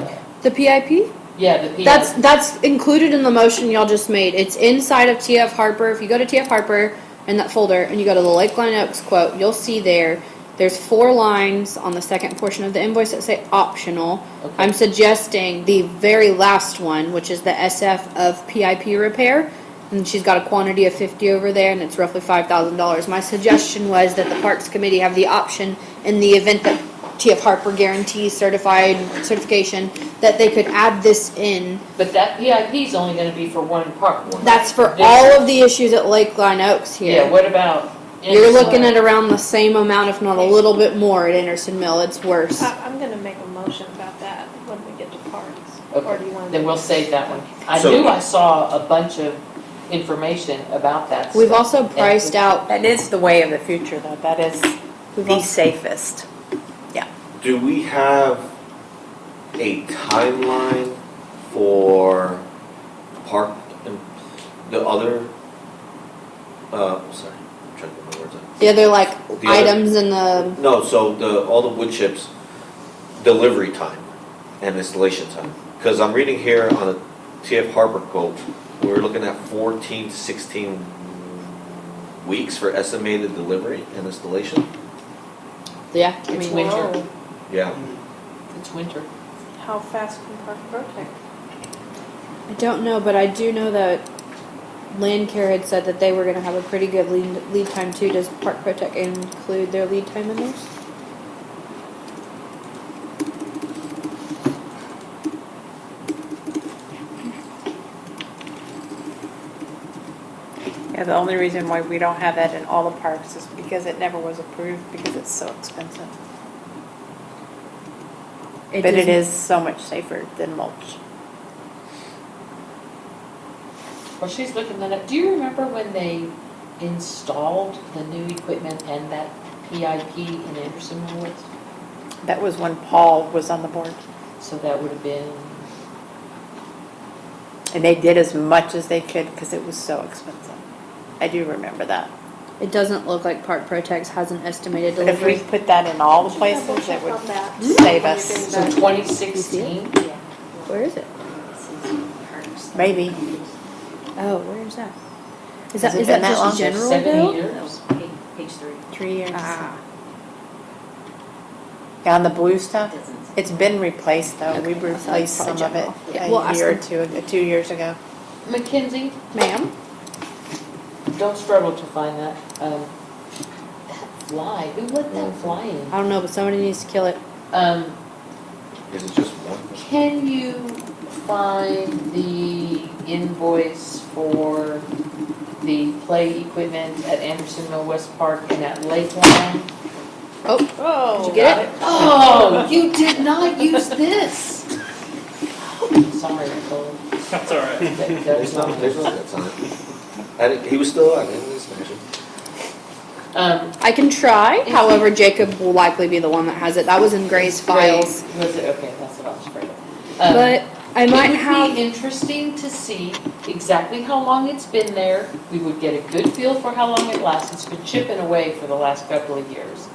The PIP? yeah, the PI. That's included in the motion y'all just made. It's inside of TF Harper. If you go to TF Harper in that folder and you go to the Lakeline Oaks quote, you'll see there's 4 lines on the second portion of the invoice that say optional. Okay. I'm suggesting the very last one, which is the SF of PIP repair. And she's got a quantity of 50 over there, and it's roughly $5,000. My suggestion was that the Parks Committee have the option, in the event that TF Harper guarantees certification, that they could add this in. But that PIP is only gonna be for one park. That's for all of the issues at Lakeline Oaks here. Yeah, what about? You're looking at around the same amount, if not a little bit more, at Anderson Mill. It's worse. I'm gonna make a motion about that when we get to parks. Or do Okay, you want? then we'll save that one. I So- knew I saw a bunch of information about that We've stuff. also priced out. That is the way of the future, though. That is We've the also, safest. Do we have a timeline for park and the other, sorry, I'm trying to get my words out. the other like The other- items in the. No, so all the wood chips, delivery time and installation time. Because I'm reading here on the TF Harper quote, we're looking at 14 to 16 weeks for estimated delivery and installation. Yeah, I It's mean, winter. Yeah. It's winter. How fast can Park Protect? I don't know, but I do know that Landcare had said that they were going to have a pretty good lead time too. Does Park Protect include their lead time in theirs? Yeah, the only reason why we don't have that in all the parks is because it never was approved because it's so expensive. But it doesn't- is so much safer than mulch. Well, she's looking that up. Do you remember when they installed the new equipment and that PIP in Anderson Woods? That was when Paul was on the board. So that would have been, And they did as much as they could because it was so expensive. I do remember that. It doesn't look like Park Protect has an estimated But if we delivery. put that in all the places, it would save us. so 2016? Where is it? Maybe. Oh, where is that? Is Has that it is that been that long? just general 7 bill? years? Page 3. 3 years. Ah, Yeah, on the blue stuff, it's been replaced though. We Okay, so replaced that's some probably of it general. Yeah, we'll a ask year or them. 2 years ago. Mackenzie, ma'am. don't struggle to find that. That fly, who let that fly in? I don't know, but somebody needs to kill it. Is it just one? Can you find the invoice for the play equipment at Anderson Mill West Park and at Lakeline? Oh, did you get it? Oh, you did not use this. Sorry, Nicole. That's all right. There's no, that's on it. He was still on, didn't he, smash it? I can try. However, Jacob will likely be the one that has it. That was in Gray's files. Was it, okay, that's what I was afraid of. But I might It have. would be interesting to see exactly how long it's been there. We would get a good feel for how long it lasts. It's been chipping away for the last couple of years.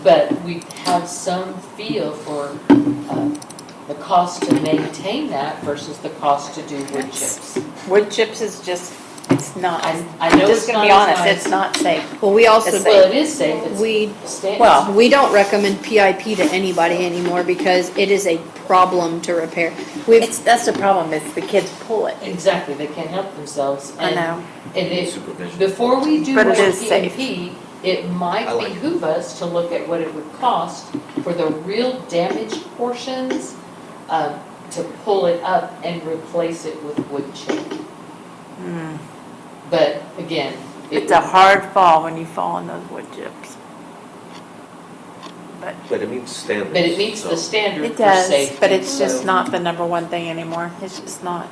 But we have some feel for the cost to maintain that versus the cost to do wood chips. Wood chips is just, it's not, I I'm know just it's gonna be not as honest, nice. it's not safe. Well, we also It's Well, it is safe. It's we Well, we don't recommend PIP to anybody anymore because it is a problem to repair. That's the problem, is the kids pull it. Exactly, they can't help themselves. I know. And it, Supervision. before we do But more it is safe. PMP, it might I like it. behoove us to look at what it would cost for the real damaged portions, to pull it up and replace it with wood chip. But again, It's a hard fall when you fall on those wood chips. But it meets standards. but it meets so- the standard It for does, safety. but it's just so- not the number one thing anymore. It's just not.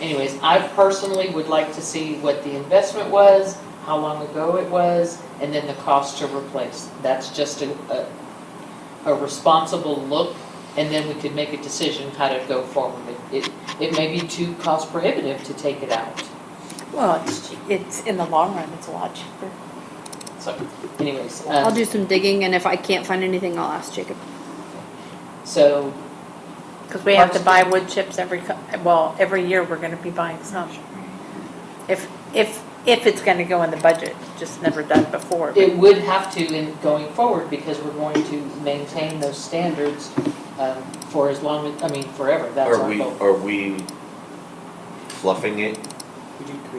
Anyways, I personally would like to see what the investment was, how long ago it was, and then the cost to replace. That's just a responsible look and then we could make a decision how to go forward. It may be too cost prohibitive to take it out. Well, it's, in the long run, it's a lot cheaper. So anyways. I'll do some digging, and if I can't find anything, I'll ask Jacob. So, Because we have to buy wood chips every year we're gonna be buying some. If it's gonna go in the budget, just never done before. it would have to in going forward because we're going to maintain those standards for as long as, forever. That's our goal. Are we fluffing it?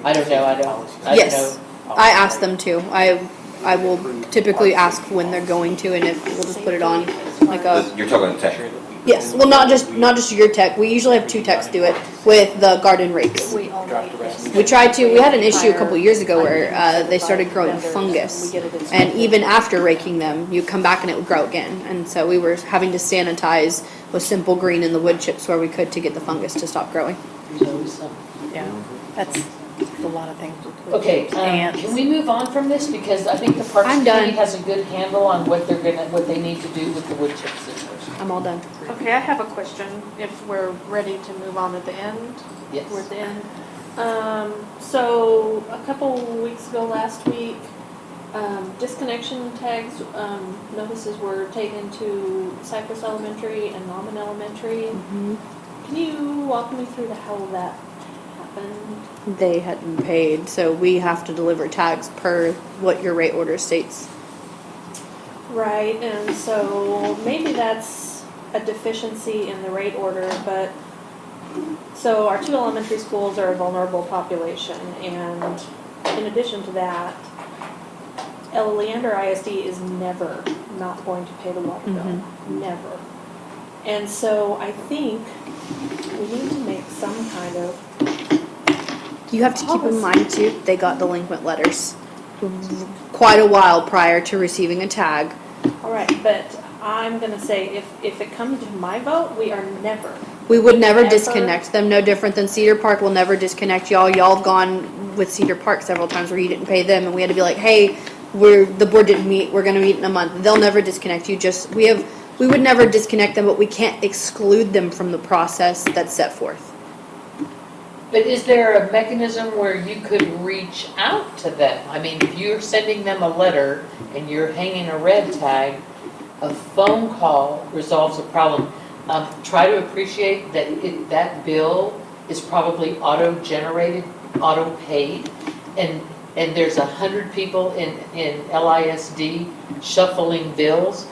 I don't know, I don't Yes. know. I ask them to. I will typically ask when they're going to, and if we'll just put it on like a. You're talking tech. Yes, well, not just your tech. We usually have 2 techs do it with the garden rakes. We had an issue a couple years ago where they started growing fungus, and even after raking them, you come back and it would grow again. And so we were having to sanitize with simple green in the wood chips where we could to get the fungus to stop growing. Yeah, that's a lot of things. Okay, can we move on from this? Because I think the Parks I'm done. Committee has a good handle on what they need to do with the wood chip situation. I'm all done. Okay, I have a question, if we're ready to move on at the end. Yes. We're at the end. So, a couple weeks ago, last week, disconnection tags, notices were taken to Cypress Elementary and Nauman Elementary. Can you walk me through how that happened? They hadn't paid, so we have to deliver tags per what your rate order states. Right, and so maybe that's a deficiency in the rate order, but, so our 2 elementary schools are a vulnerable population, and in addition to that, Leander ISD is never not going to pay the water bill, never. And so I think we need to make some kind of You have to keep in policy. mind too, they got delinquent letters quite a while prior to receiving a tag. All right, but I'm gonna say, if it comes to my vote, we are never. We would never Ever. disconnect them, no different than Cedar Park will never disconnect y'all. Y'all have gone with Cedar Park several times where you didn't pay them and we had to be like, hey, the board didn't meet, we're gonna meet in a month. They'll never disconnect you, we would never disconnect them, but we can't exclude them from the process that's set forth. But is there a mechanism where you could reach out to them? I mean, if you're sending them a letter and you're hanging a red tag, a phone call resolves a problem. Try to appreciate that that bill is probably auto-generated, auto-paid, and there's 100 people in LISD shuffling bills.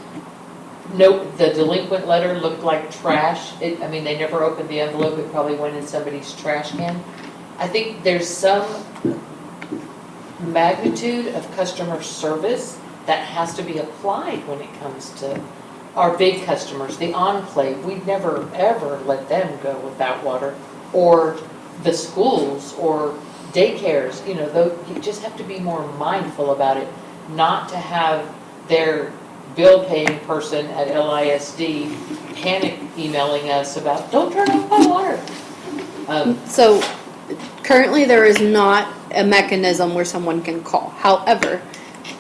Nope, the delinquent letter looked like trash. They never opened the envelope. It probably went in somebody's trash can. I think there's some magnitude of customer service that has to be applied when it comes to our big customers, the enclave. We'd never, ever let them go without water, or the schools, or daycares. You just have to be more mindful about it, not to have their bill paying person at LISD panic emailing us about, don't turn off my water. So currently there is not a mechanism where someone can call. However,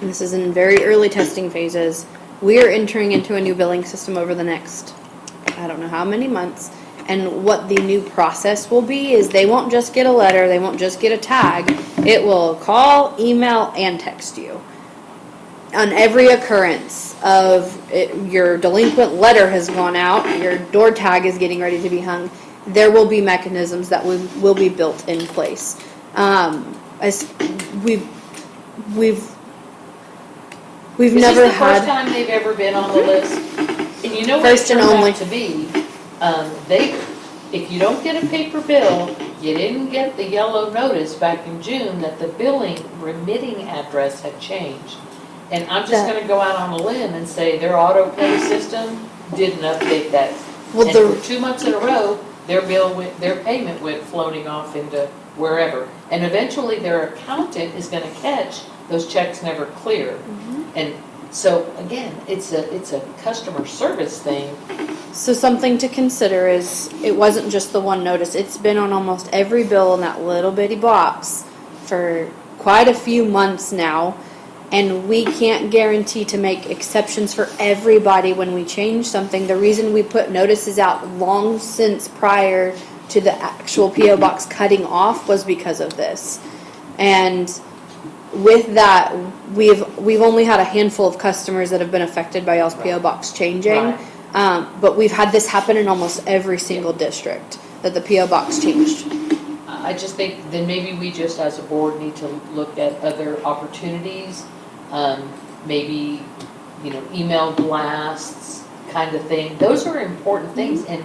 and this is in very early testing phases, we are entering into a new billing system over the next, I don't know how many months, and what the new process will be is they won't just get a letter, they won't just get a tag, it will call, email, and text you. On every occurrence of your delinquent letter has gone out, your door tag is getting ready to be hung, there will be mechanisms that will be built in place. As we've never Is this the first had time they've ever been on the list? And you know what it First and turned only. out to be? If you don't get a paper bill, you didn't get the yellow notice back in June that the remitting address had changed. And I'm just gonna go out on a limb and say their auto pay system didn't update that. Well, And for 2 months in a row, their payment went floating off into wherever. And eventually their accountant is gonna catch those checks never clear. And so again, it's a customer service thing. So something to consider is, it wasn't just the one notice, it's been on almost every bill in that little bitty box for quite a few months now. And we can't guarantee to make exceptions for everybody when we change something. The reason we put notices out long since prior to the actual P.O. box cutting off was because of this. And with that, we've only had a handful of customers that have been affected by y'all's P.O. box changing. Right. But we've had this happen in almost every single district, that the P.O. box changed. I just think then maybe we just as a board need to look at other opportunities, maybe, email blasts kind of thing. Those are important things, and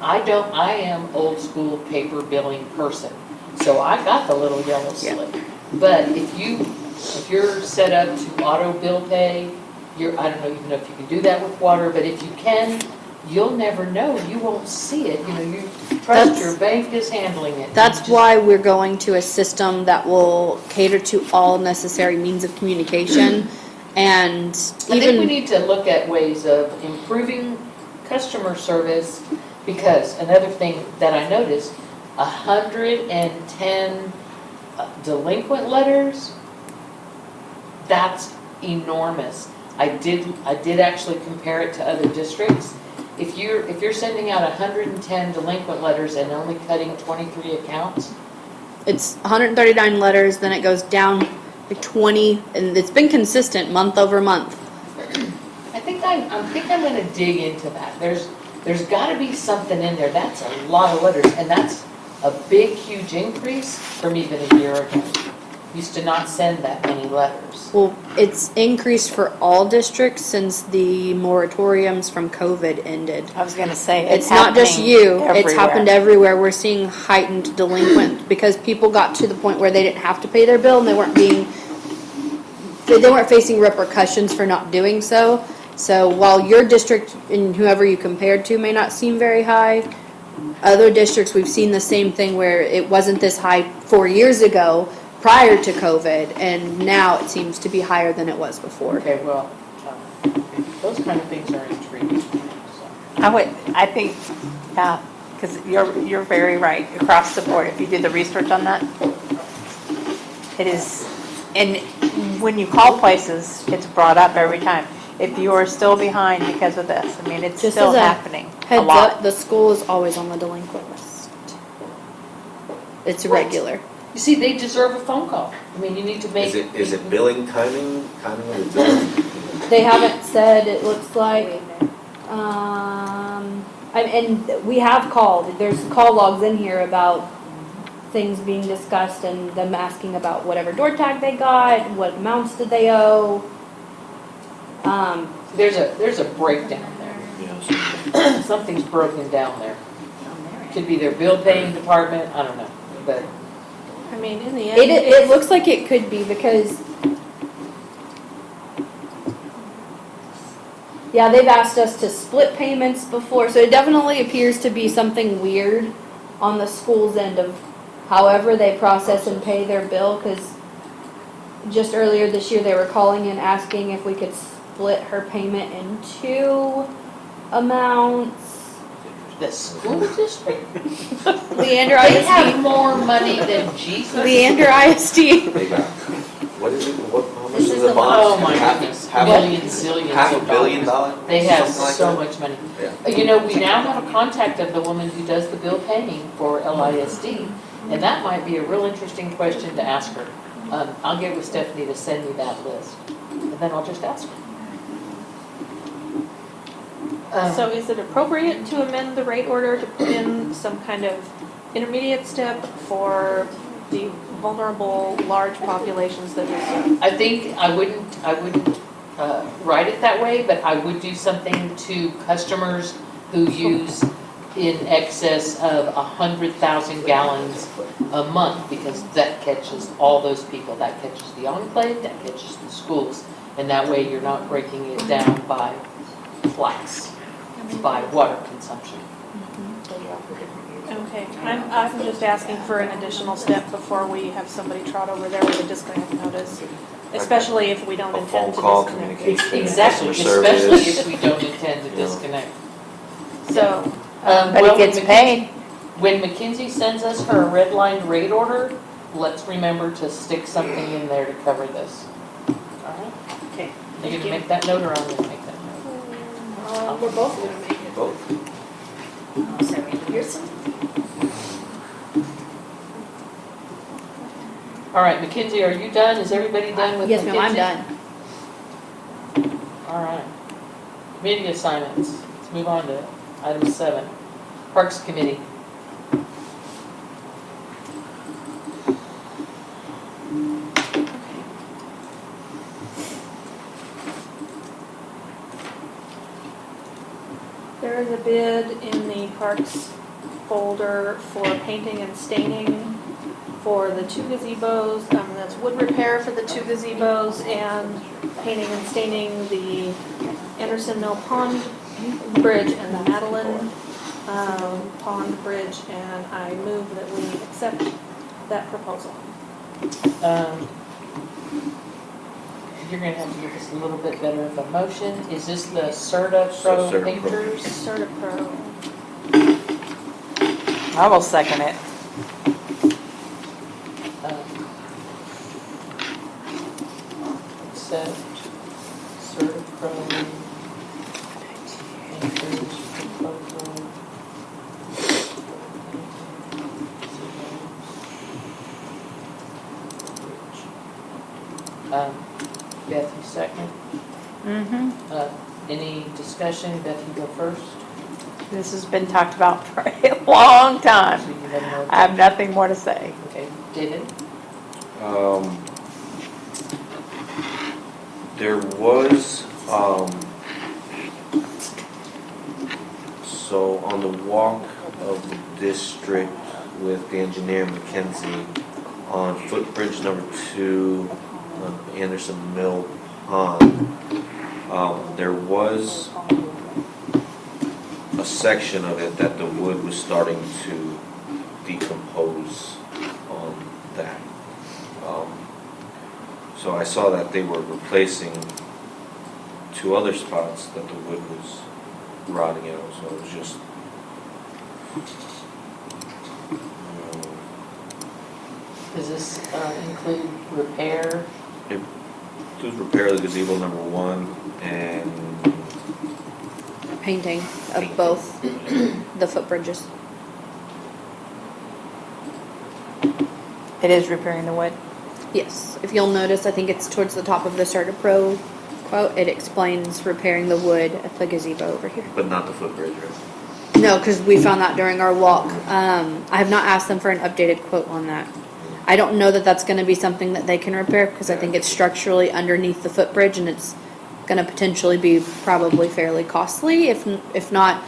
I am old school paper billing person, so I got the little yellow slip. But if you're set up to auto bill pay, I don't even know if you can do that with water, but if you can, you'll never know. You won't see it. You trust your bank is handling it. That's why we're going to a system that will cater to all necessary means of communication. And I think we need to look at ways of improving customer service, because another thing that I noticed, 110 delinquent letters, that's enormous. I did actually compare it to other districts. If you're sending out 110 delinquent letters and only cutting 23 accounts, it's 139 letters, then it goes down to 20, and it's been consistent month over month. I think I'm going to dig into that. There's got to be something in there. That's a lot of letters, and that's a big, huge increase from even a year ago. Used to not send that many letters. Well, it's increased for all districts since the moratoriums from COVID ended. I was going to say, It's not just you, it's everywhere. happened everywhere. We're seeing heightened delinquent because people got to the point where they didn't have to pay their bill and they weren't facing repercussions for not doing so. So while your district and whoever you compared to may not seem very high, other districts we've seen the same thing where it wasn't this high 4 years ago prior to COVID, and now it seems to be higher than it was before. Okay, well, those kind of things are intriguing. I think, yeah, because you're very right across the board. If you do the research on that, it is, and when you call places, it's brought up every time. If you are still behind because of this, I mean, it's Just still as a happening a Heads lot. up, the school is always on the delinquent list. It's What? regular. You see, they deserve a phone call. I mean, you need to make. Is it billing timing of the billing? They haven't said, it looks like. And we have called, there's call logs in here about things being discussed and them asking about whatever door tag they got, what amounts did they owe. There's a breakdown there. Yes. Something's broken down there. Could be their bill paying department, I don't know, but. I mean, in the end, It looks like it could be because, yeah, they've asked us to split payments before, so it definitely appears to be something weird on the school's end of however they process and pay their bill, because just earlier this year they were calling in asking if we could split her payment in 2 amounts. The school district, Leander they have ISD. more money than Jesus. Leander ISD. They got, what is it, how much This is is the the bond? Oh my Half- goodness, half- millions, zillions $500 of million? dollars. They have Something like so that? much money. Yeah. We now have a contact of the woman who does the bill paying for LISD, and that might be a real interesting question to ask her. I'll get with Stephanie to send me that list, and then I'll just ask her. so is it appropriate to amend the rate order to put in some kind of intermediate step for the vulnerable large populations that we serve? I think I wouldn't write it that way, but I would do something to customers who use in excess of 100,000 gallons a month, because that catches all those people. That catches the enclave, that catches the schools, and that way you're not breaking it down by class, by water consumption. Okay, I'm just asking for an additional step before we have somebody trot over there with a disconnect notice, especially if we don't A intend phone to call, disconnect. communication. Exactly, customer especially service. if we don't intend to Yeah. disconnect. So, But Well, it gets when paid. When Mackenzie sends us her red line rate order, let's remember to stick something in there to cover this. All right? Are you gonna make that note or I'm gonna make that note? We're both gonna make it. Both. Oh, sorry. Here's some. All right, Mackenzie, are you done? Is everybody done with Yes, Mackenzie? ma'am, I'm done. All right. Committee assignments. Let's move on to item 7. Parks Committee. There is a bid in the Parks folder for painting and staining for the 2 gazebos. That's wood repair for the 2 gazebos and painting and staining the Anderson Mill Pond Bridge and the Madeline Pond Bridge. And I move that we accept that proposal. You're gonna have to give us a little bit better of a motion. Is this the Serta Pro Serta Pro. painters? Serta Pro. I will second it. Accept Serta Pro painters proposal. Beth, you second. Any discussion? Beth, you go first. This has been talked about for a long time. So you have no I have nothing more to say. Okay, David? There was, so on the walk of the district with the engineer Mackenzie on footbridge number 2 on Anderson Mill Pond, there was a section of it that the wood was starting to decompose on that. So I saw that they were replacing 2 other spots that the wood was rotting out, so it was just, Does this include repair? it was repair the gazebo number 1 and Painting of both the footbridges. It is repairing the wood. Yes, if you'll notice, I think it's towards the top of the Serta Pro quote. It explains repairing the wood at the gazebo over here. but not the footbridge, right? No, because we found that during our walk. I have not asked them for an updated quote on that. I don't know that that's going to be something that they can repair because I think it's structurally underneath the footbridge and it's going to potentially be probably fairly costly. If not,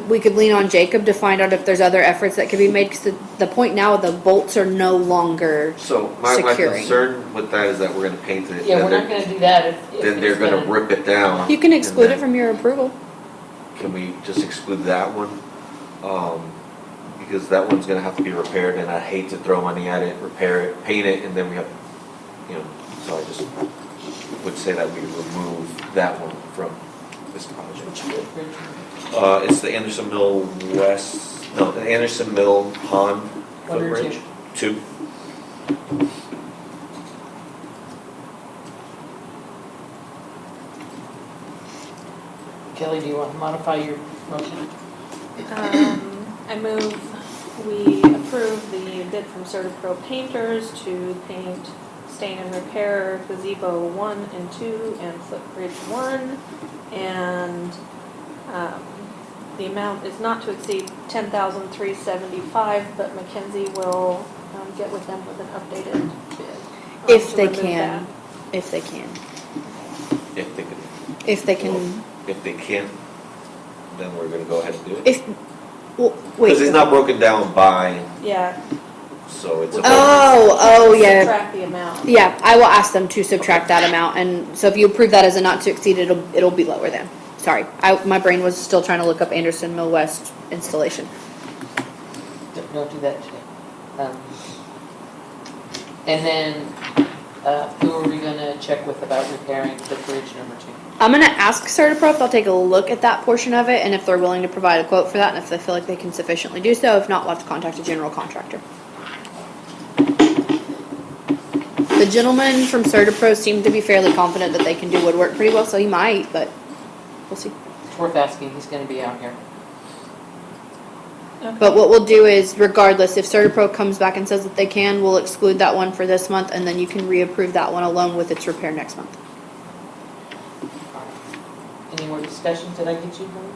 we could lean on Jacob to find out if there's other efforts that could be made because the point now the bolts are no longer So my securing. concern with that is that we're gonna paint it. Yeah, then we're not they're- gonna do that if Then they're it's gonna rip it down. You can exclude and it from your approval. Can we just exclude that one? Because that one's gonna have to be repaired and I hate to throw money at it, repair it, paint it, and then we have, so I just would say that we remove that one from this project. Which footbridge? It's the Anderson Mill the Anderson Mill Pond 1 or footbridge. 2. Kelly, do you want to modify your motion? I move we approve the bid from Serta Pro Painters to paint, stain and repair gazebo 1 and 2 and footbridge 1. And the amount is not to exceed $10,375, but Mackenzie will get with them with an updated bid. If to they remove can. that. If they can. If they could. If they can. If they can't, then we're gonna go ahead and do it. Well, Because it's wait. not broken down by, Yeah. so it's a. Oh, yeah. Subtract the amount. Yeah, I will ask them to subtract that amount, and so if you approve that as a not to exceed, it'll be lower then. Sorry, my brain was still trying to look up Anderson Mill West installation. Don't do that today. And then, who are we gonna check with about repairing footbridge number 2? I'm gonna ask Certapro if they'll take a look at that portion of it, and if they're willing to provide a quote for that, and if they feel like they can sufficiently do so. If not, we'll have to contact a general contractor. The gentleman from Certapro seemed to be fairly confident that they can do woodwork pretty well, so he might, but we'll see. It's worth asking, he's gonna be out here. But what we'll do is, regardless, if Certapro comes back and says that they can, we'll exclude that one for this month, and then you can reapprove that one alone with its repair next month. Any more discussion? Did I get you going?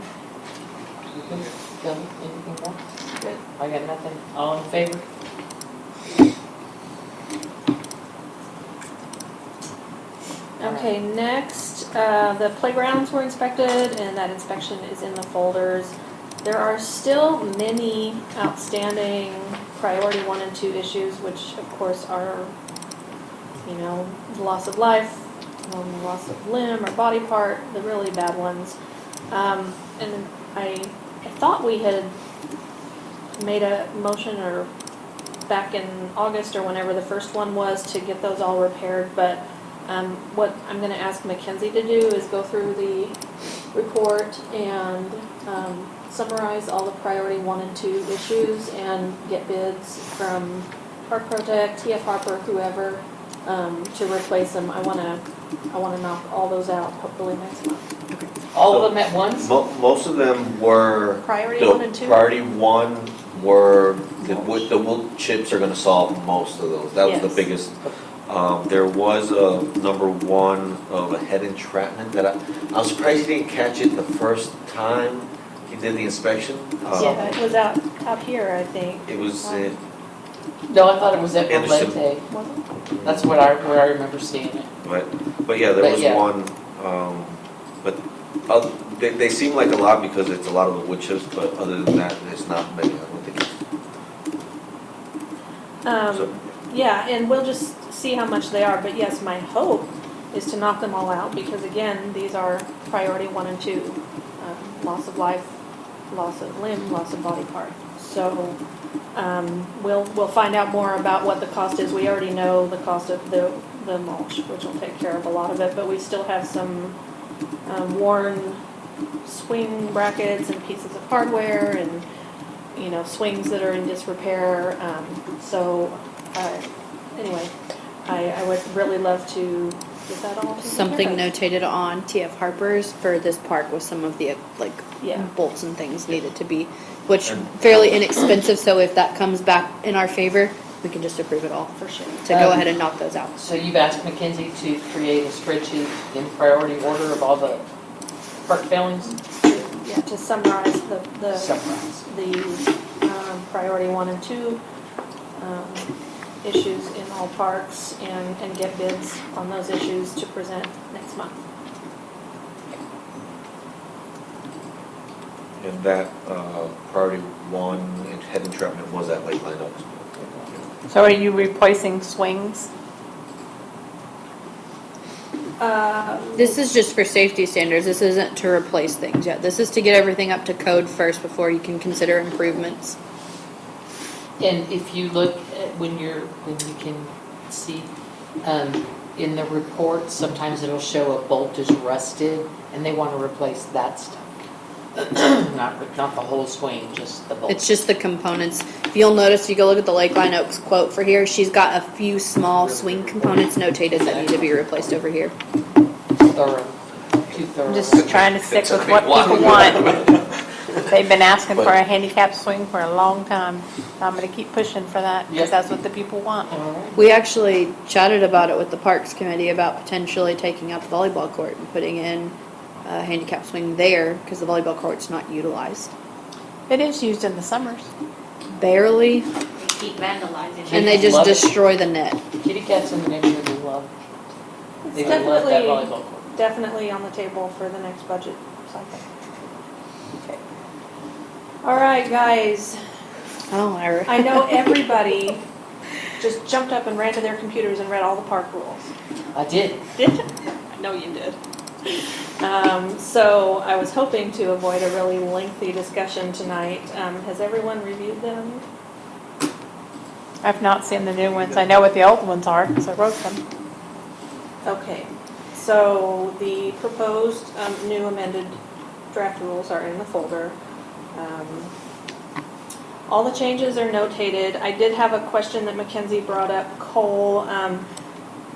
You good? Kelly, anything more? Good. I got nothing. All in favor? Okay, next, the playgrounds were inspected, and that inspection is in the folders. There are still many outstanding priority 1 and 2 issues, which of course are, loss of life, loss of limb or body part, the really bad ones. And I thought we had made a motion or back in August or whenever the first one was to get those all repaired, but what I'm going to ask Mackenzie to do is go through the report and summarize all the priority 1 and 2 issues and get bids from Park Protect, TF Harper, whoever, to replace them. I want to knock all those out hopefully next month. All of them at once? Most of them were. Priority 1 and 2? Priority 1 were, the wood chips are gonna solve most of those. That was the Yes. biggest. There was a number 1 of a head entrapment that I was surprised he didn't catch it the first time he did the inspection. Yeah, it was out here, I think. It was, No, I thought it was at Anderson. Valente. Was it? That's where I remember seeing it. but yeah, there But was yeah. one, but they seem like a lot because it's a lot of the wood chips, but other than that, it's not many, I don't think. So- Yeah, and we'll just see how much they are, but yes, my hope is to knock them all out, because again, these are priority 1 and 2. Loss of life, loss of limb, loss of body part. So, we'll find out more about what the cost is. We already know the cost of the mulch, which will take care of a lot of it, but we still have some worn swing brackets and pieces of hardware and, swings that are in disrepair. Anyway, I would really love to get that all taken care Something of. notated on TF Harper's for this park with some of the Yeah. bolts and things needed to be, which fairly inexpensive, so if that comes back in our favor, we can just approve it all For sure. to go ahead and knock those out. So you've asked Mackenzie to create a spreadsheet in priority order of all the park failings? Yeah, to summarize the Summarize. priority 1 and 2 issues in all parks and get bids on those issues to present next month. And that priority 1 and head entrapment was at Lakeline Oaks. So are you replacing swings? This is just for safety standards. This isn't to replace things yet. This is to get everything up to code first before you can consider improvements. And if you look at when you can see in the report, sometimes it'll show a bolt is rusted and they want to replace that stuff. Not the whole swing, just the bolt. It's just the components. If you'll notice, if you go look at the Lakeline Oaks quote for here, she's got a few small swing components notated that need to be replaced over here. Thorough, too thorough. I'm just trying to stick with what people want. They've been asking for a handicap swing for a long time. I'm going to keep pushing for that because that's what the people want. All right. We actually chatted about it with the Parks Committee about potentially taking out the volleyball court and putting in a handicap swing there because the volleyball court's not utilized. It is used in the summers. Barely, They keep vandalizing. and they just destroy the net. Kitty cats in the neighborhood will love. It's They will love that volleyball court. definitely on the table for the next budget cycle. Okay. All right, guys. Oh, Ira. I know everybody just jumped up and ran to their computers and read all the park rules. I did. Did you? I know you did. So I was hoping to avoid a really lengthy discussion tonight. Has everyone reviewed them? I've not seen the new ones. I know what the old ones are because I wrote them. Okay. So the proposed new amended draft rules are in the folder. All the changes are notated. I did have a question that Mackenzie brought up, Cole.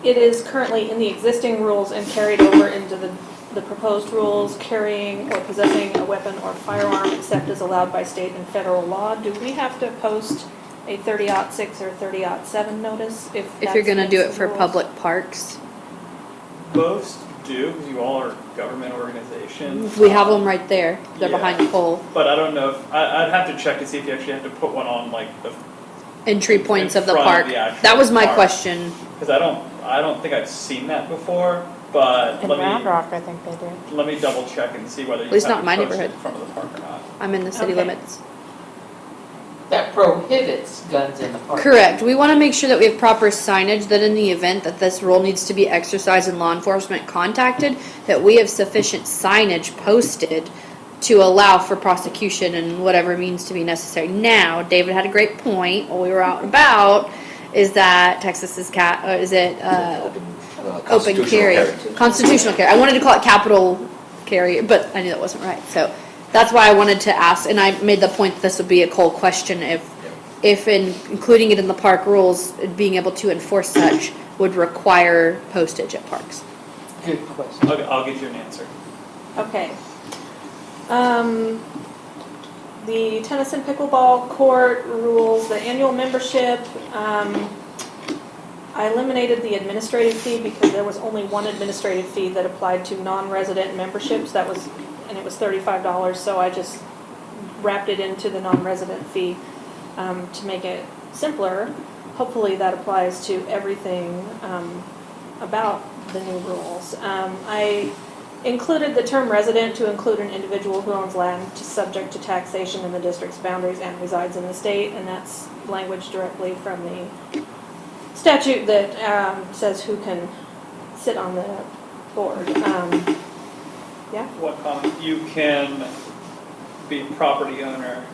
it is currently in the existing rules and carried over into the proposed rules, carrying or possessing a weapon or firearm except as allowed by state and federal law. Do we have to post a 30-06 or 30-07 notice if If you're gonna that's do it against the for rules? public parks. Most do, because you all are government organizations. We have them right there. They're Yeah. behind the pole. But I don't know if, I'd have to check to see if you actually have to put one on like the, Entry points in of the front of park. the actual That was my park. question. because I don't think I've seen that before, but In Round Rock, I think they do. let me double check and see whether you At least have not to my post it neighborhood. in front of the park or not. I'm in the city Okay. limits. That prohibits guns in the park. Correct. We want to make sure that we have proper signage that in the event that this rule needs to be exercised and law enforcement contacted, that we have sufficient signage posted to allow for prosecution and whatever means to be necessary. Now, David had a great point while we were out and about, is that Texas is open carry. Constitutional carry. I wanted to call it capital carry, but I knew that wasn't right. So that's why I wanted to ask, and I made the point that this would be a cold question if including it in the park rules, being able to enforce such would require postage at parks. Good question. I'll get you an answer. Okay. The tennis and pickleball court rules, the annual membership, I eliminated the administrative fee because there was only one administrative fee that applied to non-resident memberships. And it was $35, so I just wrapped it into the non-resident fee to make it simpler. Hopefully that applies to everything about the new rules. I included the term resident to include an individual who owns land subject to taxation in the district's boundaries and resides in the state, and that's language directly from the statute that says who can sit on the board. Yeah? What comment? You can be property owner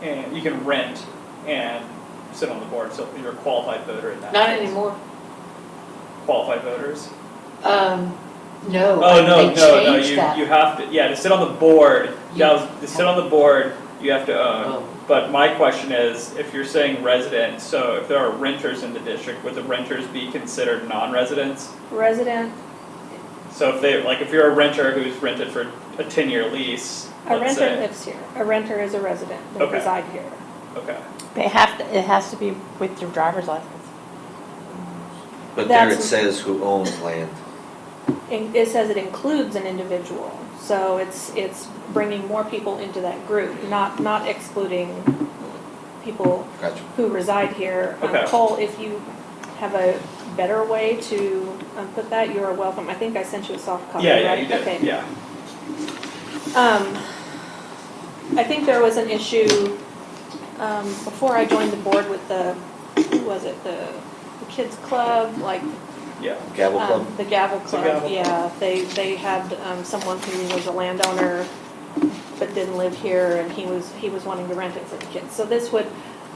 and you can rent and sit on the board, so you're a qualified voter in that Not case. anymore. Qualified voters? No, Oh, they no, changed that. you have to, yeah, to sit on the board, to sit on the board, you have to own. Oh. But my question is, if you're saying resident, so if there are renters in the district, would the renters be considered non-residents? Resident, So if you're a renter who's rented for a 10-year lease, a let's renter say. lives here. A renter is a resident. They Okay. reside here. Okay. It has to be with your driver's license. But there it That's- says who owns land. It says it includes an individual, so it's bringing more people into that group, not excluding people Gotcha. who reside here. Okay. Cole, if you have a better way to put that, you are welcome. I think I sent you a soft copy, Yeah, right? you did, Okay. yeah. I think there was an issue before I joined the board with who was it, the kids club, like Yeah. Gavel Club? the Gavel It's a Club, Gavel yeah, they had someone who was a landowner but didn't live here, and he was wanting to rent it for the kids. So this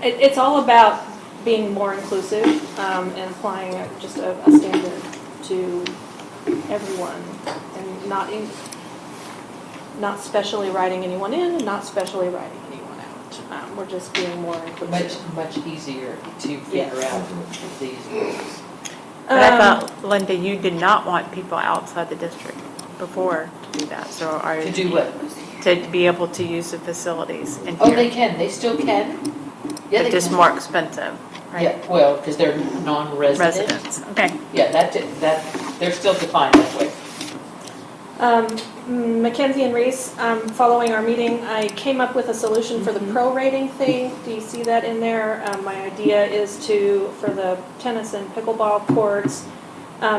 it's all about being more inclusive and applying just a standard to everyone, and not specially writing anyone in, and not specially writing anyone out. We're just being more inclusive. Much easier to Yes. figure out these rules. But I thought, Linda, you did not want people outside the district before to do that, so are To you? do what? To be able to use the facilities in Oh, here. they can, they still can? Yeah, But they just can. more expensive, Yeah, right? well, because they're non-resident. Residents, okay. Yeah, that, they're still defined that way. Mackenzie and Reese, following our meeting, I came up with a solution for the prorating thing. Do you see that in there? My idea is for the tennis and pickleball courts,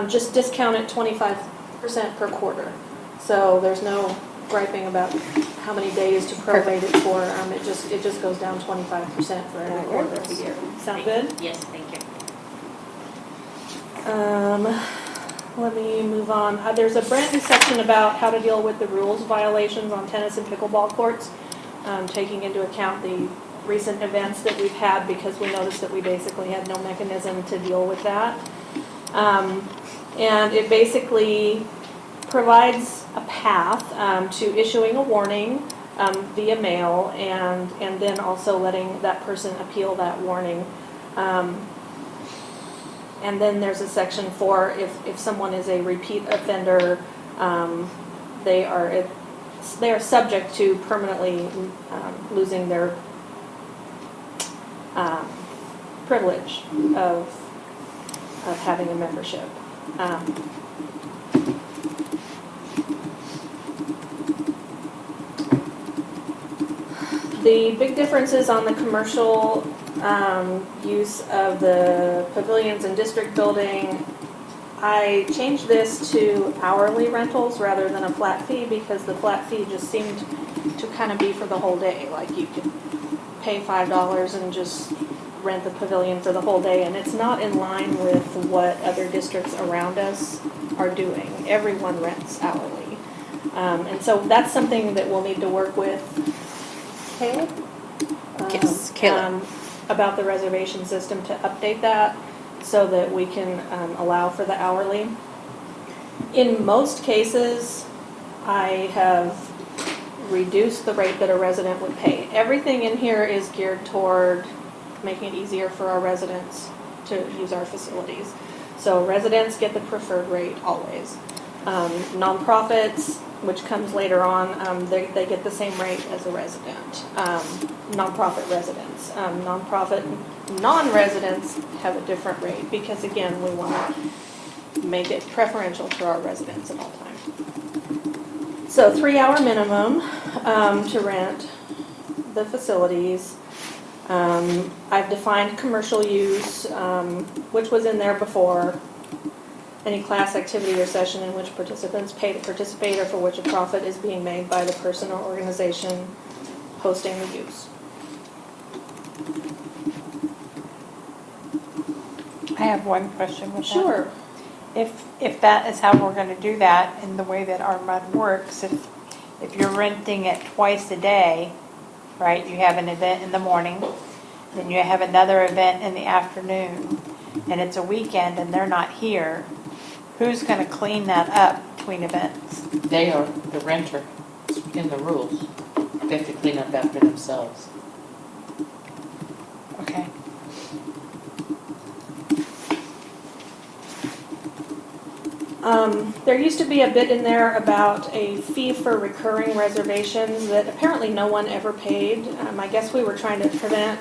just discount it 25% per quarter. So there's no griping about how many days to prorate it for. It just goes down 25% for every quarter of the year. Sound good? Yes, thank you. Let me move on. There's a brand new section about how to deal with the rules violations on tennis and pickleball courts, taking into account the recent events that we've had, because we noticed that we basically had no mechanism to deal with that. And it basically provides a path to issuing a warning via mail, and then also letting that person appeal that warning. And then there's a section for if someone is a repeat offender, they are subject to permanently losing their privilege of having a membership. The big differences on the commercial use of the pavilions and district building, I changed this to hourly rentals rather than a flat fee because the flat fee just seemed to kind of be for the whole day. Like you could pay $5 and just rent the pavilion for the whole day, and it's not in line with what other districts around us are doing. Everyone rents hourly. And so that's something that we'll need to work with Caleb? Yes, Caleb. About the reservation system to update that so that we can allow for the hourly. In most cases, I have reduced the rate that a resident would pay. Everything in here is geared toward making it easier for our residents to use our facilities. So residents get the preferred rate always. Nonprofits, which comes later on, they get the same rate as a resident. Nonprofit residents. Nonprofit non-residents have a different rate because, again, we want to make it preferential for our residents at all times. So 3-hour minimum to rent the facilities. I've defined commercial use, which was in there before. Any class, activity, or session in which participants pay to participate or for which a profit is being made by the person or organization hosting the use. I have one question with that. Sure. If that is how we're going to do that in the way that our MUD works, if you're renting it twice a day, right, you have an event in the morning, then you have another event in the afternoon, and it's a weekend and they're not here, who's going to clean that up between events? They are the renter in the rules. They have to clean up after themselves. Okay. There used to be a bit in there about a fee for recurring reservations that apparently no one ever paid. I guess we were trying to prevent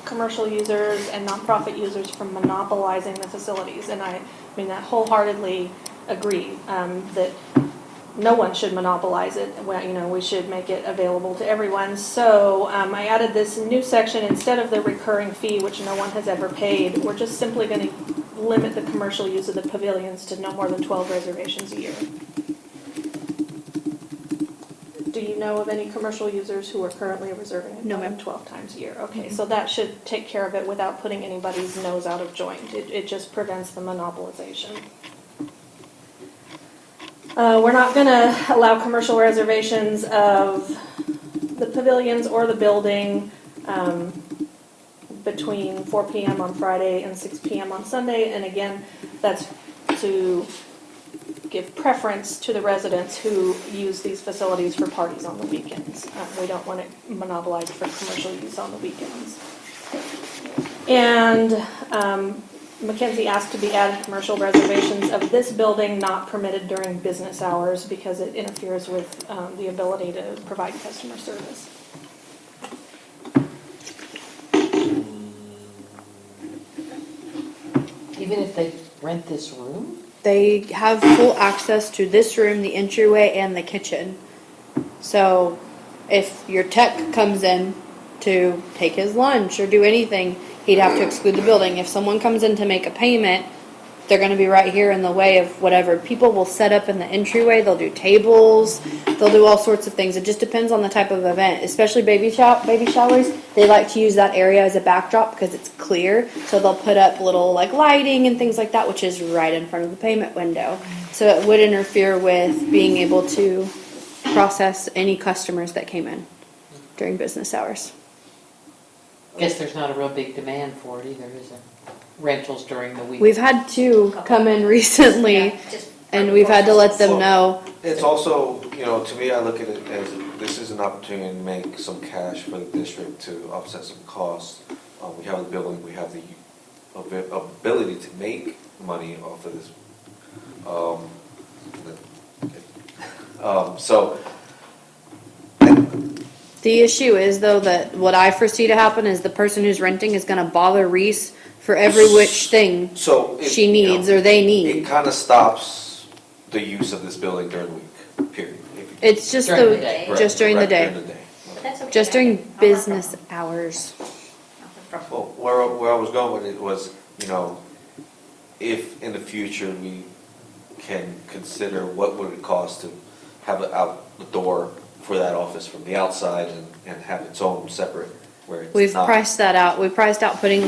commercial users and nonprofit users from monopolizing the facilities. And I mean that wholeheartedly agree that no one should monopolize it. Well, we should make it available to everyone. So I added this new section instead of the recurring fee, which no one has ever paid. We're just simply going to limit the commercial use of the pavilions to no more than 12 reservations a year. Do you know of any commercial users who are currently reserving No, more than 12 times a year? Okay, so that should take care of it without putting anybody's nose out of joint. It just prevents the monopolization. We're not going to allow commercial reservations of the pavilions or the building between 4 p.m. on Friday and 6 p.m. on Sunday. And again, that's to give preference to the residents who use these facilities for parties on the weekends. We don't want it monopolized for commercial use on the weekends. And Mackenzie asked to be added commercial reservations of this building not permitted during business hours because it interferes with the ability to provide customer service. Even if they rent this room? They have full access to this room, the entryway, and the kitchen. So if your tech comes in to take his lunch or do anything, he'd have to exclude the building. If someone comes in to make a payment, they're going to be right here in the way of whatever. People will set up in the entryway. They'll do tables. They'll do all sorts of things. It just depends on the type of event. Especially baby showers, they like to use that area as a backdrop because it's clear. So they'll put up little lighting and things like that, which is right in front of the payment window. So it would interfere with being able to process any customers that came in during business hours. Guess there's not a real big demand for it either, is there? Rentals during the week. We've had 2 come in recently, and we've had to let them know. It's also, to me, I look at it as this is an opportunity to make some cash for the district to offset some costs. We have the building, we have the ability to make money off of this. So, The issue is though that what I foresee to happen is the person who's renting is gonna bother Reese for every which thing so. she needs or they It need. kind of stops the use of this building during the week, period. It's just During the the, day. just during the Right, day. During the day. But that's okay. Just I'll during work from business home. hours. I'll work from home. Well, where I was going with it was, if in the future we can consider what would it cost to have it out the door for that office from the outside and have its own separate, where it's We've not. priced that out. We priced out putting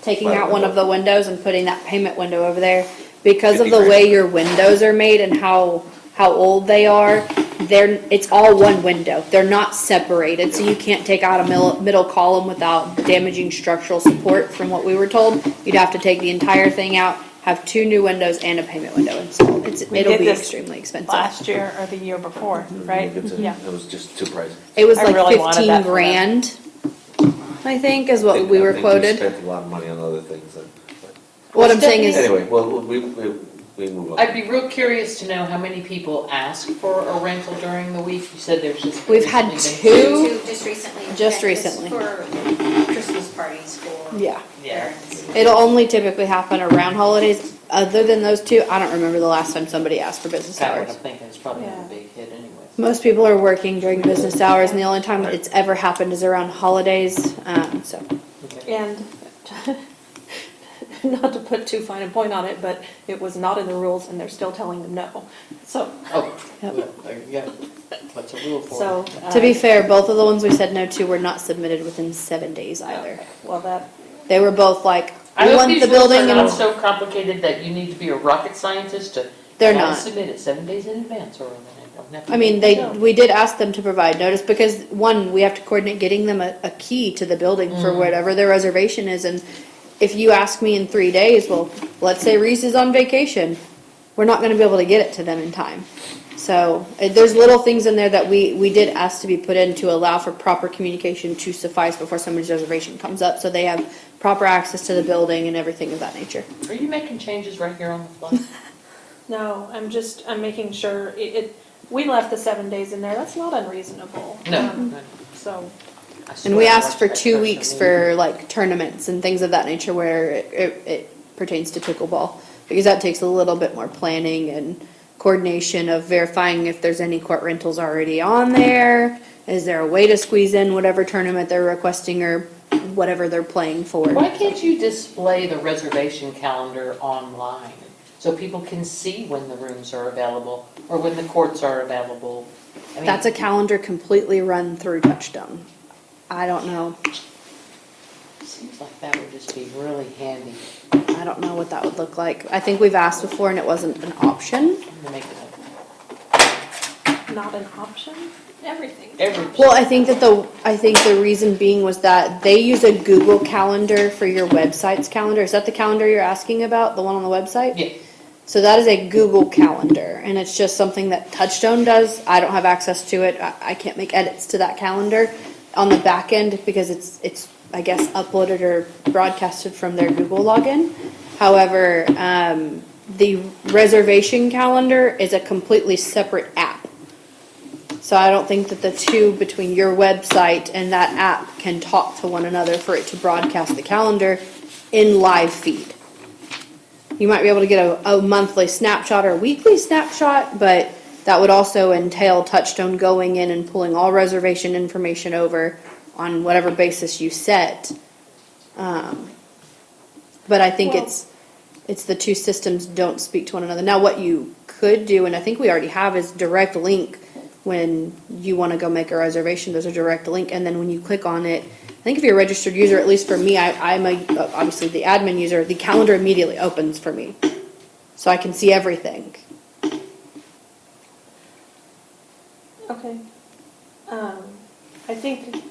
taking Right, out one of window. the windows and putting that payment window over there. Because of 50 the grand. way your windows are made and how old they are, it's all one window. They're not separated, so you can't take out a middle column without damaging structural support from what we were told. You'd have to take the entire thing out, have 2 new windows and a payment window installed. We It'll did be this extremely expensive. Last year or the year before, right? Yeah. It was just too pricey. It was I like really wanted 15 that for them. grand, I think, is what I we were think quoted. We spent a lot of money on other things. What I'm saying is, Anyway, well, we move on. I'd be real curious to know how many people ask for a rental during the week. You said there's just. We've had recently been 2. Two just recently. Just and recently. For Christmas parties for. Yeah. Yeah. parents. It'll only typically happen around holidays. Other than those 2, I don't remember the last time somebody asked for business Kind of what hours. I'm thinking, it's probably not Yeah. a big hit anyway. Most people are working during business hours, and the only time it's ever happened is around holidays. So And not to put too fine a point on it, but it was not in the rules and they're still telling them no. So, Oh, Yep. well, there you go. What's a rule for? so. to be fair, both of the ones we said no to were not submitted within 7 days either. Well, that, They were both like, I we hope want these the rules building are not and so complicated that you need to be a rocket scientist to. they're gotta not. Submit it 7 days in advance or then I don't have to. I mean, we did ask them to provide notice because one, we have to coordinate getting them a key to the building for whatever their reservation is. And if you ask me in 3 days, well, let's say Reese is on vacation, we're not gonna be able to get it to them in time. So there's little things in there that we did ask to be put in to allow for proper communication to suffice before somebody's reservation comes up. So they have proper access to the building and everything of that nature. Are you making changes right here on the fly? no, I'm making sure we left the 7 days in there. That's not unreasonable. No. So, I And swear we I asked watched for that 2 special weeks meeting. for like tournaments and things of that nature where it pertains to pickleball. Because that takes a little bit more planning and coordination of verifying if there's any court rentals already on there. Is there a way to squeeze in whatever tournament they're requesting or whatever they're playing for? Why can't you display the reservation calendar online so people can see when the rooms are available or when the courts are available? I mean, That's a calendar completely run through Touchstone. I don't know. Seems like that would just be really handy. I don't know what that would look like. I think we've asked before and it wasn't an option. I'm gonna make it not an option? Everything. every. Well, I think the reason being was that they use a Google Calendar for your website's calendar. Is that the calendar you're asking about, the one on the website? Yeah. So that is a Google Calendar, and it's just something that Touchstone does. I don't have access to it. I can't make edits to that calendar on the back end because it's I guess uploaded or broadcasted from their Google login. However, the reservation calendar is a completely separate app. So I don't think that the two between your website and that app can talk to one another for it to broadcast the calendar in live feed. You might be able to get a monthly snapshot or a weekly snapshot, but that would also entail Touchstone going in and pulling all reservation information over on whatever basis you set. But I think it's the two systems don't speak to one another. Now what you could do, and I think we already have, is direct link. When you want to go make a reservation, there's a direct link, and then when you click on it, I think if you're a registered user, at least for me, I'm obviously the admin user, the calendar immediately opens for me. So I can see everything. Okay. I think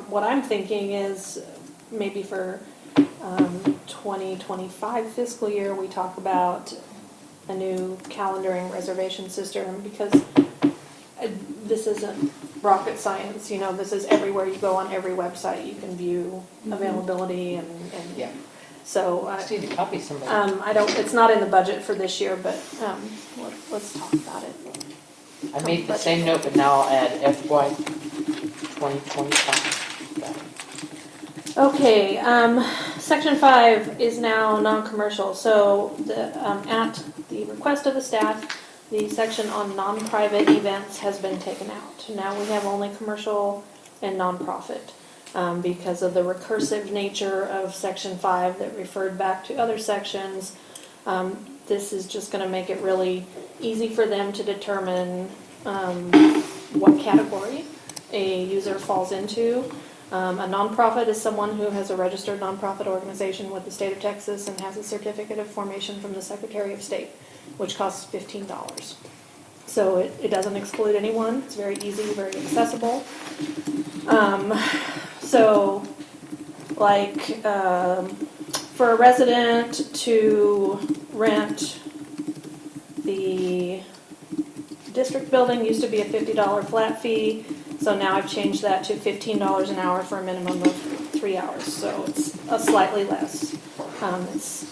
what I'm thinking is maybe for 2025 fiscal year, we talk about a new calendaring reservation system because this isn't rocket science, this is everywhere you go on every website, you can view availability and Yeah. So, I just need to copy somebody. I don't, it's not in the budget for this year, but, let's talk about it. I made the same note, but now I'll add FY 2025. Got it. Okay, section 5 is now non-commercial, so at the request of the staff, the section on non-private events has been taken out. Now we have only commercial and nonprofit, because of the recursive nature of section 5 that referred back to other sections. This is just gonna make it really easy for them to determine, what category a user falls into. A nonprofit is someone who has a registered nonprofit organization with the state of Texas and has a certificate of formation from the Secretary of State, which costs $15. So it doesn't exclude anyone. It's very easy, very accessible. So, like, for a resident to rent the district building used to be a $50 flat fee. So now I've changed that to $15 an hour for a minimum of 3 hours, so it's slightly less. It's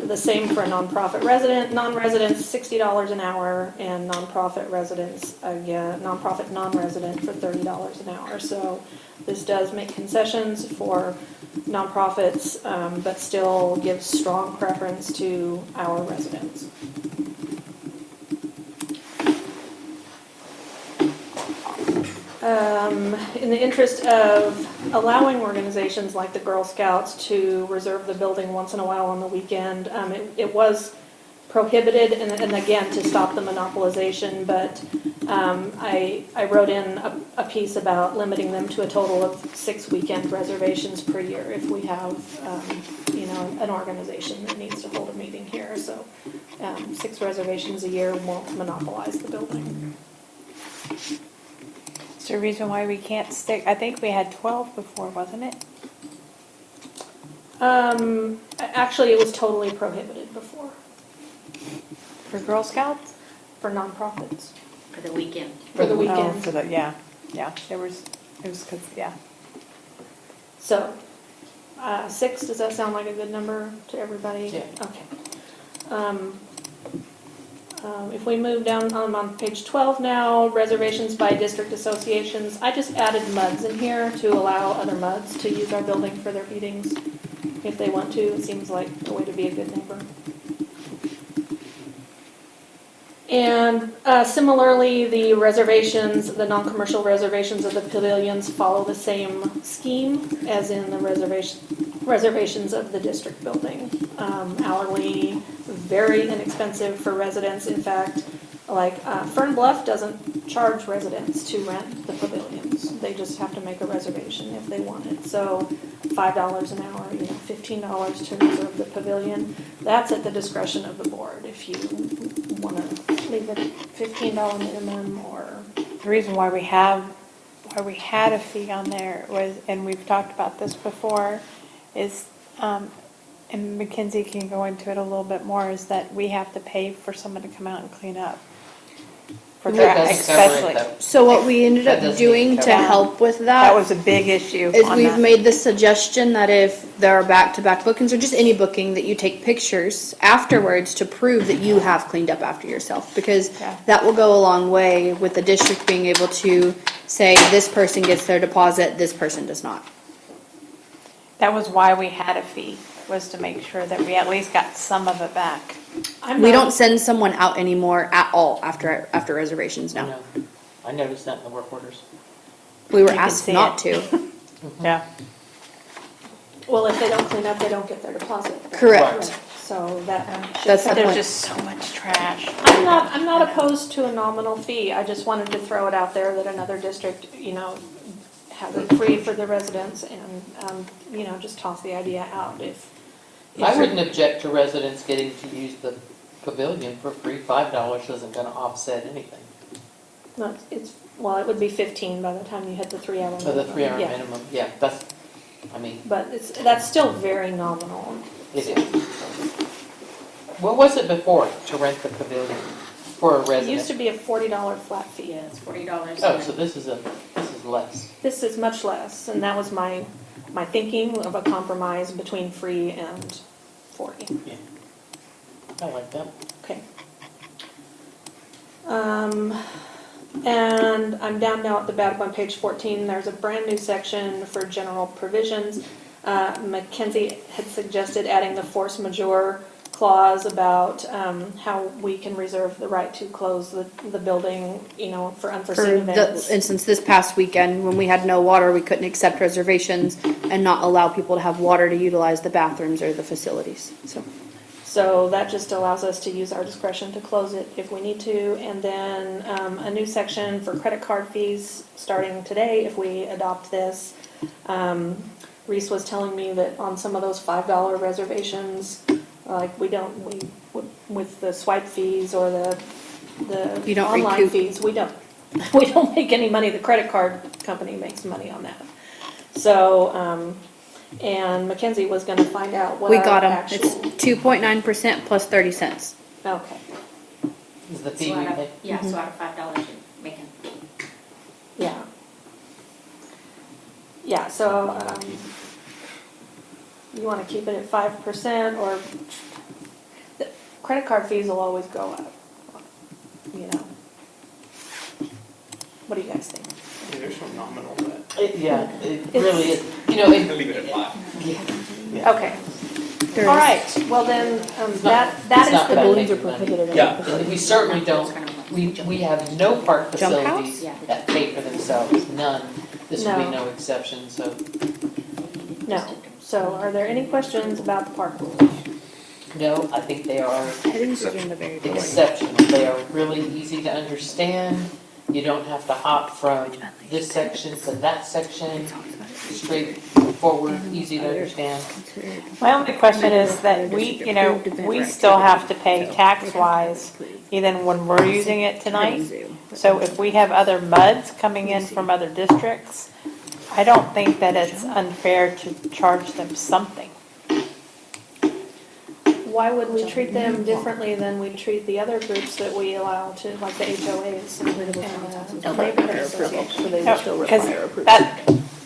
the same for a nonprofit resident. Non-residents, $60 an hour, and nonprofit residents, again, nonprofit non-resident for $30 an hour. So this does make concessions for nonprofits, but still gives strong preference to our residents. In the interest of allowing organizations like the Girl Scouts to reserve the building once in a while on the weekend, it was prohibited, and again, to stop the monopolization, but I wrote in a piece about limiting them to a total of 6 weekend reservations per year if we have, an organization that needs to hold a meeting here. So 6 reservations a year won't monopolize the building. Is there a reason why we can't stick, I think we had 12 before, wasn't it? Actually, it was totally prohibited before For Girl Scouts? for nonprofits. For the weekend. For the Oh, weekend. for the, yeah, it was because, yeah. So, 6, does that sound like a good number to everybody? Yeah. Okay. If we move down on page 12 now, reservations by district associations, I just added MUDs in here to allow other MUDs to use our building for their meetings if they want to. It seems like a way to be a good neighbor. And similarly, the reservations, the non-commercial reservations of the pavilions follow the same scheme as in the reservations of the district building. Hourly, very inexpensive for residents. In fact, like Fern Bluff doesn't charge residents to rent the pavilions. They just have to make a reservation if they want it. So $5 an hour, $15 to reserve the pavilion. That's at the discretion of the board if you want to leave it at $15 minimum or. The reason why we had a fee on there was, and we've talked about this before, is, and Mackenzie can go into it a little bit more, is that we have to pay for someone to come out and clean up. For That trash, doesn't cover it, especially. though. So what we ended That up doesn't doing even to cover it. help with That was a big issue is on we've that. made the suggestion that if there are back-to-back bookings or just any booking, that you take pictures afterwards to prove that you have cleaned up after yourself, because Yeah. that will go a long way with the district being able to say this person gets their deposit, this person does not. That was why we had a fee, was to make sure that we at least got some of it back. We don't send someone out anymore at all after reservations now. No. I noticed that in the work orders. We were You can asked see not it. to. Yeah. Well, if they don't clean up, they don't get their deposit. Correct. So that should. That's But the there's point. just so much trash. I'm not opposed to a nominal fee. I just wanted to throw it out there that another district, has it free for the residents and, just toss the idea out if. I wouldn't object to residents getting to use the pavilion for free. $5 isn't gonna offset anything. No, it would be 15 by the time you hit the 3 hour. So the 3 hour Yeah. minimum, yeah, that's, But that's still very nominal. it is. What was it before to rent the pavilion for a It used to resident? be a $40 flat fee. Yeah, it's $40. Oh, so this is less. This is much less, and that was my thinking of a compromise between free and 40. I like that. Okay. And I'm down now at the bottom on page 14. There's a brand new section for general provisions. Mackenzie had suggested adding the force majeure clause about how we can reserve the right to close the building, for unforeseen For events. the instance, this past weekend, when we had no water, we couldn't accept reservations and not allow people to have water to utilize the bathrooms or the facilities, so. So that just allows us to use our discretion to close it if we need to. And then a new section for credit card fees starting today if we adopt this. Reese was telling me that on some of those $5 reservations, like with the swipe fees or the You don't online recoup. fees, we don't make any money. The credit card company makes money on that. So, and Mackenzie was gonna find out what We our got them. actual. It's 2.9% plus 30 cents. Okay, Is the So fee we out of, pay? yeah, so out of $5, you make it. yeah. Yeah, so, you wanna keep it at 5% or, the credit card fees will always go up, What do you guys think? There's no nominal, but It It's- really is, I'll leave it at 5. Okay, There all is- right, well then, that it's is not the bad. Balloons are prohibited. in Yeah. the and we certainly don't, we have no park Jump house? facilities that pay for themselves, none. This would be No. no exception, so, No, so are there any questions about the park rules? no, I think they are Headings is in the very beginning. exceptional. They are really easy to understand. You don't have to hop from this section to that section, straightforward, easy to understand. My only question is that we still have to pay tax-wise, even when we're using it tonight. So if we have other MUDs coming in from other districts, I don't think that it's unfair to charge them something. Why would we treat them differently than we treat the other groups that we allow to, like the HOAs and the neighborhood associations? Because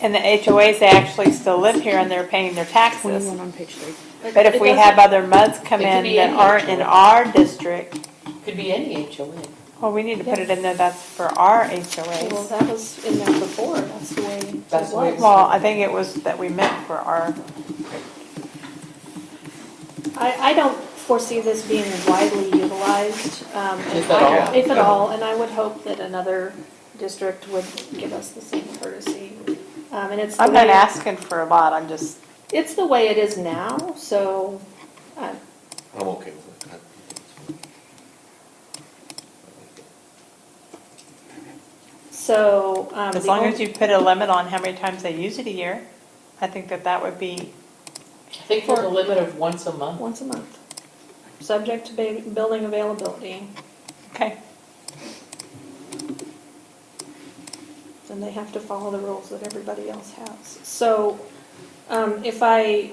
and the HOAs, they actually still live here and they're paying their taxes. 21 on page 3. But if we have other MUDs come It could in be that any aren't in HOA. our district, Could be any HOA. well, we need to put it in there, that's for our Well, HOAs. that was in there before, that's the way it That's the way was. Well, I think it was that we meant for our, I don't foresee this being widely utilized. If at all. If at all, and I would hope that another district would give us the same courtesy. And it's the I'm not way, asking for a lot, I'm just, it's the way it is now, so, I'm okay with it. so. as the long only- as you put a limit on how many times they use it a year, I think that would be, I think there's a limit of once a month. Once a month, subject to building availability, okay. and they have to follow the rules that everybody else has. So, if I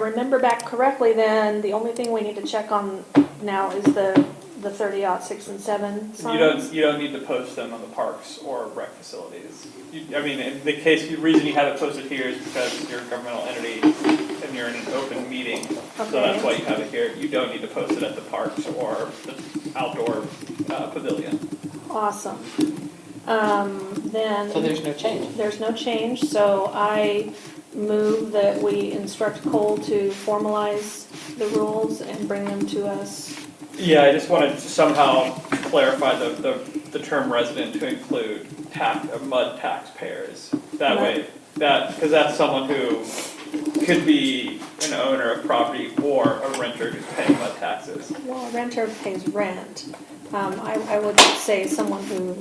remember back correctly, then the only thing we need to check on now is the 30-06 and 7 signs. You don't need to post them on the parks or rec facilities. In the case, the reason you have it posted here is because you're a governmental entity and you're in an open meeting. So that's why you have it here. You don't need to post it at the parks or the outdoor pavilion. Awesome. Then. So there's no change. There's no change, so I move that we instruct Cole to formalize the rules and bring them to us. Yeah, I just wanted to somehow clarify the term resident to include MUD taxpayers. That way, because that's someone who could be an owner of property or a renter who's paying MUD taxes. Well, a renter pays rent. I would say someone who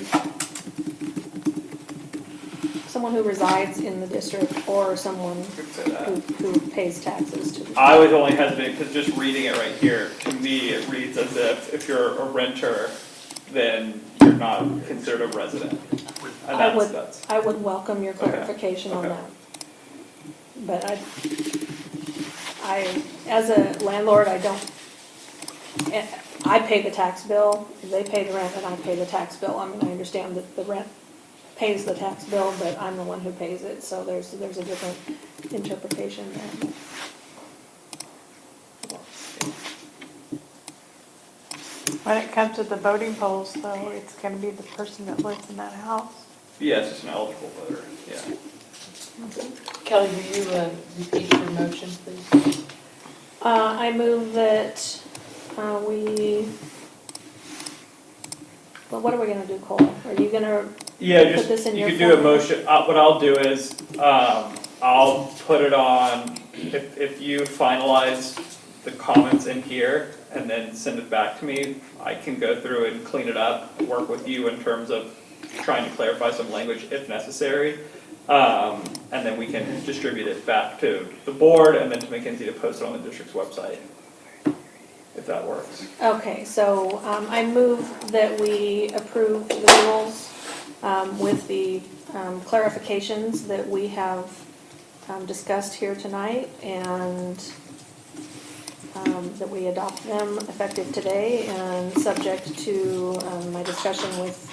resides in the district or someone Could say that. who pays taxes to the. I was only hesitant because just reading it right here, to me, it reads as if you're a renter, then you're not considered a resident. And that's I would welcome your Okay. clarification on Okay. that. But as a landlord, I pay the tax bill, they pay the rent, and I pay the tax bill. I understand that the rent pays the tax bill, but I'm the one who pays it, so there's a different interpretation there. When it comes to the voting polls, though, it's gonna be the person that lives in that house. Yeah, it's just an eligible voter, yeah. Kelly, will you repeat your motion, please? I move that well, what are we gonna do, Cole? Are you gonna Yeah, put just, this in you your could do a folder? motion, what I'll do is, I'll put it on, if you finalize the comments in here and then send it back to me, I can go through and clean it up, work with you in terms of trying to clarify some language if necessary. And then we can distribute it back to the board and then to Mackenzie to post it on the district's website, if that works. Okay, so I move that we approve the rules with the clarifications that we have discussed here tonight, and that we adopt them effective today and subject to my discussion with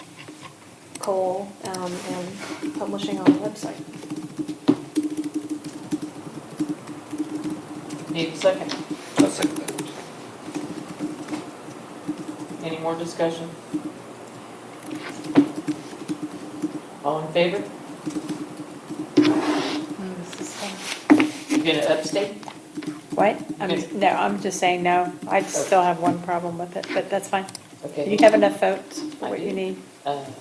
Cole and publishing on the website. Need a second? I'll second that. Any more discussion? All in favor? This is fine. You gonna abstain? What? I'm just saying no. I still have one problem with it, but that's fine. Okay. You have enough votes for I what do. you need. Okay.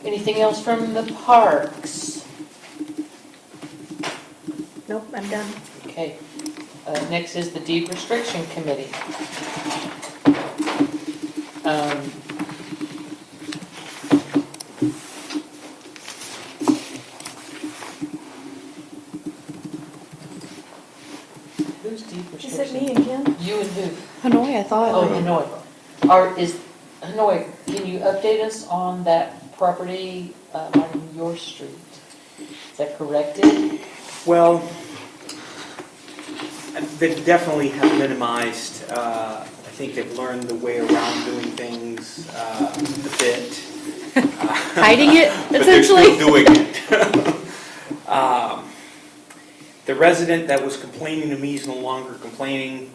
Anything else from the parks? Nope, I'm done. Okay. Next is the deed restriction committee. Who's deed Is restriction? it me again? You and who? Hanoi, I thought. Oh, Hanoi. Hanoi, can you update us on that property on your street? Is that corrected? Well, they definitely have minimized, I think they've learned the way around doing things a bit. Hiding it, But they're still essentially. doing it. The resident that was complaining to me is no longer complaining.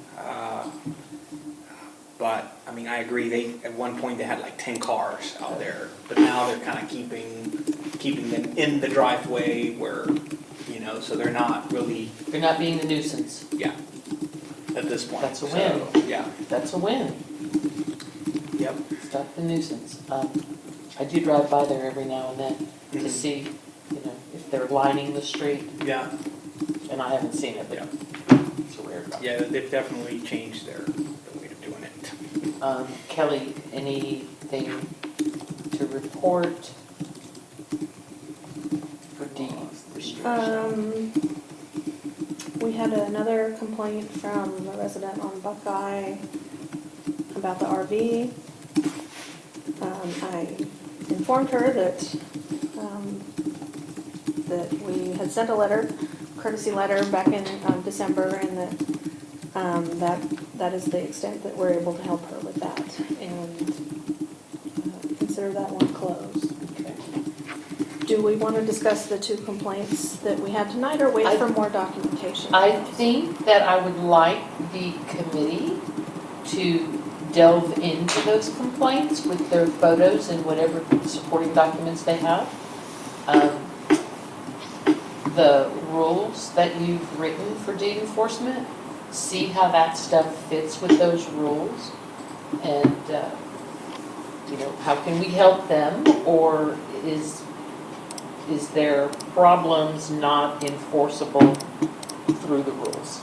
But, I mean, I agree, at one point they had like 10 cars out there. But now they're kind of keeping them in the driveway where, so they're not really, You're not being a nuisance. yeah, at this point. That's a So, win. yeah, That's a win. yep. Stop the nuisance. I do drive by there every now and then to Mhm. see, if they're lining the street, Yeah, and I haven't seen it, but Yeah. it's a rare. yeah, they've definitely changed their way of doing it. Kelly, anything to report for deed restriction? We had another complaint from a resident on Buckeye about the RV. I informed her that we had sent a letter, courtesy letter, back in December, and that is the extent that we're able to help her with that, and consider that one closed. Okay. Do we want to discuss the two complaints that we had tonight, or wait I- for more documentation? I think that I would like the committee to delve into those complaints with their photos and whatever supporting documents they have. The rules that you've written for deed enforcement, see how that stuff fits with those rules. And, how can we help them, or is their problems not enforceable through the rules?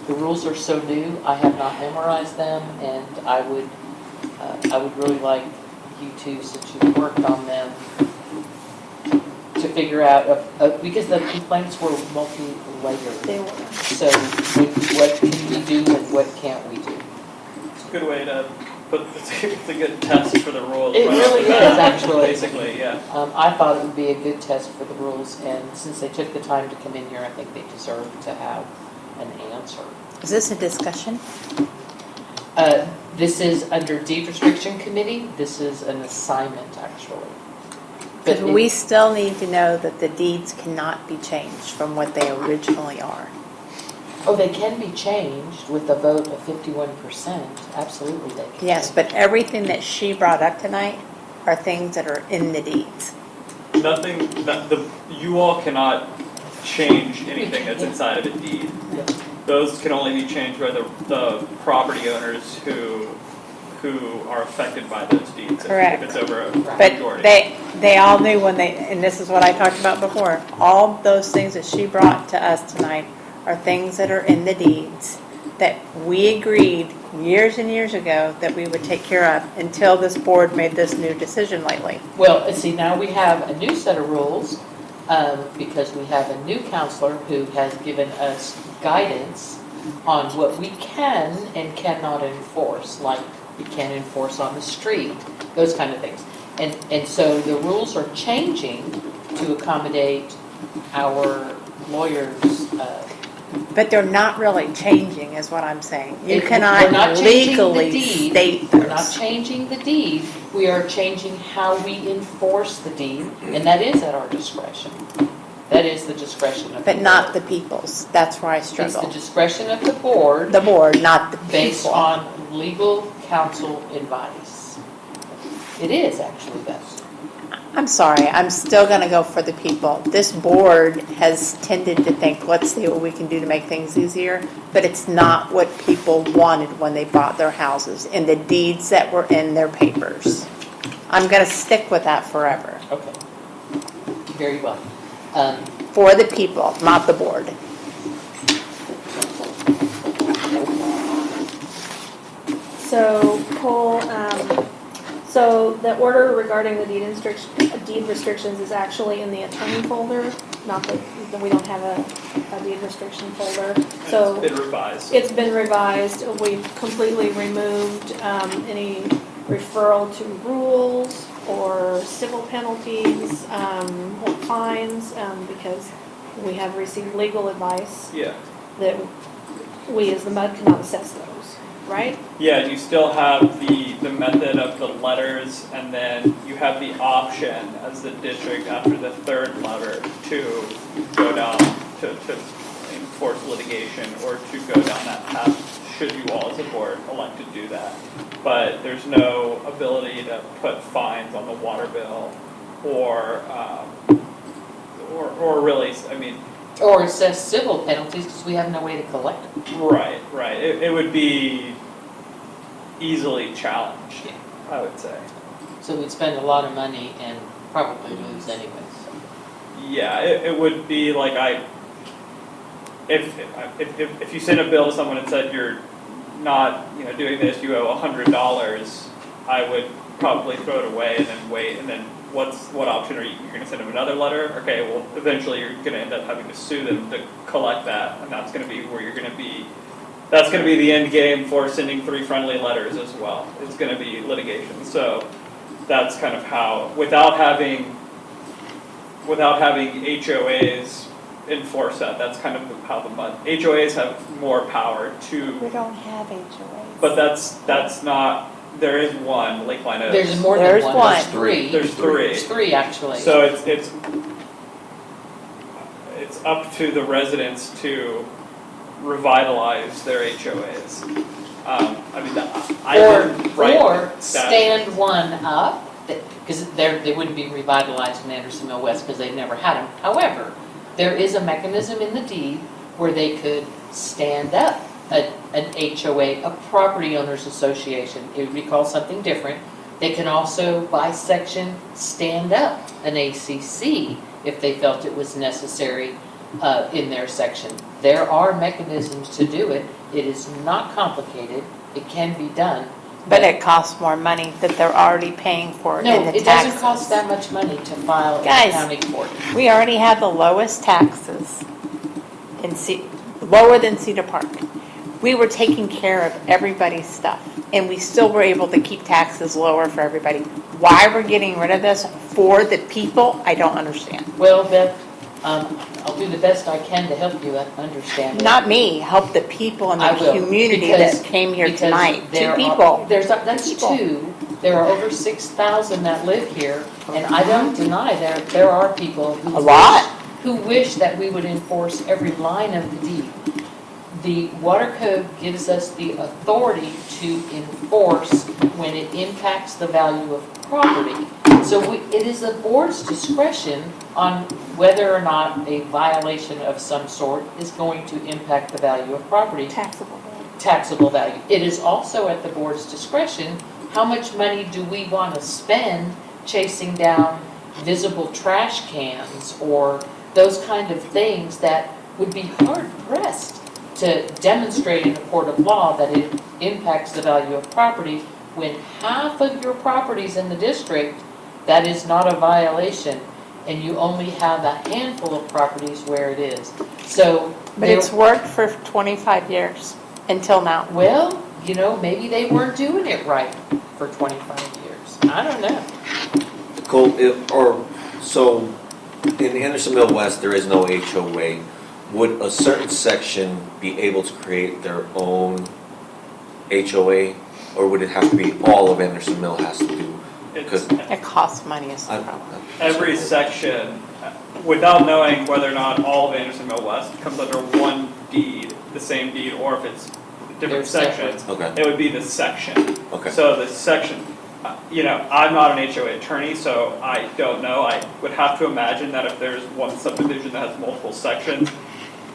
The rules are so new, I have not memorized them, and I would really like you two, since you've worked on them, to figure out, because the complaints were multi-layered. They were. So what can we do and what can't we do? It's a good way to it's a good test for the rules. It right really off the bat, is, actually. Basically, yeah. I thought it would be a good test for the rules, and since they took the time to come in here, I think they deserve to have an answer. Is this a discussion? This is under deed restriction committee. This is an assignment, actually. Because But we still need to know that the deeds cannot be changed from what they originally are. Oh, they can be changed with a vote of 51%, absolutely they can. Yes, but everything that she brought up tonight are things that are in the deeds. Nothing, you all cannot change anything that's inside of a deed. Those can only be changed by the property owners who are affected by those deeds. Correct. If it's over a But majority. they all knew when they, and this is what I talked about before, all those things that she brought to us tonight are things that are in the deeds that we agreed years and years ago that we would take care of until this board made this new decision lately. Well, and see, now we have a new set of rules, because we have a new counselor who has given us guidance on what we can and cannot enforce, like we can enforce on the street, those kind of things. And so the rules are changing to accommodate our lawyers' But they're not really changing, is what I'm saying. You We're cannot not changing the legally deed. state We're not those. changing the deed, we are changing how we enforce the deed, and that is at our discretion. That is the discretion of the But not board. the people's. That's where I It's the struggle. discretion of the board The board, not the based people. on legal counsel advice. It is actually best. I'm sorry, I'm still gonna go for the people. This board has tended to think, let's see what we can do to make things easier, but it's not what people wanted when they bought their houses and the deeds that were in their papers. I'm gonna stick with that forever. Okay. Very well. For the people, not the board. So, Cole, so the order regarding the deed restrictions is actually in the attorney folder, not that, we don't have a deed restriction folder. So It's been revised. it's been revised, we've completely removed any referral to rules or civil penalties or fines, because we have received legal advice Yeah. that we as the MUD cannot assess those, right? Yeah, you still have the method of the letters, and then you have the option as the district after the third letter to go down to enforce litigation or to go down that path, should you all as a board elect to do that. But there's no ability to put fines on the water bill or really, I mean, Or assess civil penalties because we have no way to collect them. right. It would be easily challenged, I would say. So we'd spend a lot of money and probably lose anyway. So. Yeah, it would be like if you sent a bill to someone and said you're not, doing this, you owe $100, I would probably throw it away and then wait, and then what option are you? You're gonna send them another letter? Okay, well, eventually you're gonna end up having to sue them to collect that, and that's gonna be where you're gonna be, that's gonna be the end game for sending 3 friendly letters as well. It's gonna be litigation, so that's kind of how, without having HOAs enforce that, that's kind of how the HOAs have more power We to, don't have HOAs. but that's not, there is one, Lakeline Oaks. There's more than There's one. one. There's three. There's 3. There's 3 actually. So it's up to the residents to revitalize their HOAs. I mean, I didn't write or that. stand one up, because they wouldn't be revitalized in Anderson Mill West because they've never had them. However, there is a mechanism in the deed where they could stand up an HOA, a property owners association. It would be called something different. They can also, by section, stand up an ACC if they felt it was necessary in their section. There are mechanisms to do it. It is not complicated. It can be done. But it costs more money that they're already paying for in No, the it taxes. doesn't cost that much money to file in the Guys. county court. We already have the lowest taxes in lower than Cedar Park. We were taking care of everybody's stuff, and we still were able to keep taxes lower for everybody. Why we're getting rid of this for the people, I don't understand. Well, Beth, I'll do the best I can to help you understand it. Not me, help the people in I the will, community because- that came here because tonight. there Two are- people. That's People. two. There are over 6,000 that live here, and I don't deny there are people who A lot. who wish that we would enforce every line of the deed. The water code gives us the authority to enforce when it impacts the value of property. So it is the board's discretion on whether or not a violation of some sort is going to impact the value of property. Taxable value. It is also at the board's discretion, how much money do we want to spend chasing down visible trash cans or those kind of things that would be hard pressed to demonstrate in a court of law that it impacts the value of property when half of your properties in the district, that is not a violation, and you only have a handful of properties where it is. So, But it's worked for 25 years until now. well, maybe they weren't doing it right for 25 years. I don't know. Cole, so in Anderson Mill West, there is no HOA. Would a certain section be able to create their own HOA, or would it have to be all of Anderson Mill has to do? It's, It costs money is the problem. every section, without knowing whether or not all of Anderson Mill West comes under one deed, the same deed, or if it's different They're separate. sections, Okay, it would be the section. okay. So the section, I'm not an HOA attorney, so I don't know. I would have to imagine that if there's one subdivision that has multiple sections,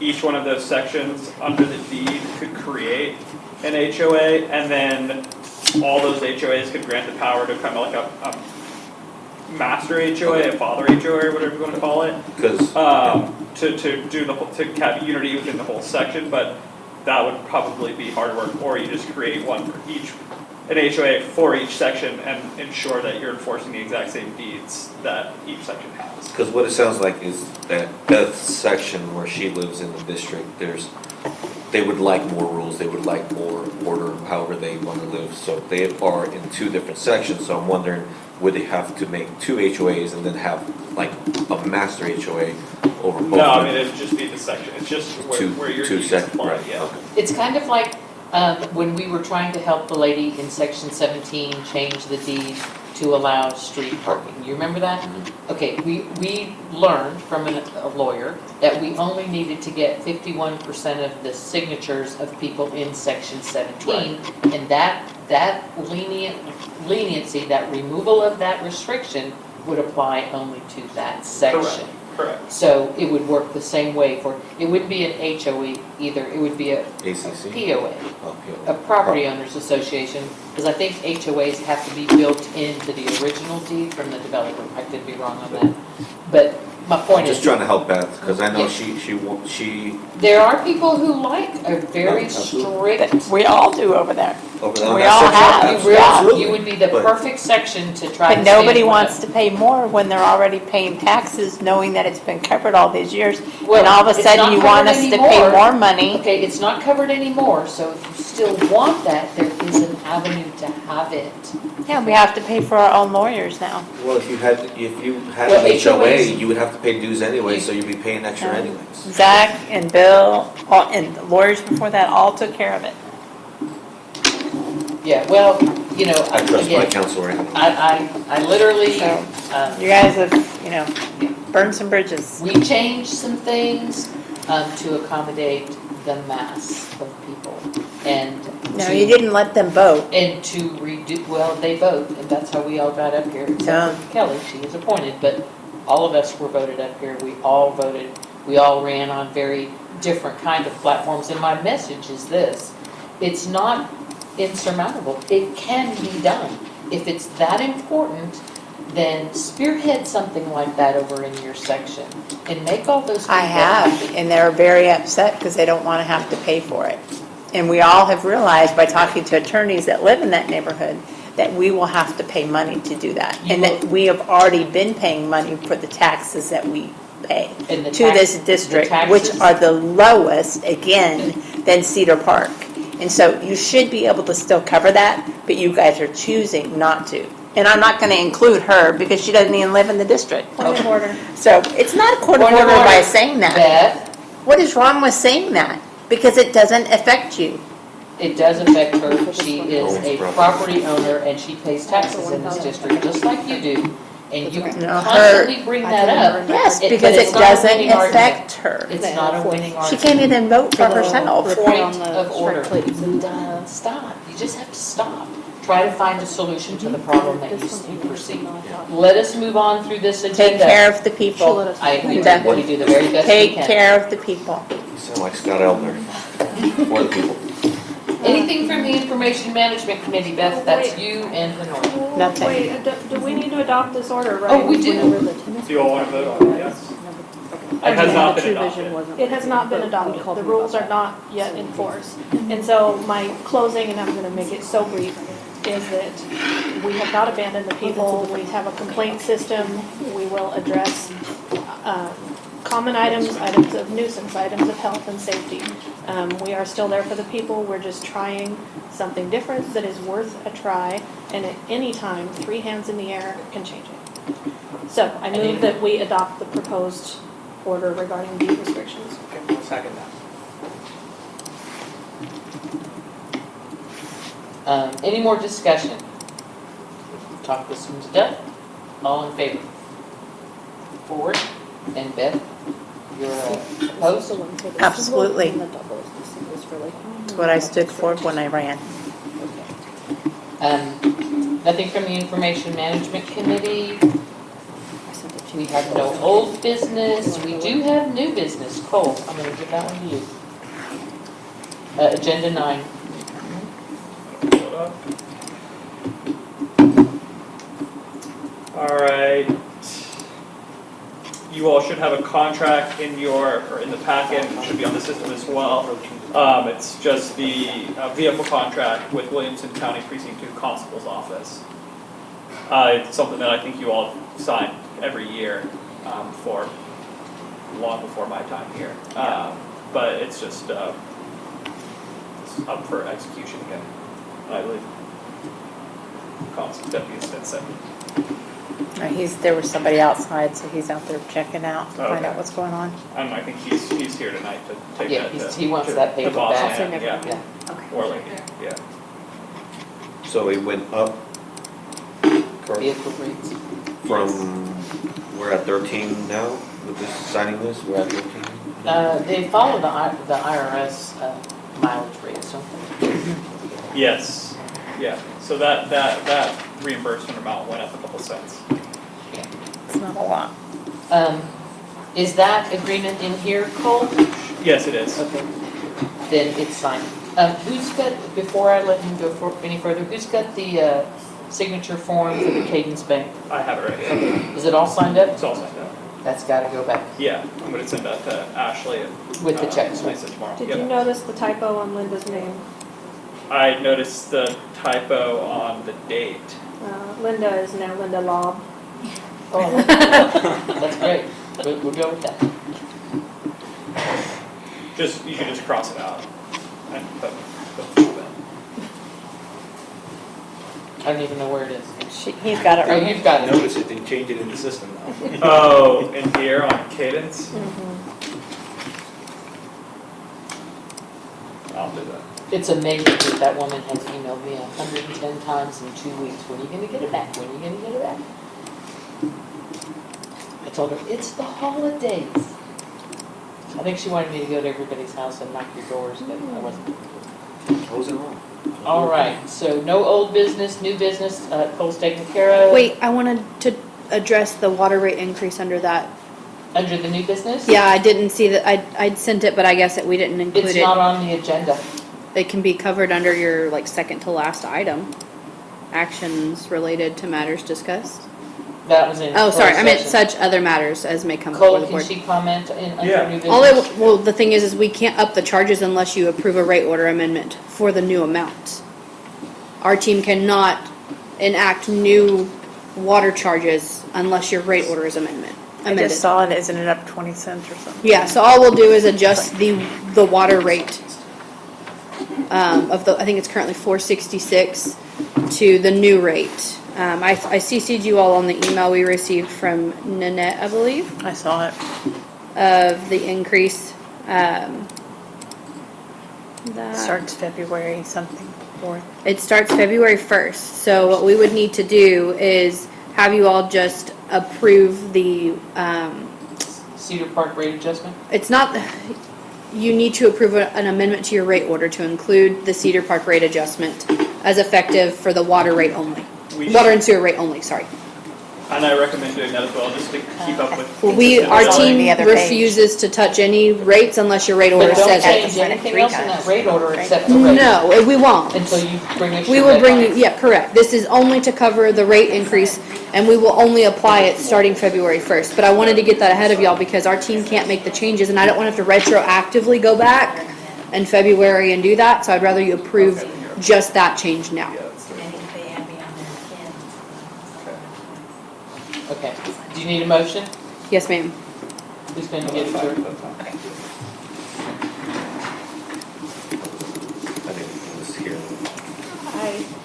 each one of those sections under the deed could create an HOA, and then all those HOAs could grant the power to kind of like a master HOA, a father HOA, or whatever you want to call it, Because, to do the whole, to have unity within the whole section, but that would probably be hard work, or you just create one for each, an HOA for each section and ensure that you're enforcing the exact same deeds that each section has. because what it sounds like is that Beth's section where she lives in the district, they would like more rules, they would like more order, however they want to live. So they are in two different sections, so I'm wondering, would they have to make two HOAs and then have like a master HOA over both? No, I of mean, them? it'd just be the section, it's just Two- where your two deeds sec- apply, right, yeah. okay. It's kind of like when we were trying to help the lady in section 17 change the deed to allow street parking. You remember that? Okay, we learned from a lawyer that we only needed to get 51% of the signatures of people in section 17, and that leniency, that removal of that restriction would apply only to that section. Correct. So it would work the same way it wouldn't be an HOE either, it would be a ACC? POA, Oh, POA. a property owners association, because I think HOAs have to be built into the original deed from the developer. I could be wrong on that. But my I'm point just is, trying to help Beth, because I know Yeah. she, there are people who like a very Absolutely. strict. We all do over there. over there. We all have. You Absolutely. you would be the But- perfect section to try to. But nobody stand wants to pay more when they're already paying taxes, knowing that it's been covered all these years. Well, And all of a it's sudden not you want covered us to anymore. pay more money. Okay, it's not covered anymore, so if you still want that, there is an avenue to have it. Yeah, we have to pay for our own lawyers now. Well, if you had Well, an HOA, HOAs you would have to pay dues anyway, so you'd be paying extra anyways. Zach and Bill, and the lawyers before that all took care of it. Yeah, well, I trust my again, counsel anyway. I literally, So, You guys have, burned some bridges. we changed some things to accommodate the mass of people. And No, to- you didn't let them vote. And to redo, well, they vote, and that's how we all got up here, Yeah. except for Kelly, she was appointed, but all of us were voted up here, we all voted, we all ran on very different kind of platforms, and my message is this: it's not insurmountable, it can be done. If it's that important, then spearhead something like that over in your section, and make all those people I have, happy. and they're very upset because they don't want to have to pay for it. And we all have realized by talking to attorneys that live in that neighborhood that we will have to pay money to do that. You And that we have already been paying money for the taxes that we pay And the to tax- this the district, taxes- which are the lowest, again, than Cedar Park. And so you should be able to still cover that, but you guys are choosing not to. And I'm not going to include her because she doesn't even live in the district. Point of order. So it's not a court of Point of order by order. saying that. Beth, What is wrong with saying that? Because it doesn't affect you. it does affect her. She is a property owner and she pays taxes in this district, just like you do. And you No, her- constantly bring that up. Yes, But because it's it not a doesn't winning argument. affect her. It's not a winning She argument. can't even vote for herself. Point of order. Stop. You just have to stop. Try to find a solution to the problem that you perceive. Let us move on through this agenda. Take care of the people. I agree with you. We do the very best we Take can. care of the people. You sound like Scott Elder, for the people. Anything from the Information Management Committee, Beth? That's you and Lenore. Nothing. Wait, do we need to adopt this order, right? Oh, we do. Do you all want to vote on it? Yes. It has not been adopted. It has not been adopted. The rules are not yet in force. And so my closing, and I'm going to make it so brief, is that we have not abandoned the people. We have a complaint system. We will address common items, items of nuisance, items of health and safety. We are still there for the people. We're just trying something different that is worth a try. And at any time, 3 hands in the air can change it. So I move that we adopt the proposed order regarding deed restrictions. Okay, I'll second that. Any more discussion? Talk this one to death. All in favor? Forward. And Beth, you're opposed? Absolutely. That's what I stood for when I ran. Nothing from the Information Management Committee. We have no old business. We do have new business. Cole, I'm going to give that one to you. Agenda 9. All right. You all should have a contract in in the packet, it should be on the system as well. It's just the vehicle contract with Williamson County Precinct 2 Constable's Office. It's something that I think you all sign every year for long before my time here. But it's just it's up for execution again, I believe. Constable Deputy Stinson. There was somebody outside, so he's out there checking out to find out what's going on. I think he's here tonight to take Yeah, that. he wants to that the paper boss back. man, yeah. Yeah. Or like, yeah. So it went up, correct? Vehicle rates. From, we're at 13 now with this, signing this, we're at 13? They follow the IRS mileage rates, don't they? Yes, yeah, so that reimbursement amount went up a couple cents. It's not a lot. Is that agreement in here, Cole? Yes, it is. Okay, then it's signed. Who's got, before I let him go any further, who's got the signature form for the Cadence Bank? I have it right here. Is it all signed up? It's all signed up. That's gotta go back Yeah, I'm gonna send that to Ashley and. with the checks. Lisa tomorrow. Did Yep. you notice the typo on Linda's name? I noticed the typo on the date. Linda is now Linda Lobb. Oh, that's great. We'll go with that. You should just cross it out. And put I don't even know where it is. He's got it Oh, right. you've got it. Notice it, didn't change it in the system now. Oh, in here on Cadence? I'll do that. It's amazing that woman has emailed me 110 times in 2 weeks. When are you gonna get it back? When are you gonna get it back? I told her, it's the holidays. I think she wanted me to go to everybody's house and knock your doors, but I wasn't. Close it all. All right, so no old business, new business, Cole's taken care of. Wait, I wanted to address the water rate increase under that. Under the new business? Yeah, I didn't see that, I'd sent it, but I guess we didn't include It's it. not on the agenda. It can be covered under your, like, second to last item. Actions related to matters discussed. That was in. Oh, sorry, I meant closed session. such other matters as may come before Cole, the can board. she comment under Yeah. new business? All well, the thing is we can't up the charges unless you approve a rate order amendment for the new amount. Our team cannot enact new water charges unless your rate order is I amended. just saw it, isn't it up 20 cents or something? Yeah, so all we'll do is adjust the water rate of the, I think it's currently $4.66 to the new rate. I CC'd you all on the email we received from Nanette, I believe, I saw it. of the increase. It starts February something, 4th. It starts February 1st, so what we would need to do is have you all just approve the, Cedar Park rate adjustment? it's not, you need to approve an amendment to your rate order to include the Cedar Park rate adjustment as effective for the water rate only. We Water and sewer rate only, sorry. And I recommend doing that as well, just to keep up with. Our It's on team the other page. refuses to touch any rates unless your rate order But don't says change it. anything else in that rate order except the rate. No, we won't. Until you bring us We your will red bring you, lines. yeah, correct. This is only to cover the rate increase, and we will only apply it starting February 1st. But I wanted to get that ahead of y'all because our team can't make the changes, and I don't want to have to retroactively go back in February and do that, so I'd rather you approve just that change now. Okay, do you need a motion? Yes, ma'am. Who's going to get it through? I think it was here.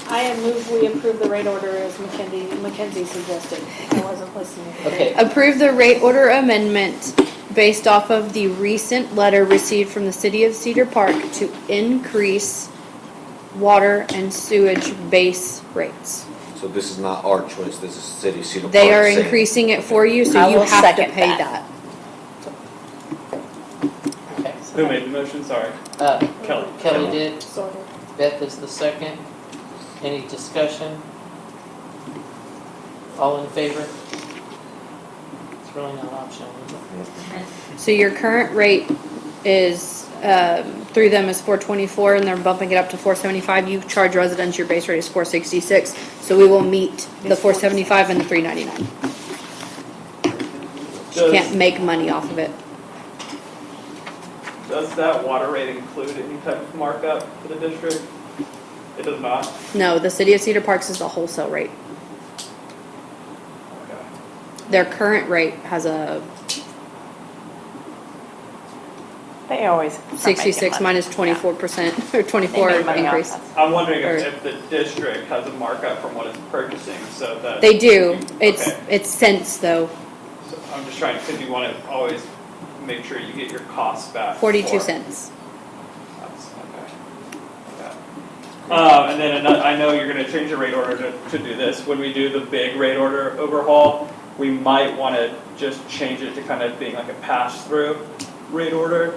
I move we approve the rate order as Mackenzie suggested. I wasn't listening. Okay, Approve the rate order amendment based off of the recent letter received from the City of Cedar Park to increase water and sewage base rates. So this is not our choice, this is City of Cedar Park. They are saying- increasing it for you, so I you will have to second pay that. that. okay. Who made the motion, sorry? Kelly. Kelly did, Sorted. Beth is the second. Any discussion? All in favor? It's really not optional, is it? So your current rate is, through them is 424, and they're bumping it up to 475. You charge residents, your base rate is 466, so we will meet the 475 and the 399. You can't make money off of it. Does that water rate include any type of markup for the district? It does not? No, the City of Cedar Parks is the wholesale rate. Okay. Their current rate has a They always are making 66 money. minus 24% or They 24 make money off increase. us. I'm wondering Or- if the district has a markup from what it's purchasing, so that. They do. It's Okay. cents though, So I'm just trying, because you want to always make sure you get your costs back. 42 for- cents. That's, okay. And then I know you're gonna change the rate order to do this. When we do the big rate order overhaul, we might want to just change it to kind of being like a pass-through rate order.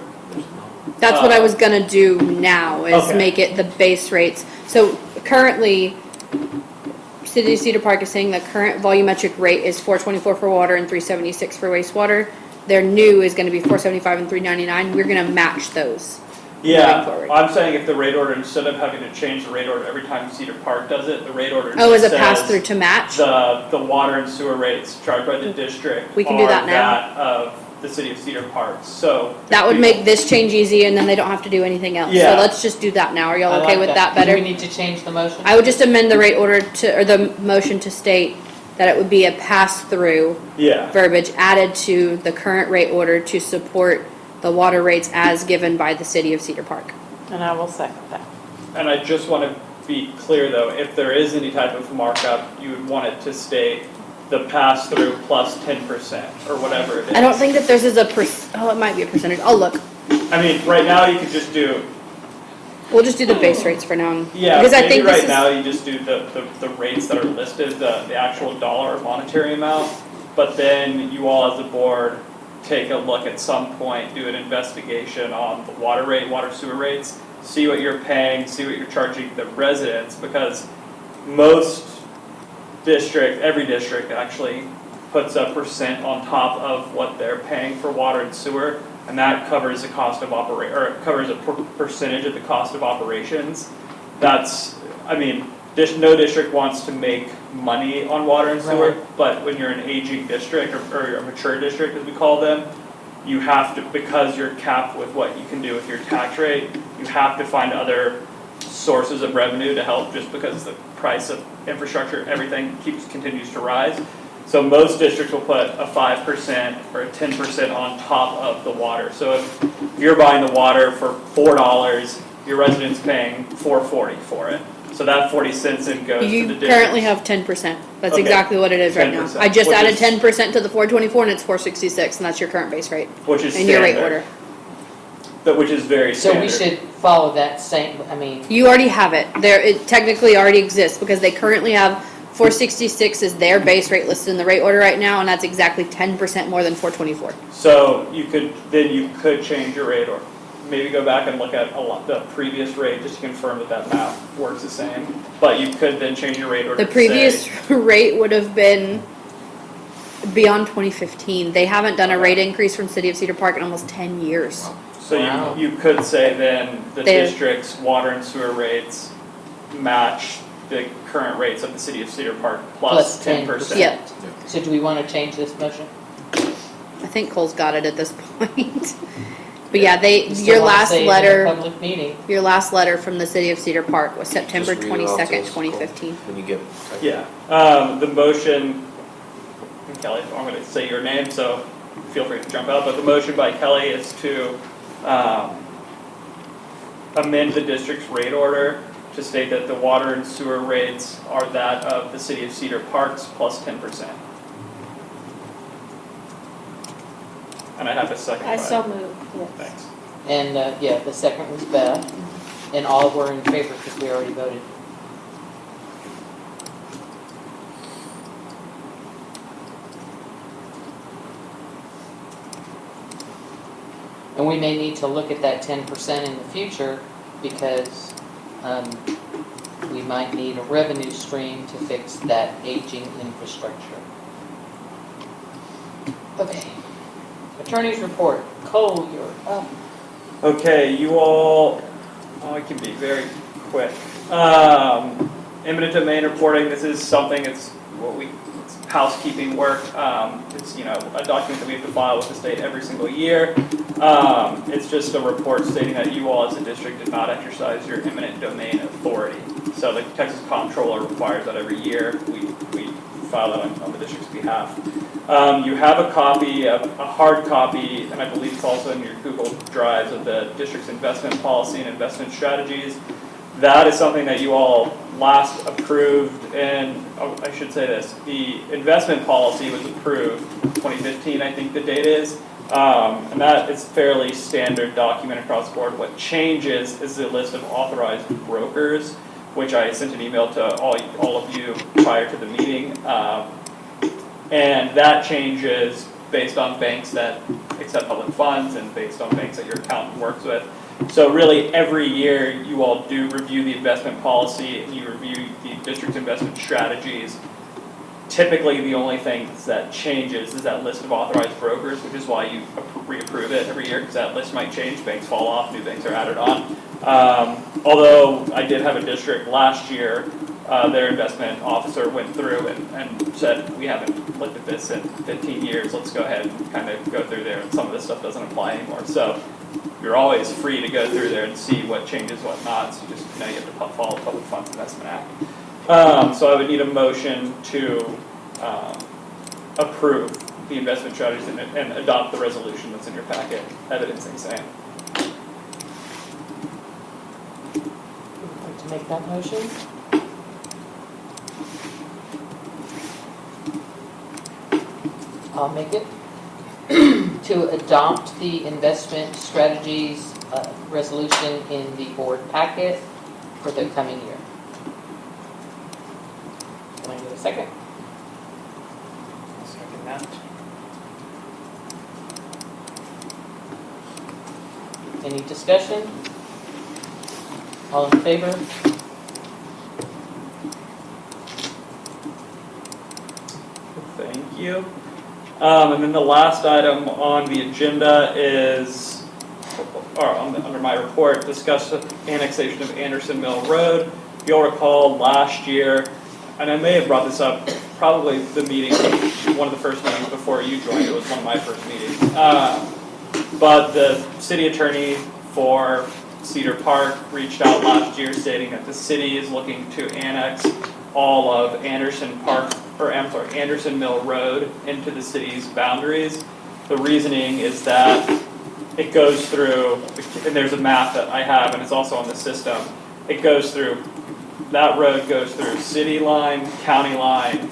That's what I was gonna do now, is Okay. make it the base rates. So currently, City of Cedar Park is saying the current volumetric rate is 424 for water and 376 for wastewater. Their new is gonna be 475 and 399. We're gonna match those. Yeah, forward. I'm saying if the rate order, instead of having to change the rate order every time Cedar Park does it, the rate order Oh, as a says pass-through to match? the water and sewer rates charged by the district We can do that are now. that of the city of Cedar Park, so. That would if make this change easy, and then they don't have to do anything else. So Yeah. let's just do that now. Are y'all I okay like with that better? Do we need to change the motion? I would just amend the rate order to, or the motion to state that it would be a pass-through Yeah, verbiage added to the current rate order to support the water rates as given by the City of Cedar Park. And I will second that. and I just want to be clear though, if there is any type of markup, you would want it to state the pass-through plus 10% or whatever it is. I don't think that this is it might be a percentage. I'll look. I mean, right now you could just do, We'll just do the base rates for now. yeah, Because I maybe think this right is- now you just do the rates that are listed, the actual dollar monetary amount. But then you all as a board take a look at some point, do an investigation on the water rate, water sewer rates, see what you're paying, see what you're charging the residents, because most every district actually puts a percent on top of what they're paying for water and sewer, and that covers the cost of or it covers a percentage of the cost of operations. That's, I mean, no district wants to make money on water and sewer, but when you're an aging district or a mature district, as we call them, you have to, because you're capped with what you can do with your tax rate, you have to find other sources of revenue to help, just because the price of infrastructure, everything continues to rise. So most districts will put a 5% or a 10% on top of the water. So if you're buying the water for $4, your resident's paying $4.40 for it. So that 40 cents then goes to the You district. currently have 10%. That's Okay. exactly what it is right now. 10%, I just which added is- 10% to the 424 and it's 466 and that's your current base rate Which is in your rate standard. order. Which is very So standard. we should follow that same, I mean, You already have it. There, it technically already exists because they currently have 466 is their base rate listed in the rate order right now, and that's exactly 10% more than 424. So you could change your rate, or maybe go back and look at the previous rate just to confirm that math works the same. But you could then change your rate order. The to previous say- rate would have been beyond 2015. They haven't done a rate increase from City of Cedar Park in almost 10 years. So Wow. you could say then the They're- district's water and sewer rates match the current rates of the City of Cedar Park plus 10%. Yep. so do we want to change this motion? I think Cole's got it at this point. But yeah, You still your wanna last say it in a letter, public meeting? your last letter from the City of Cedar Park was September Just read it off to 22nd, us, 2015. When you get. Yeah, the motion, Kelly, I'm gonna say your name, so feel free to jump out, but the motion by Kelly is to amend the district's rate order to state that the water and sewer rates are that of the City of Cedar Parks plus 10%. And I have a second. I by- so moved, yes. Thanks. And, yeah, the second was Beth, and all were in favor because we already voted. And we may need to look at that 10% in the future because we might need a revenue stream to fix that aging infrastructure. Okay. Attorney's report. Cole, you're up. Okay, you all, I can be very quick. Eminent domain reporting, this is something, it's housekeeping work. It's, a document that we have to file with the state every single year. It's just a report stating that you all as a district did not exercise your eminent domain authority. So the Texas Comptroller requires that every year. We file that on the district's behalf. You have a copy, a hard copy, and I believe it's also in your Google Drives of the district's investment policy and investment strategies. That is something that you all last approved, and I should say this, the investment policy was approved 2015, I think the date is, and that is fairly standard document across the board. What changes is the list of authorized brokers, which I sent an email to all of you prior to the meeting, and that changes based on banks that accept public funds and based on banks that your accountant works with. So really, every year, you all do review the investment policy and you review the district's investment strategies. Typically, the only thing that changes is that list of authorized brokers, which is why you reapprove it every year, because that list might change, banks fall off, new banks are added on. Although I did have a district last year, their investment officer went through and said, we haven't looked at this in 15 years, let's go ahead and kind of go through there, and some of this stuff doesn't apply anymore. So you're always free to go through there and see what changes, what not, so you just, you have to follow the Public Funds Investment Act. So I would need a motion to approve the investment strategies and adopt the resolution that's in your packet, evidencing same. Would you like to make that motion? I'll make it. To adopt the investment strategies resolution in the board packet for the coming year. Can I get a second? I'll second that. Any discussion? All in favor? Thank you. And then the last item on the agenda is, under my report, discuss the annexation of Anderson Mill Road. If you'll recall, last year, and I may have brought this up, probably the meeting, one of the first meetings before you joined, it was one of my first meetings. But the city attorney for Cedar Park reached out last year stating that the city is looking to annex all of Anderson Mill Road into the city's boundaries. The reasoning is that it goes through, and there's a map that I have and it's also on the system, it goes through that road goes through city line, county line,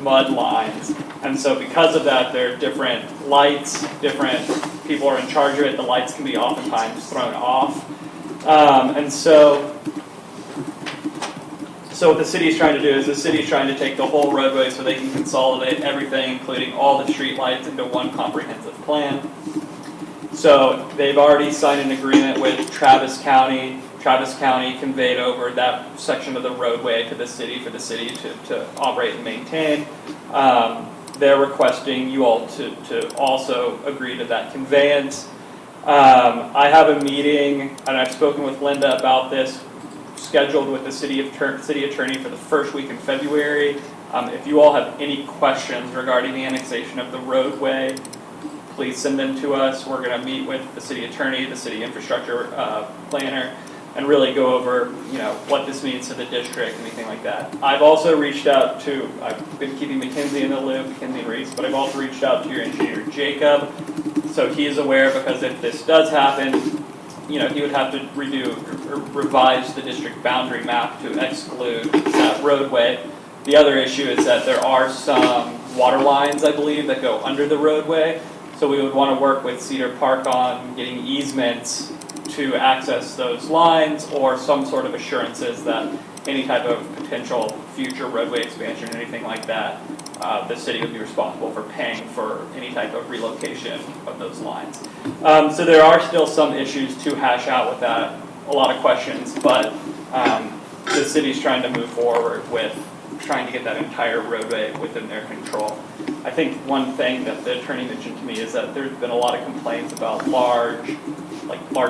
mud lines. And so because of that, there are different lights, different people are in charge of it. The lights can be oftentimes thrown off. And so what the city is trying to do is the city is trying to take the whole roadway so they can consolidate everything, including all the street lights, into one comprehensive plan. So they've already signed an agreement with Travis County. Travis County conveyed over that section of the roadway to the city for the city to operate and maintain. They're requesting you all to also agree to that conveyance. I have a meeting, and I've spoken with Linda about this, scheduled with the city attorney for the first week in February. If you all have any questions regarding the annexation of the roadway, please send them to us. We're going to meet with the city attorney, the city infrastructure planner, and really go over, what this means to the district, anything like that. I've also reached out to, I've been keeping Mackenzie in the loop, Mackenzie and Reese, but I've also reached out to your engineer, Jacob, so he is aware, because if this does happen, he would have to redo or revise the district boundary map to exclude that roadway. The other issue is that there are some water lines, I believe, that go under the roadway. So we would want to work with Cedar Park on getting easements to access those lines, or some sort of assurances that any type of potential future roadway expansion or anything like that, the city would be responsible for paying for any type of relocation of those lines. So there are still some issues to hash out with that, a lot of questions, but the city's trying to move forward with trying to get that entire roadway within their control. I think one thing that the attorney mentioned to me is that there's been a lot of complaints about large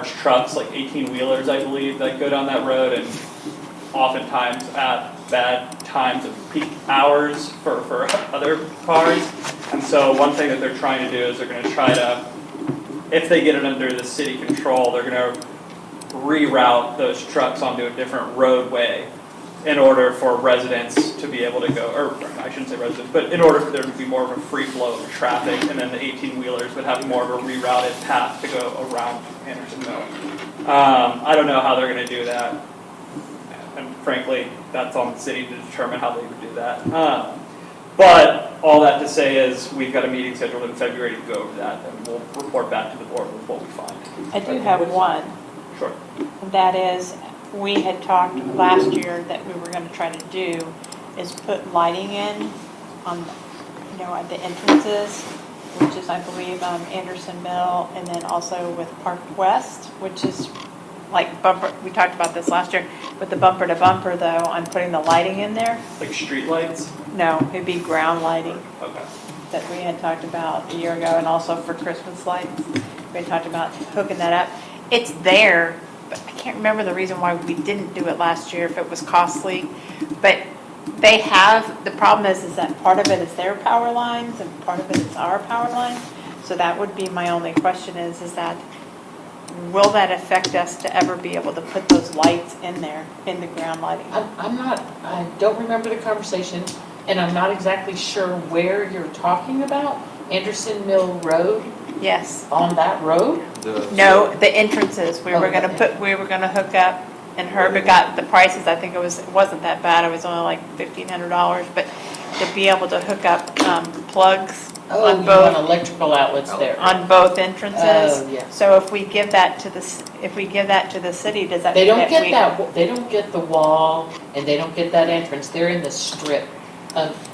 trucks, like 18-wheelers, I believe, that go down that road, and oftentimes at bad times of peak hours for other cars. And so one thing that they're trying to do is they're going to try to, if they get it under the city control, they're going to reroute those trucks onto a different roadway in order for residents to be able to go, or I shouldn't say residents, but in order for there to be more of a free flow of traffic, and then the 18-wheelers would have more of a rerouted path to go around Anderson Mill. I don't know how they're going to do that, and frankly, that's on the city to determine how they would do that. But all that to say is we've got a meeting scheduled in February to go over that, and we'll report back to the board with what we find. I do have one. Sure. That is, we had talked last year that we were going to try to do is put lighting in on, at the entrances, which is, I believe, Anderson Mill, and then also with Park West, which is like bumper. We talked about this last year, with the bumper to bumper though, on putting the lighting in there. Like street lights? No, it'd be ground lighting. Okay. That we had talked about a year ago, and also for Christmas lights. We had talked about hooking that up. It's there, but I can't remember the reason why we didn't do it last year, if it was costly. But they have, the problem is that part of it is their power lines and part of it is our power lines. So that would be my only question is that, will that affect us to ever be able to put those lights in there, in the ground lighting? I don't remember the conversation, and I'm not exactly sure where you're talking about. Anderson Mill Road? Yes. On that road? No, the entrances, we were gonna hook up, and Herbert got the prices, I think it wasn't that bad, it was only like $1,500, but to be able to hook up plugs on you both. want electrical outlets there. On both entrances. Oh, yeah. So if we give that to the city, does that They mean don't that get we? that, they don't get the wall, and they don't get that entrance, they're in the strip.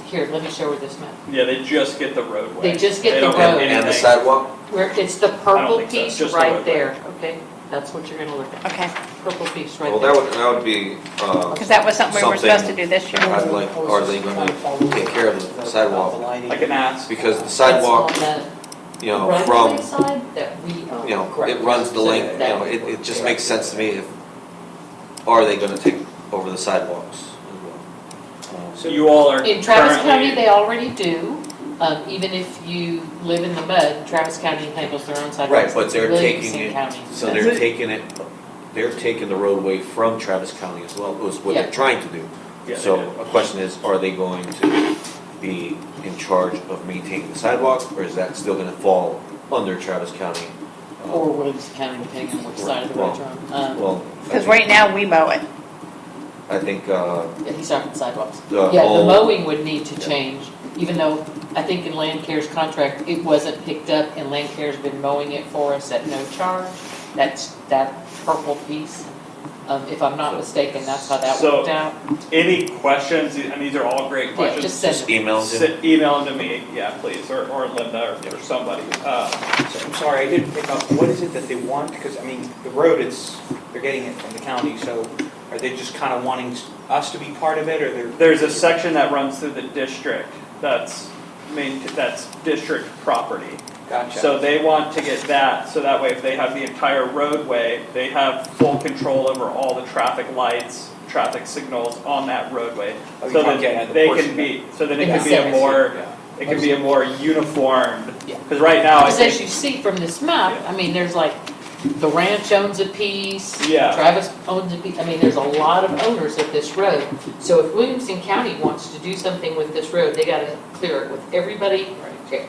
Here, let me show her this map. Yeah, they just get the roadway. They just get They the don't get road. anything. And the sidewalk? Where, it's the I don't purple think so, it's piece just the right roadway. there, okay? That's what you're gonna look at, Okay, purple piece right Well, there. that would be, because that was something we were supposed to do this year. I'd like, are they gonna take care of the sidewalk? I can ask. Because the sidewalk, That's on from, the right side that we own. it runs the length, it just makes sense to me if, are they gonna take over the sidewalks as well? So you all are In Travis County, currently, they already do. Even if you live in the mud, Travis County handles their own sidewalks. Right, but they're taking Williamson it, County so does. they're taking the roadway from Travis County as well, was what Yeah. they're trying to do. Yeah, they So do. a question is, are they going to be in charge of maintaining the sidewalk, or is that still gonna fall under Travis County? Or Williamson County, depending on which side of the road you're on. Well, I Because think- right now, we mow it. I think, Yeah, he's talking sidewalks. the Yeah, the whole, mowing would need to Yeah. change, even though I think in Land Care's contract, it wasn't picked up, and Land Care's been mowing it for us at no charge. That's that purple piece. If I'm not mistaken, that's how that So- worked out. Any questions, and these are all great Yeah, questions. just send just it. emails in. Email them to me, yeah, please, or Linda, or somebody. So I'm sorry, I didn't pick up, what is it that they want? Because, I mean, the road, they're getting it from the county, so are they just kind of wanting us to be part of it, or they're? There's a section that runs through the district that's district property. Gotcha. So they want to get that, so that way if they have the entire roadway, they have full control over all the traffic lights, traffic signals on that roadway. Oh, So you're talking that about the they portion can be, so that it Yeah. can be a more, Yeah. it can be a more uniformed, Yeah. because right now, I Because as you think, see from this map, I mean, there's like, the ranch owns a piece. Yeah. Travis owns a piece. I mean, there's a lot of owners of this road. So if Williamson County wants to do something with this road, they gotta clear it with everybody,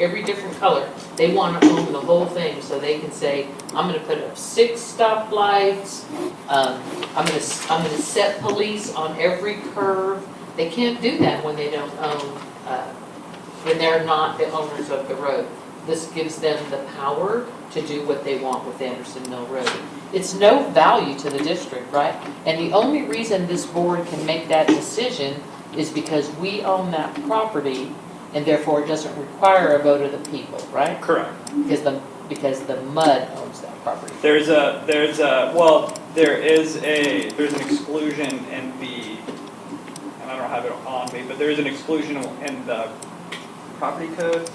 every different color. They wanna own the whole thing, so they can say, I'm gonna put up 6 stoplights, I'm gonna set police on every curve. They can't do that when they don't own, when they're not the owners of the road. This gives them the power to do what they want with Anderson Mill Road. It's no value to the district, right? And the only reason this board can make that decision is because we own that property, and therefore it doesn't require a vote of the people, right? correct. Because the MUD owns that property. There's an exclusion in the, and I don't have it on me, but there is an exclusion in the property code,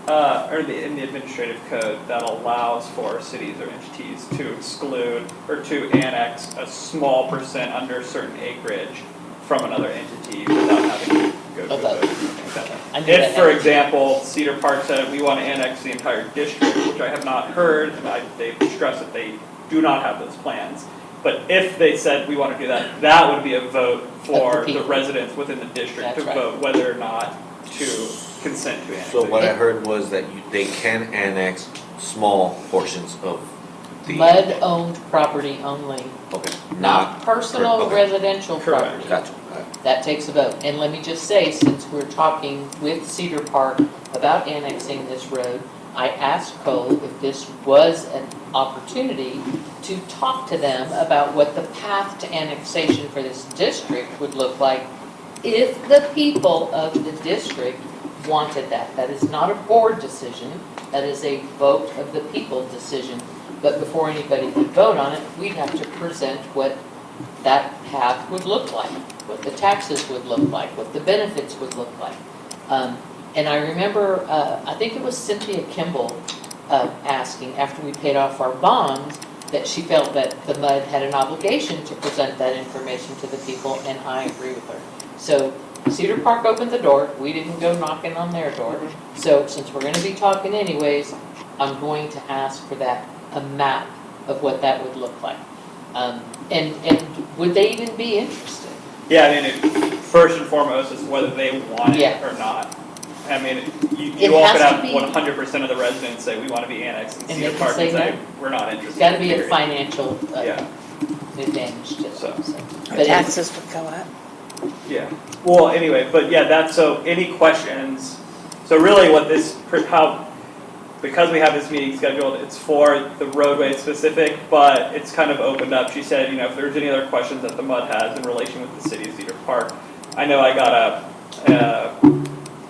in the administrative code that allows for cities or entities to exclude or to annex a small percent under certain acreage from another entity without having to go to a vote or something like that. I knew that If, for now. example, Cedar Park said, we want to annex the entire district, which I have not heard, and they've stressed that they do not have those plans. But if they said, we want to do that, that would be a vote for Of the the people. residents within the district to That's right. vote whether or not to consent to annexation. So what I heard was that they can annex small portions of the. MUD-owned property only, Okay, not personal okay. residential Correct. property. Gotcha. That takes a vote. And let me just say, since we're talking with Cedar Park about annexing this road, I asked Cole if this was an opportunity to talk to them about what the path to annexation for this district would look like if the people of the district wanted that. That is not a board decision, that is a vote of the people decision. But before anybody could vote on it, we'd have to present what that path would look like, what the taxes would look like, what the benefits would look like. And I remember, I think it was Cynthia Kimball asking, after we paid off our bonds, that she felt that the MUD had an obligation to present that information to the people, and I agree with her. So Cedar Park opened the door, we didn't go knocking on their door. So since we're gonna be talking anyways, I'm going to ask for that, a map of what that would look like. And would they even be interested? Yeah, I mean, first and foremost is whether they want it Yeah. or not. I mean, It you all has could to have be- 100% of the residents say, we want to be annexed, and And Cedar they can Park say and say, no. we're not interested. It's gotta be a period. financial Yeah, advantage to them, so. Our But it- taxes would go up. yeah. Well, anyway, but yeah, that's, so any questions? So really what this, because we have this meeting scheduled, it's for the roadway specific, but it's kind of opened up. She said, if there's any other questions that the MUD has in relation with the city of Cedar Park. I know I got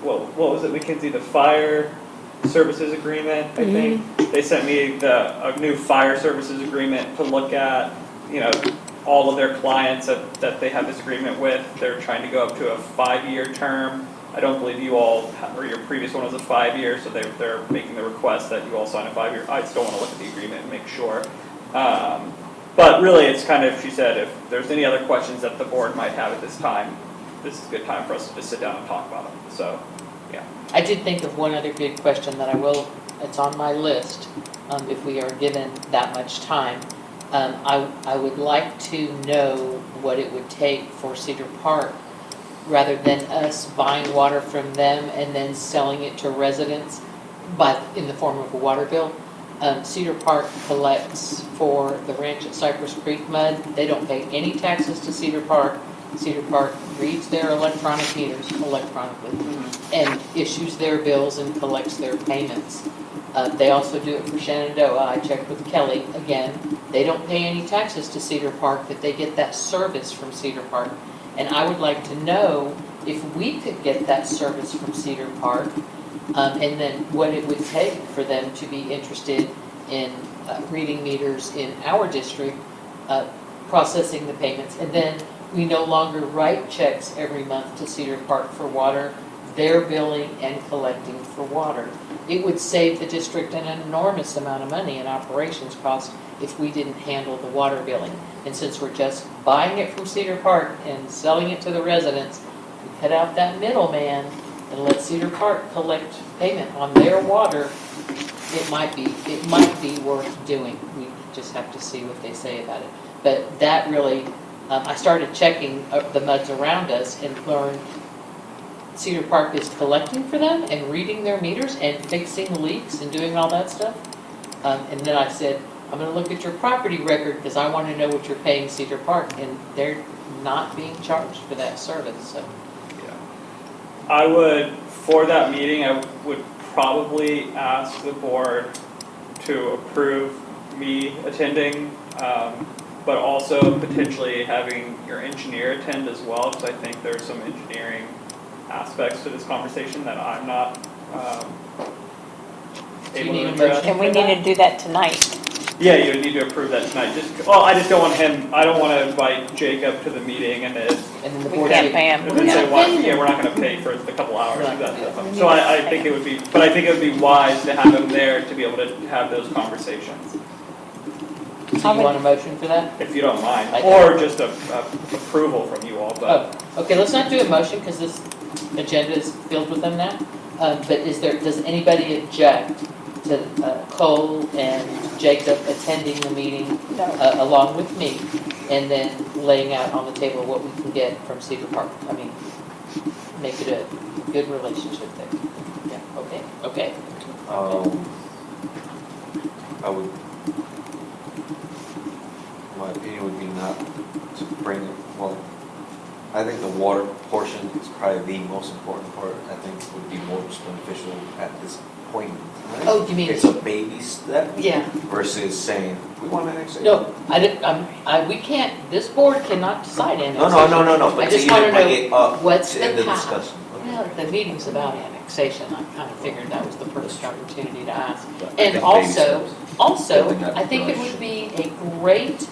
what was it, Mackenzie, the fire services agreement, I think. They sent me a new fire services agreement to look at, all of their clients that they have this agreement with. They're trying to go up to a 5-year term. I don't believe you all, or your previous one was a 5-year, so they're making the request that you all sign a 5-year. I still want to look at the agreement and make sure. But really, it's kind of, she said, if there's any other questions that the board might have at this time, this is a good time for us to just sit down and talk about them. So, yeah. I did think of one other good question that it's on my list, if we are given that much time. I would like to know what it would take for Cedar Park, rather than us buying water from them and then selling it to residents in the form of a water bill. Cedar Park collects for the ranch at Cypress Creek MUD. They don't pay any taxes to Cedar Park. Cedar Park reads their electronic meters electronically and issues their bills and collects their payments. They also do it for Shenandoah. I checked with Kelly again. They don't pay any taxes to Cedar Park, but they get that service from Cedar Park. And I would like to know if we could get that service from Cedar Park, and then what it would take for them to be interested in reading meters in our district, processing the payments. And then we no longer write checks every month to Cedar Park for water. They're billing and collecting for water. It would save the district an enormous amount of money in operations costs if we didn't handle the water billing. And since we're just buying it from Cedar Park and selling it to the residents, we cut out that middleman and let Cedar Park collect payment on their water. It might be worth doing. We just have to see what they say about it. But that really, I started checking the MUDs around us and learned Cedar Park is collecting for them and reading their meters and fixing leaks and doing all that stuff. And then I said, I'm going to look at your property record because I want to know what you're paying Cedar Park, and they're not being charged for that service. So. I would, for that meeting, I would probably ask the board to approve me attending, but also potentially having your engineer attend as well, because I think there's some engineering aspects to this conversation that I'm not able to address. And we need to do that tonight. Yeah, you would need to approve that tonight. I just don't want him, I don't want to invite Jacob to the meeting and then the We board can't pay him. and then say, well, yeah, we're not going to pay for the couple hours of that stuff. So I think it would be, but I think it would be wise to have him there to be able to have those conversations, So you want a motion for that? if you don't mind, I- or just a approval from you all, but. Oh, okay, let's not do a motion because this agenda is filled with them now. But does anybody object to Cole and Jacob attending the meeting along with me and then laying out on the table what we can get from Cedar Park? I mean, make it a good relationship there. Yeah, okay. I would, my opinion would be not to bring it, well, I think the water portion is probably the most important part. I think would be most beneficial at this point in time. Oh, you mean? It's a baby step Yeah. versus saying, we want to annex it. No, we can't, this board cannot decide annexation. No, I but just to want even to bring it know up what's to the end the path. discussion. Well, the meeting's about annexation. I kind of figured that was the perfect opportunity to ask. But I And think also, baby steps. Building that I think it brush. would be a great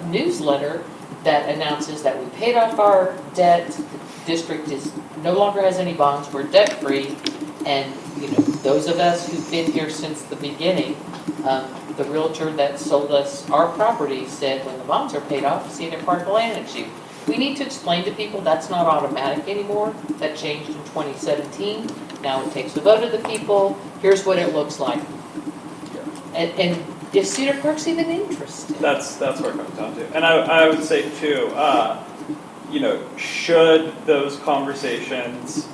newsletter that announces that we paid off our debt, the district no longer has any bonds, we're debt-free, and, those of us who've been here since the beginning, the realtor that sold us our property said, when the bonds are paid off, Cedar Park will annex you. We need to explain to people that's not automatic anymore. That changed in 2017. Now it takes a vote of the people. Here's what it looks like. And is Cedar Park's even interested? That's where it comes down to. And I would say too, should those conversations,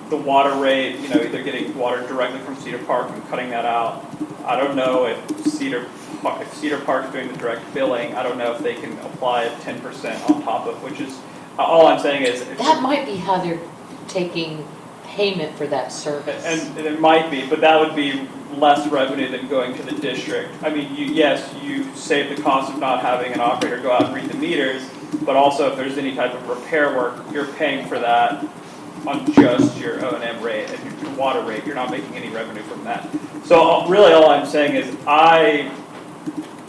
the water rate, either getting water directly from Cedar Park and cutting that out. I don't know if Cedar Park's doing the direct billing, I don't know if they can apply a 10% on top of, which is, all I'm saying is. That might be how they're taking payment for that service. And it might be, but that would be less revenue than going to the district. I mean, you save the cost of not having an operator go out and read the meters, but also if there's any type of repair work, you're paying for that on just your O&M rate and your water rate. You're not making any revenue from that. So really all I'm saying is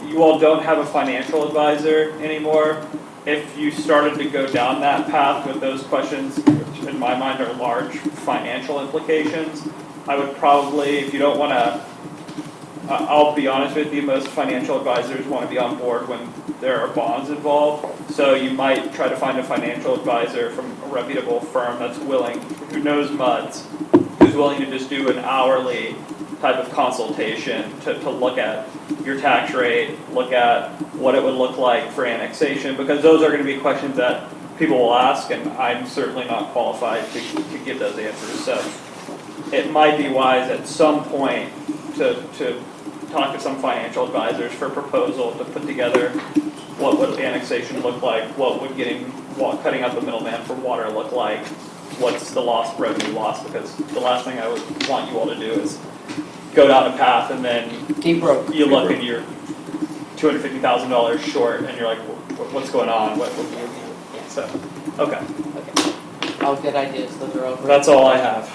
you all don't have a financial advisor anymore. If you started to go down that path with those questions, which in my mind are large financial implications, I would probably, if you don't want to, I'll be honest with you, most financial advisors want to be on board when there are bonds involved. So you might try to find a financial advisor from a reputable firm that's willing, who knows MUDs, who's willing to just do an hourly type of consultation to look at your tax rate, look at what it would look like for annexation, because those are going to be questions that people will ask, and I'm certainly not qualified to give those answers. So it might be wise at some point to talk to some financial advisors for a proposal to put together what would annexation look like? What would cutting out the middleman for water look like? What's the revenue loss? Because the last thing I would want you all to do is go down a path and then Be broke. you look and you're $250,000 short and you're like, what's going on? What do you do? So, okay. Okay. All good ideas, those are all great. That's all I have.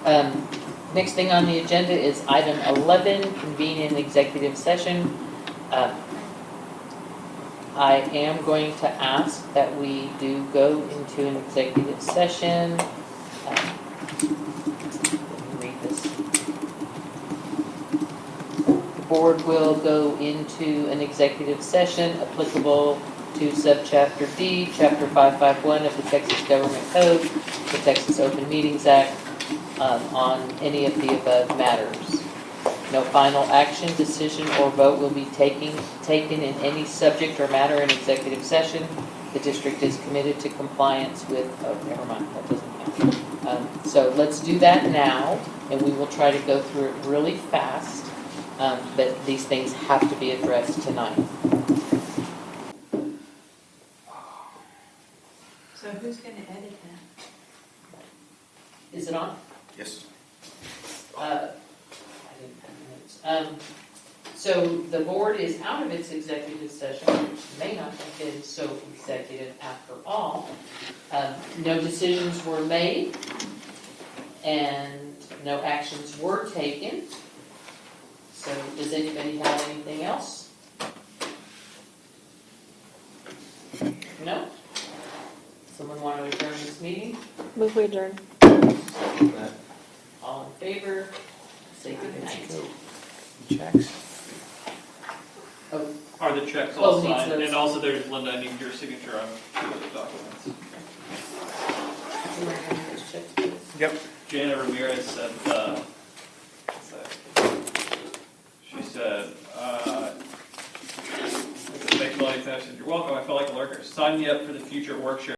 Okay. Next thing on the agenda is item 11, convene an executive session. I am going to ask that we do go into an executive session. Let me read this. The board will go into an executive session applicable to subchapter D, chapter 551 of the Texas Government Code, the Texas Open Meetings Act, on any of the above matters. No final action, decision, or vote will be taken in any subject or matter in executive session. The district is committed to compliance with, never mind, that doesn't count. So let's do that now, and we will try to go through it really fast, but these things have to be addressed tonight. So who's gonna edit that? Is it on? Yes. I didn't have minutes. So the board is out of its executive session, which may not have been so executive after all. No decisions were made, and no actions were taken. So does anybody have anything else? No? Someone want to adjourn this meeting? Move we adjourn. All in favor? Say good night. Checks. Oh, Are the checks Oh, all needs signed? those. And also there's, Linda, I need your signature on two of the documents. you want to have those checks, please? Yep. Jana Ramirez said, she said, make money, I said, you're welcome, I felt like a lurker. Sign me up for the future work share.